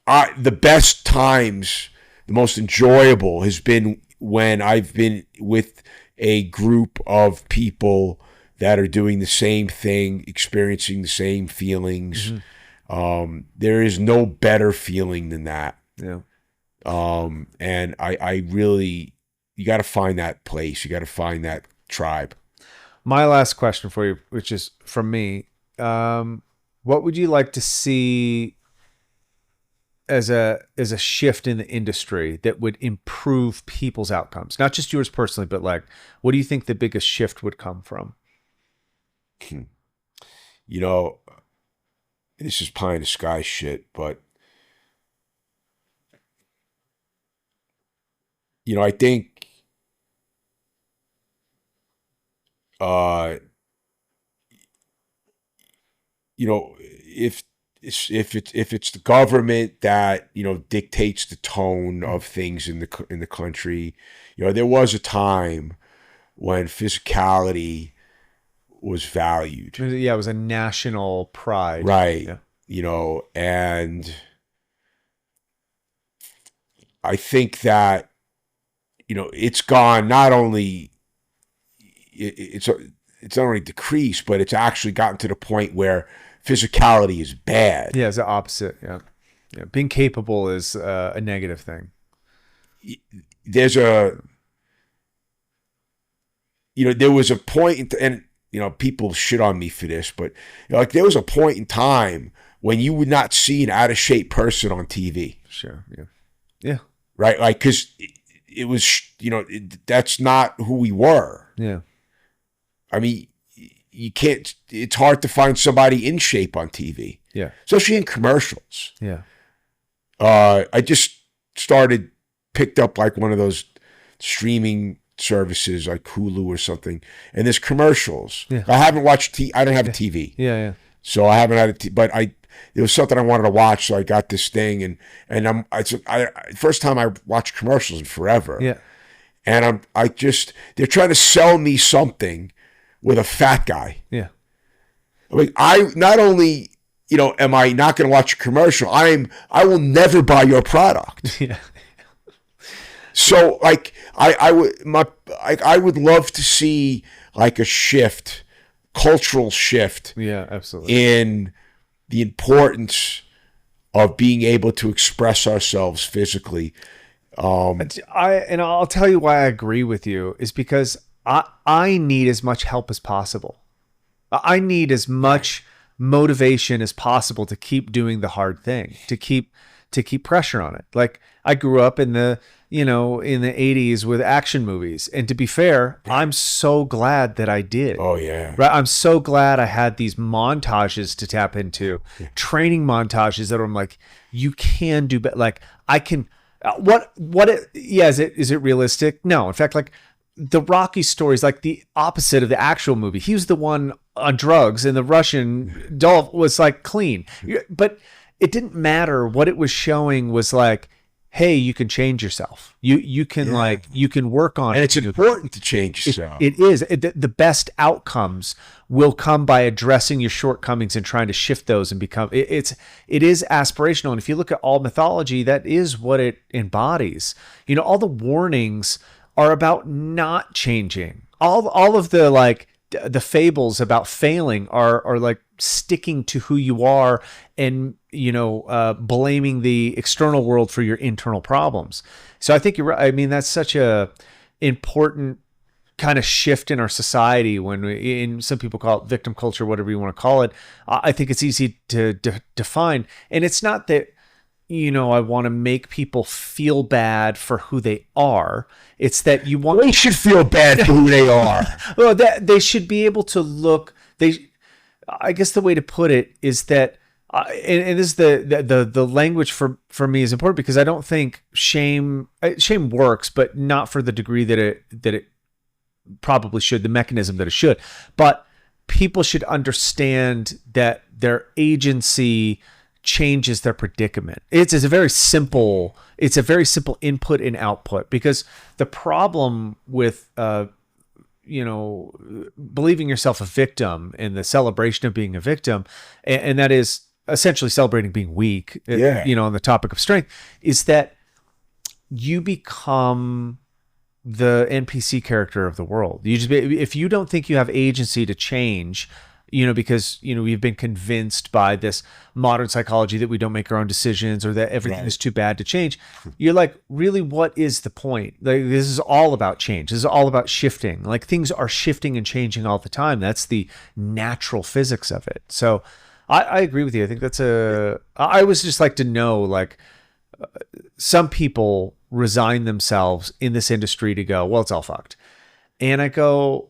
the best times, the most enjoyable has been when I've been with a group of people that are doing the same thing, experiencing the same feelings. Mm-hmm. There is no better feeling than that.
Yeah.
And I really, you got to find that place. You got to find that tribe.
My last question for you, which is from me, what would you like to see as a shift in the industry that would improve people's outcomes? Not just yours personally, but like, what do you think the biggest shift would come from?
This is pie in the sky shit, but I think if it's the government that dictates the tone of things in the country, there was a time when physicality was valued.
Yeah, it was a national pride.
Right.
Yeah.
And I think that, it's gone, not only, it's not only decreased, but it's actually gotten to the point where physicality is bad.
Yeah, it's the opposite. Yeah. Yeah. Being capable is a negative thing.
There's there was a point, and people shit on me for this, but there was a point in time when you would not see an out of shape person on TV.
Sure. Yeah. Yeah.
Right. Like, cause it was, that's not who we were.
Yeah.
I mean, you can't, it's hard to find somebody in shape on TV.
Yeah.
Especially in commercials.
Yeah.
I just picked up like one of those streaming services like Hulu or something, and there's commercials.
Yeah.
I haven't watched I don't have a TV.
Yeah, yeah.
So I haven't had but there was something I wanted to watch, so I got this thing, and first time I watched commercials in forever.
Yeah.
And they're trying to sell me something with a fat guy.
Yeah.
Like, I not only, am I not going to watch a commercial, I will never buy your product.
Yeah.
So like I would love to see like a shift, cultural shift.
Yeah, absolutely.
In the importance of being able to express ourselves physically.
I'll tell you why I agree with you is because I need as much help as possible. I need as much motivation as possible to keep doing the hard thing, to keep pressure on it. Like, I grew up in the 80s with action movies. And to be fair, I'm so glad that I did.
Oh, yeah.
Right. I'm so glad I had these montages to tap into, training montages that I'm like, you can do better. Like, I can, is it realistic? No. In fact, like, the Rocky story is like the opposite of the actual movie. He was the one on drugs, and the Russian Dolph was like clean. But it didn't matter. What it was showing was like, hey, you can change yourself. You can you can work on it.
And it's important to change yourself.
It is. The best outcomes will come by addressing your shortcomings and trying to shift those and become, it is aspirational. And if you look at all mythology, that is what it embodies. All the warnings are about not changing. All of the like the fables about failing are like sticking to who you are and blaming the external world for your internal problems. So I think you're right. I mean, that's such a important kind of shift in our society when some people call it victim culture, whatever you want to call it. I think it's easy to define, and it's not that I want to make people feel bad for who they are. It's that you want...
They should feel bad for who they are.
Well, they should be able to look... I guess the way to put it is that, and this is the language for me is important, because I don't think shame works, but not for the degree that it probably should, the mechanism that it should. But people should understand that their agency changes their predicament. It's a very simple input and output, because the problem with believing yourself a victim and the celebration of being a victim, and that is essentially celebrating being weak, on the topic of strength, is that you become the NPC character of the world. If you don't think you have agency to change, because we've been convinced by this modern psychology that we don't make our own decisions, or that everything is too bad to change, you're like, really, what is the point? Like, this is all about change. This is all about shifting. Like, things are shifting and changing all the time. That's the natural physics of it. So I agree with you. I think I always just like to know, like, some people resign themselves in this industry to go, well, it's all fucked. And I go,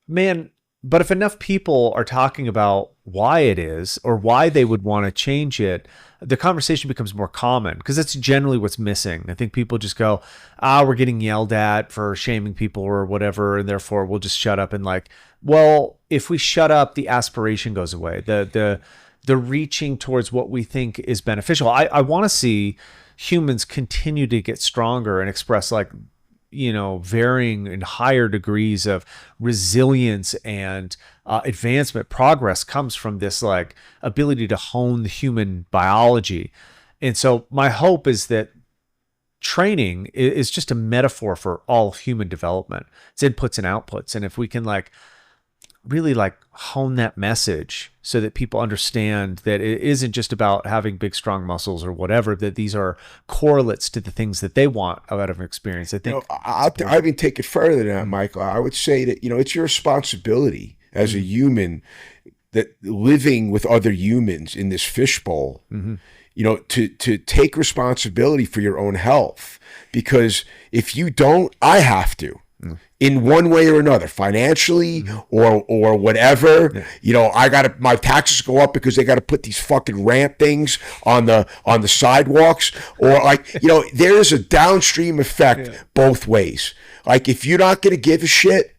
man, but if enough people are talking about why it is, or why they would want to change it, the conversation becomes more common, because that's generally what's missing. I think people just go, we're getting yelled at for shaming people or whatever, and therefore we'll just shut up. And like, well, if we shut up, the aspiration goes away. The reaching towards what we think is beneficial. I want to see humans continue to get stronger and express, like, varying and higher degrees of resilience and advancement. Progress comes from this, like, ability to hone the human biology. And so my hope is that training is just a metaphor for all of human development. It's inputs and outputs. And if we can, like, really, like, hone that message so that people understand that it isn't just about having big, strong muscles or whatever, that these are correlates to the things that they want out of an experience. I think
I even take it further than that, Michael. I would say that, it's your responsibility as a human, that living with other humans in this fishbowl, to take responsibility for your own health. Because if you don't, I have to. In one way or another, financially or whatever, my taxes go up because they got to put these fucking ramp things on the sidewalks, or like, there is a downstream effect both ways. Like, if you're not going to give a shit,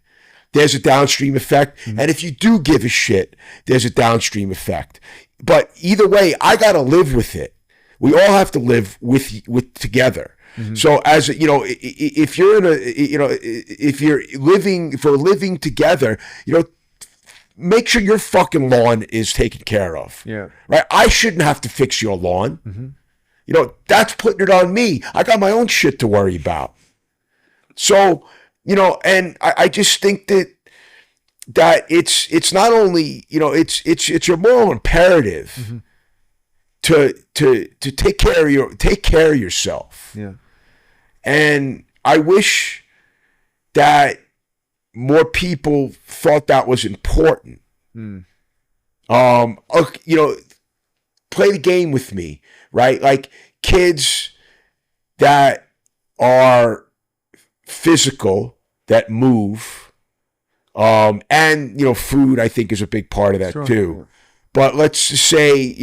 there's a downstream effect, and if you do give a shit, there's a downstream effect. But either way, I got to live with it. We all have to live with together. So as if you're if you're living together, make sure your fucking lawn is taken care of. Yeah. Right. I shouldn't have to fix your lawn. That's putting it on me. I got my own shit to worry about. So, and I just think that it's not only, it's your moral imperative to take care of yourself. Yeah. And I wish that more people thought that was important. Play the game with me, right? Like, kids that are physical, that move, and, food, I think, is a big part of that too. But let's just say,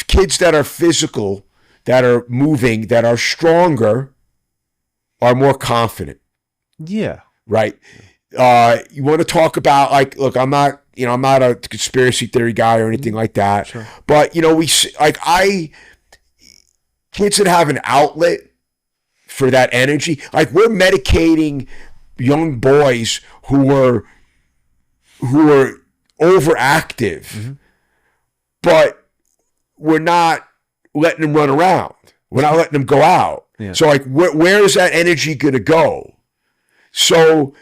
kids that are physical, that are moving, that are stronger, are more confident. Yeah. Right. You want to talk about, like, look, I'm not a conspiracy theory guy or anything like that. Sure. But, kids that have an outlet for that energy, like, we're medicating young boys who are overactive, but we're not letting them run around. We're not letting them go out. Yeah. So, like, where is that energy going to go? So,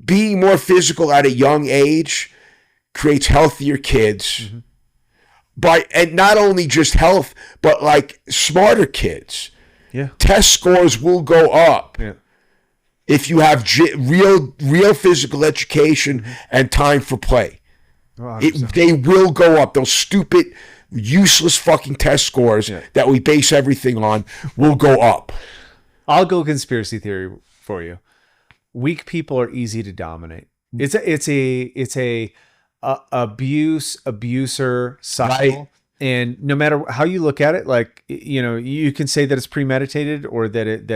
being more physical at a young age creates healthier kids. And not only just health, but, like, smarter kids. Yeah. Test scores will go up if you have real physical education and time for play. They will go up. Those stupid, useless fucking test scores that we base everything on will go up.
I'll go conspiracy theory for you. Weak people are easy to dominate. It's a abuser cycle.
Right.
And no matter how you look at it, like, you can say that it's premeditated, or that it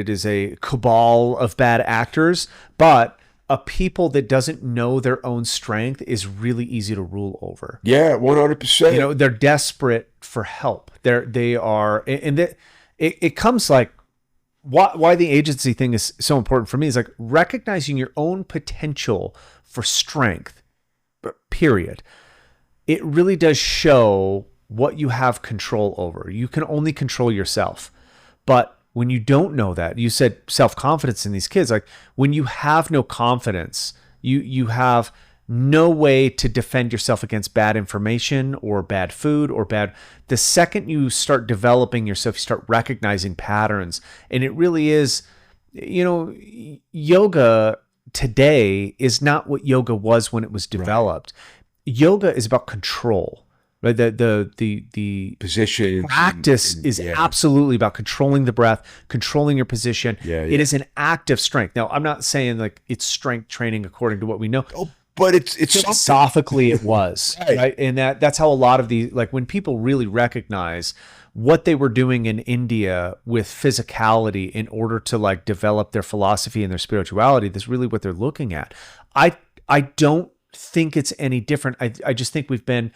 is a cabal of bad actors, but a people that doesn't know their own strength is really easy to rule over.
Yeah, 100%.
They're desperate for help. They are, and it comes like, why the agency thing is so important for me is like recognizing your own potential for strength, period. It really does show what you have control over. You can only control yourself. But when you don't know that, you said self-confidence in these kids, like when you have no confidence, you have no way to defend yourself against bad information or bad food or the second you start developing yourself, you start recognizing patterns. And it really is, yoga today is not what yoga was when it was developed. Right. Yoga is about control. Right, the
position
practice is absolutely about controlling the breath, controlling your position. It is an act of strength. Now, I'm not saying like it's strength training according to what we know.
Oh, but it's
philosophically it was right, and that's how a lot of these, like when people really recognize what they were doing in India with physicality in order to like develop their philosophy and their spirituality, that's really what they're looking at. I don't think it's any different. I just think we've been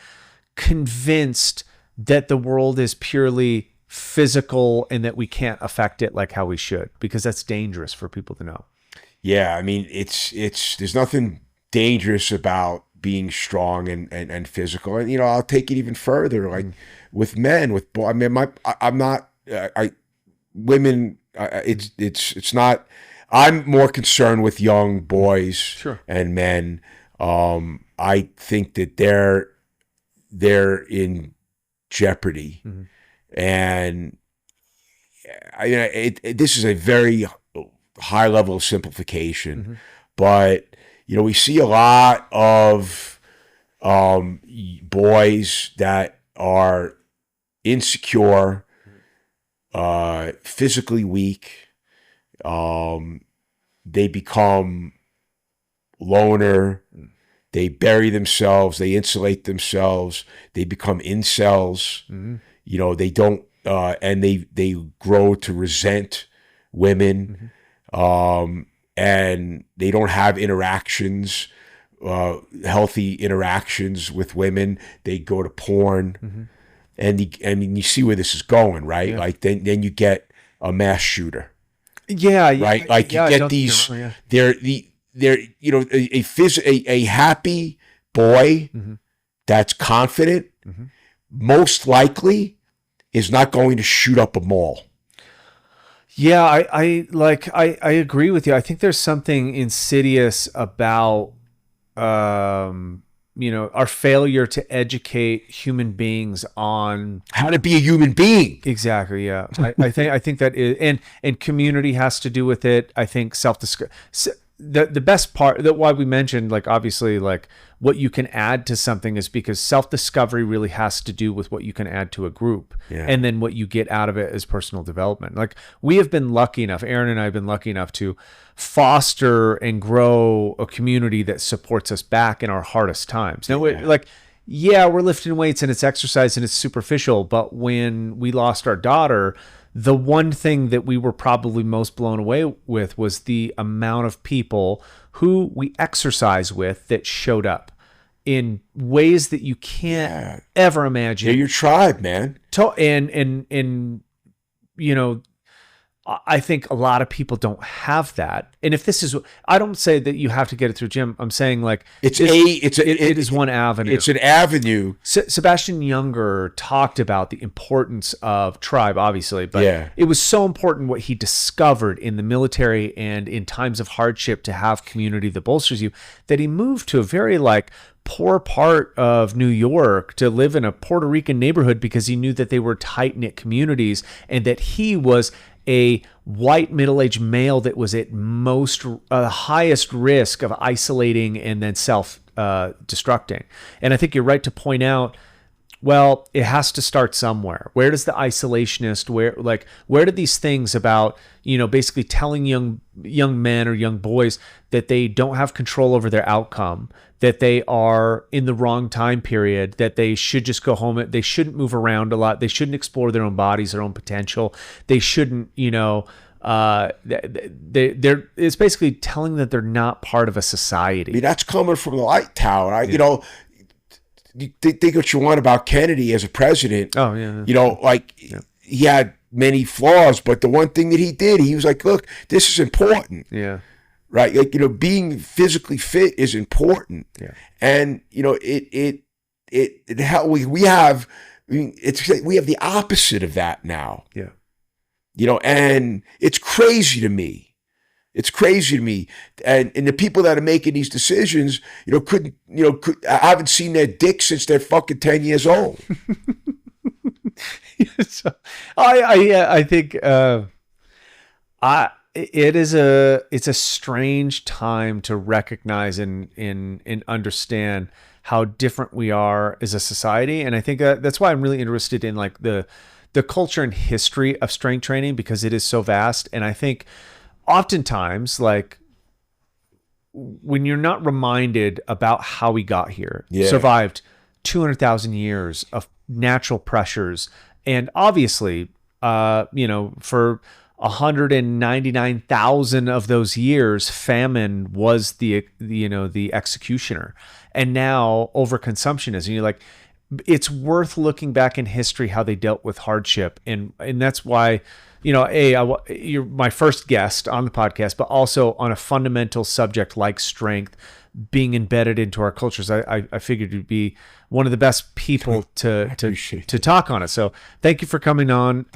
convinced that the world is purely physical and that we can't affect it like how we should, because that's dangerous for people to know.
Yeah, I mean, it's there's nothing dangerous about being strong and physical. And I'll take it even further, like with men, with boys. I mean, women. It's not. I'm more concerned with young boys and men. I think that they're in jeopardy. And this is a very high level of simplification, but we see a lot of boys that are insecure, physically weak. They become loner. They bury themselves. They insulate themselves. They become incels. They don't, and they grow to resent women, and they don't have interactions, healthy interactions with women. They go to porn, and you see where this is going, right? Yeah. Like then you get a mass shooter.
Yeah,
right. Like you get these. They're a happy boy that's confident, most likely is not going to shoot up a mall.
Yeah, I agree with you. I think there's something insidious about our failure to educate human beings on
how to be a human being.
Exactly. Yeah. I think that is, and community has to do with it. I think the best part, that why we mentioned, like, obviously, like what you can add to something is because self-discovery really has to do with what you can add to a group, and then what you get out of it as personal development. Like we have been lucky enough, Aaron and I have been lucky enough to foster and grow a community that supports us back in our hardest times. Now, we're lifting weights and it's exercise and it's superficial, but when we lost our daughter, the one thing that we were probably most blown away with was the amount of people who we exercise with that showed up in ways that you can't ever imagine.
They're your tribe, man.
And I think a lot of people don't have that. And if this is, I don't say that you have to get it through gym. I'm saying like it is one avenue.
It's an avenue.
Sebastian Junger talked about the importance of tribe, obviously, but it was so important what he discovered in the military and in times of hardship to have community that bolsters you, that he moved to a very poor part of New York to live in a Puerto Rican neighborhood because he knew that they were tight-knit communities and that he was a white middle-aged male that was at highest risk of isolating and then self-destructing. And I think you're right to point out Well, it has to start somewhere. Where does the isolationist, where do these things about, basically telling young men or young boys that they don't have control over their outcome, that they are in the wrong time period, that they should just go home, they shouldn't move around a lot, they shouldn't explore their own bodies, their own potential, they shouldn't, it's basically telling that they're not part of a society.
I mean, that's coming from the light tower. You think what you want about Kennedy as a president.
Oh, yeah.
He had many flaws, but the one thing that he did, he was like, look, this is important.
Yeah.
Right? Being physically fit is important.
Yeah.
And, we have the opposite of that now.
Yeah.
And it's crazy to me. It's crazy to me. And the people that are making these decisions, I haven't seen their dick since they're fucking 10 years old.
So, I think it's a strange time to recognize and understand how different we are as a society. And I think that's why I'm really interested in like the culture and history of strength training, because it is so vast. And I think oftentimes, like, when you're not reminded about how we got here, survived 200,000 years of natural pressures, and obviously, for 199,000 of those years, famine was the executioner, and now overconsumption is. And you're like, it's worth looking back in history how they dealt with hardship, and that's why. You're my first guest on the podcast, but also on a fundamental subject like strength being embedded into our cultures. I figured you'd be one of the best people to talk on it. So thank you for coming on.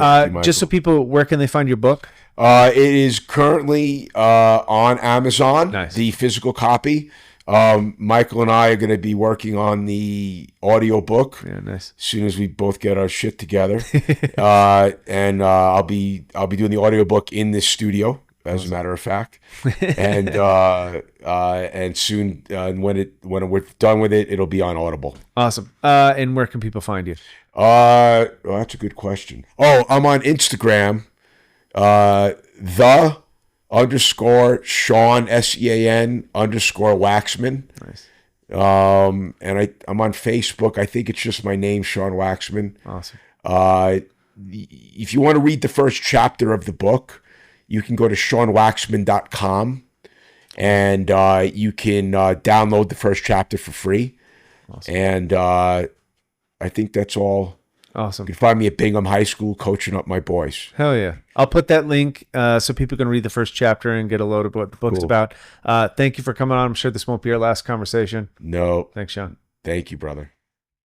Just so people, where can they find your book?
It is currently on Amazon,
nice.
The physical copy. Michael and I are going to be working on the audio book.
Yeah, nice.
As soon as we both get our shit together, and I'll be doing the audio book in this studio, as a matter of fact, and soon when we're done with it, it'll be on Audible.
Awesome. And where can people find you?
Well, that's a good question. Oh, I'm on Instagram. _Sean SEAN_Waxman.
Nice.
And I'm on Facebook. I think it's just my name, Sean Waxman.
Awesome.
If you want to read the first chapter of the book, you can go to SeanWaxman.com and you can download the first chapter for free.
Awesome.
And I think that's all.
Awesome.
You can find me at Bingham High School coaching up my boys.
Hell yeah. I'll put that link so people can read the first chapter and get a load of what the book's about. Thank you for coming on. I'm sure this won't be our last conversation.
No.
Thanks, Sean.
Thank you, brother.